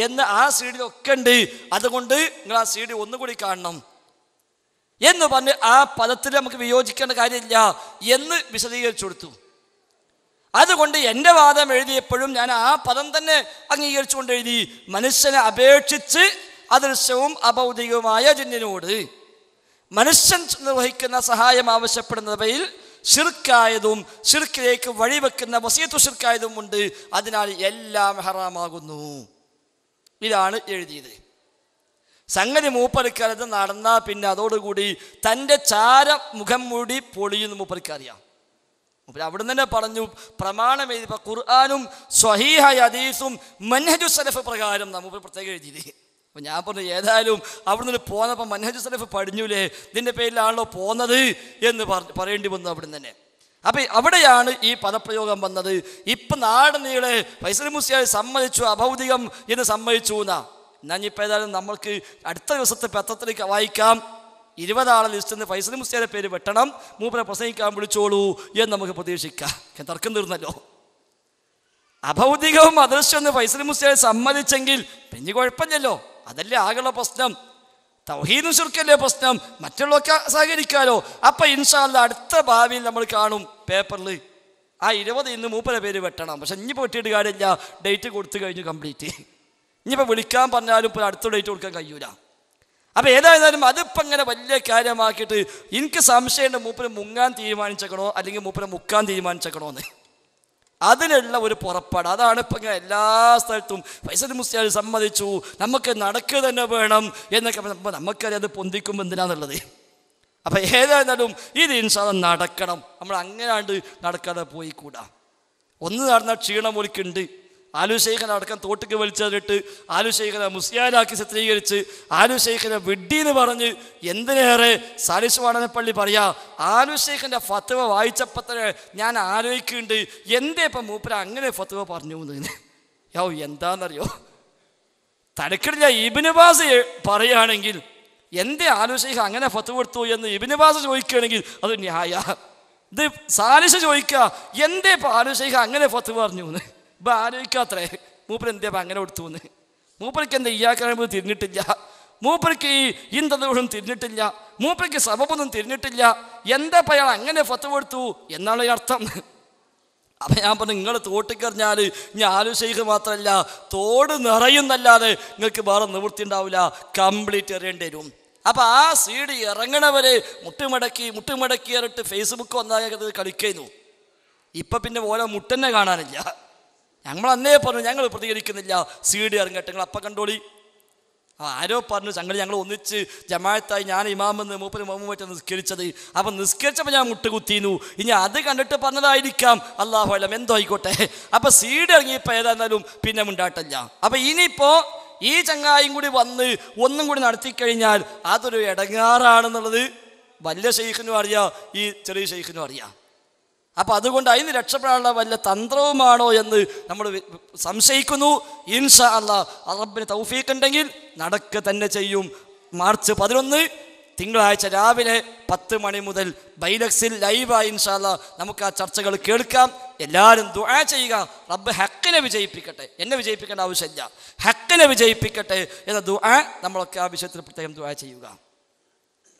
എന്ന് ആ സീഡിലൊക്കെ ഉണ്ട്. അതുകൊണ്ട് നിങ്ങൾ ആ സീഡി ഒന്നുകൂടി കാണണം എന്ന് പറഞ്ഞ് ആ പദത്തിൽ നമുക്ക് വിയോജിക്കേണ്ട കാര്യമില്ല എന്ന് വിശദീകരിച്ചു കൊടുത്തു. അതുകൊണ്ട് എൻ്റെ വാദം എഴുതിയപ്പോഴും ഞാൻ ആ പദം തന്നെ അംഗീകരിച്ചുകൊണ്ട് എഴുതി. മനുഷ്യനെ അപേക്ഷിച്ച് അദൃശ്യവും അഭൗതികവുമായ ജിന്നിനോട് മനുഷ്യൻ നിർവഹിക്കുന്ന സഹായം ആവശ്യപ്പെടുന്നവയിൽ ശിർക്കായതും ശിർക്കിലേക്ക് വഴിവെക്കുന്ന വസിയത്തു ശിർക്കായതും ഉണ്ട്. അതിനാൽ എല്ലാം ഹറാമാകുന്നു. ഇതാണ് എഴുതിയത്. സംഗതി മൂപ്പറിക്കാലത്ത് നടന്നാൽ പിന്നെ അതോടുകൂടി തൻ്റെ ചാര മുഖം മൂടി പൊളിയുന്നു മൂപ്പറിക്കറിയാം. അവിടെ തന്നെ പറഞ്ഞു പ്രമാണം എഴുതി ഖുർആനും സ്വഹീഹ ഹദീസും മൻഹജു സലഫ് പ്രകാരം നമുക്ക് പ്രത്യേകം എഴുതിയത്. അപ്പോൾ ഞാൻ പറഞ്ഞു ഏതായാലും അവിടെ നിന്ന് പോന്നപ്പോൾ മൻഹജു സലഫ് പഠിഞ്ഞൂലേ, ഇതിൻ്റെ പേരിലാണല്ലോ പോന്നത് എന്ന് പറയേണ്ടി വന്നു അവിടെ തന്നെ. അപ്പം അവിടെയാണ് ഈ പദപ്രയോഗം വന്നത്. ഇപ്പം നാട് നീളെ ഫൈസൽ മുസ്ലിയാർ സമ്മതിച്ചു അഭൗതികം എന്ന് സമ്മതിച്ചു എന്നാ. എന്നാൽ ഇപ്പം ഏതായാലും നമ്മൾക്ക് അടുത്ത ദിവസത്തെ പത്രത്തിലേക്ക് വായിക്കാം. 20 ആളെ ലിസ്റ്റിൽ നിന്ന് ഫൈസൽ മുസ്ലിയാരുടെ പേര് വെട്ടണം, മൂപ്പരെ പ്രസംഗിക്കാൻ വിളിച്ചോളൂ എന്ന് നമുക്ക് പ്രതീക്ഷിക്കാം. തർക്കം തീർന്നല്ലോ. അഭൗതികവും അദൃശ്യമെന്ന് ഫൈസൽ മുസ്ലിയാർ സമ്മതിച്ചെങ്കിൽ പിന്നെ കുഴപ്പമില്ലല്ലോ. അതല്ലേ ആകെയുള്ള പ്രശ്നം. തൗഹീദും ശിർക്കല്ലേ പ്രശ്നം, മറ്റുള്ളവർക്ക് സഹകരിക്കാലോ. അപ്പം ഇൻഷാ അല്ലാഹ് അടുത്ത ഭാവിയിൽ നമ്മൾ കാണും പേപ്പറിൽ ആ 20 ഇന്ന് മൂപ്പരെ പേര് വെട്ടണം. പക്ഷെ ഇനിയിപ്പോൾ വെട്ടിയിട്ട് കാര്യമില്ല, ഡേറ്റ് കൊടുത്തു കഴിഞ്ഞു കംപ്ലീറ്റ്. ഇനിയിപ്പോൾ വിളിക്കാൻ പറഞ്ഞാലും ഇപ്പോൾ അടുത്ത ഡേറ്റ് കൊടുക്കാൻ കഴിയൂല. അപ്പം ഏതായാലും അതിപ്പോൾ ഇങ്ങനെ വലിയ കാര്യമാക്കിയിട്ട് എനിക്ക് സംശയമുണ്ട് മൂപ്പര് മുങ്ങാൻ തീരുമാനിച്ചേക്കണോ അല്ലെങ്കിൽ മൂപ്പര് മുക്കാൻ തീരുമാനിച്ചേക്കണോ എന്ന്. അതിനുള്ള ഒരു പുറപ്പാട് അതാണ് ഇപ്പം ഇങ്ങനെ എല്ലാ സ്ഥലത്തും ഫൈസൽ മുസ്ലിയാർ സമ്മതിച്ചു നമുക്ക് നടക്കുക തന്നെ വേണം എന്നൊക്കെ നമുക്കറിയാം അത് പൊന്തിക്കുമ്പോൾ എന്തിനാന്നുള്ളത്. അപ്പം ഏതായാലും ഇത് ഇൻഷാ അല്ലാഹ് നടക്കണം. നമ്മൾ അങ്ങനെയാണ്ട് നടക്കാതെ പോയിക്കൂടാ. ഒന്ന് നടന്നാൽ ക്ഷീണമൊലിക്കുണ്ട്. ആലുശൈഖനെ അടക്കം തോട്ടിക്ക് വലിച്ചതിട്ട് ആലുശൈഖനെ മുസ്ലിയാരാക്കി ചിത്രീകരിച്ച് ആലുശൈഖനെ വിഡ്ഡി എന്ന് പറഞ്ഞ് എന്തിനേറെ സാലിസ് വാടനപ്പള്ളി പറയാ ആലുശൈഖിൻ്റെ ഫത്വ വായിച്ചപ്പോൾ തന്നെ ഞാൻ ആലോചിക്കുന്നുണ്ട് എന്തേ ഇപ്പം മൂപ്പര അങ്ങനെ ഫത്വ പറഞ്ഞു എന്ന്. എന്താണെന്നറിയോ, തലക്കിടില്ല ഇബ്നു ബാസ് പറയുകയാണെങ്കിൽ എന്തേ ആലുശൈഖ് അങ്ങനെ ഫത്വ കൊടുത്തു എന്ന് ഇബ്നു ബാസ് ചോദിക്കുകയാണെങ്കിൽ അത് ന്യായ. ഇത് സാലിസ് ചോദിക്കുക എന്തേ ഇപ്പം ആലുശൈഖ് അങ്ങനെ ഫത്വ പറഞ്ഞു എന്ന്. ഇപ്പം ആലോചിക്കാത്രേ മൂപ്പർ എന്താ അങ്ങനെ കൊടുത്തു എന്ന്. മൂപ്പർക്ക് എന്താ ഇയാൾക്കാണെങ്കിൽ തിരിഞ്ഞിട്ടില്ല, മൂപ്പർക്ക് ഈ ഇന്തൊന്നും തിരിഞ്ഞിട്ടില്ല, മൂപ്പർക്ക് സബബൊന്നും തിരിഞ്ഞിട്ടില്ല. എന്താ അയാൾ അങ്ങനെ ഫത്വ കൊടുത്തു എന്നാണ് ഈ അർത്ഥം. അപ്പം ഞാൻ പറഞ്ഞു നിങ്ങൾ തോട്ടിക്കറിഞ്ഞാൽ ഞാൻ ആലുശൈഖ് മാത്രമല്ല തോട് നിറയുന്നല്ലാതെ നിങ്ങൾക്ക് വേറെ നിവൃത്തി ഉണ്ടാവില്ല, കംപ്ലീറ്റ് എറിയേണ്ടി വരും. അപ്പം ആ സീഡി ഇറങ്ങണവരെ മുട്ടുമടക്കി ഇറട്ട് ഫേസ്ബുക്ക് വന്നാൽ കളിക്കുന്നു. ഇപ്പം പിന്നെ ഓരോ മുട്ടന്നെ കാണാനില്ല. ഞങ്ങൾ അന്നേ പറഞ്ഞു ഞങ്ങൾ പ്രതികരിക്കുന്നില്ല, സീഡി ഇറങ്ങട്ടെ നിങ്ങൾ അപ്പം കണ്ടോളി. ആരോ പറഞ്ഞു ഞങ്ങൾ ഒന്നിച്ച് ജമാഅത്തായി ഞാൻ ഇമാമെന്ന് മൂപ്പര് മമ്മുമായിട്ട് നിസ്കരിച്ചത്. അപ്പം നിസ്കരിച്ചപ്പോൾ ഞാൻ മുട്ടുകുത്തിയിരുന്നു. ഇനി അത് കണ്ടിട്ട് പറഞ്ഞതായിരിക്കാം, അല്ലാഹു അലം, എന്തോ ആയിക്കോട്ടെ. അപ്പം സീഡി ഇറങ്ങിയപ്പോൾ ഏതായിരുന്നാലും പിന്നെ മുണ്ടാട്ടില്ല. അപ്പം ഇനിയിപ്പോൾ ഈ ചങ്ങായും കൂടി വന്ന് ഒന്നും കൂടി നടത്തിക്കഴിഞ്ഞാൽ അതൊരു ഇടങ്ങാറാണെന്നുള്ളത് വലിയ ഷെയ്ഖിനും അറിയാം, ഈ ചെറിയ ഷെയ്ഖിനും അറിയാം. അപ്പം അതുകൊണ്ട് അതിന് രക്ഷപ്പെടാനുള്ള വല്ല തന്ത്രവുമാണോ എന്ന് നമ്മൾ സംശയിക്കുന്നു. ഇൻഷാ അല്ലാഹ് റബ്ബിന് തൗഫീഖ് ഉണ്ടെങ്കിൽ നടക്കുക തന്നെ ചെയ്യും. മാർച്ച് 11 തിങ്കളാഴ്ച രാവിലെ 10 മണി മുതൽ ബൈലക്സിൽ ലൈവായി ഇൻഷാ അല്ലാഹ് നമുക്ക് ആ ചർച്ചകൾ കേൾക്കാം. എല്ലാവരും ദുആ ചെയ്യുക, റബ്ബ് ഹക്കിനെ വിജയിപ്പിക്കട്ടെ, എന്നെ വിജയിപ്പിക്കേണ്ട ആവശ്യമില്ല, ഹക്കിനെ വിജയിപ്പിക്കട്ടെ എന്ന ദുആ നമ്മളൊക്കെ ആ വിഷയത്തിൽ പ്രത്യേകം ദുആ ചെയ്യുക.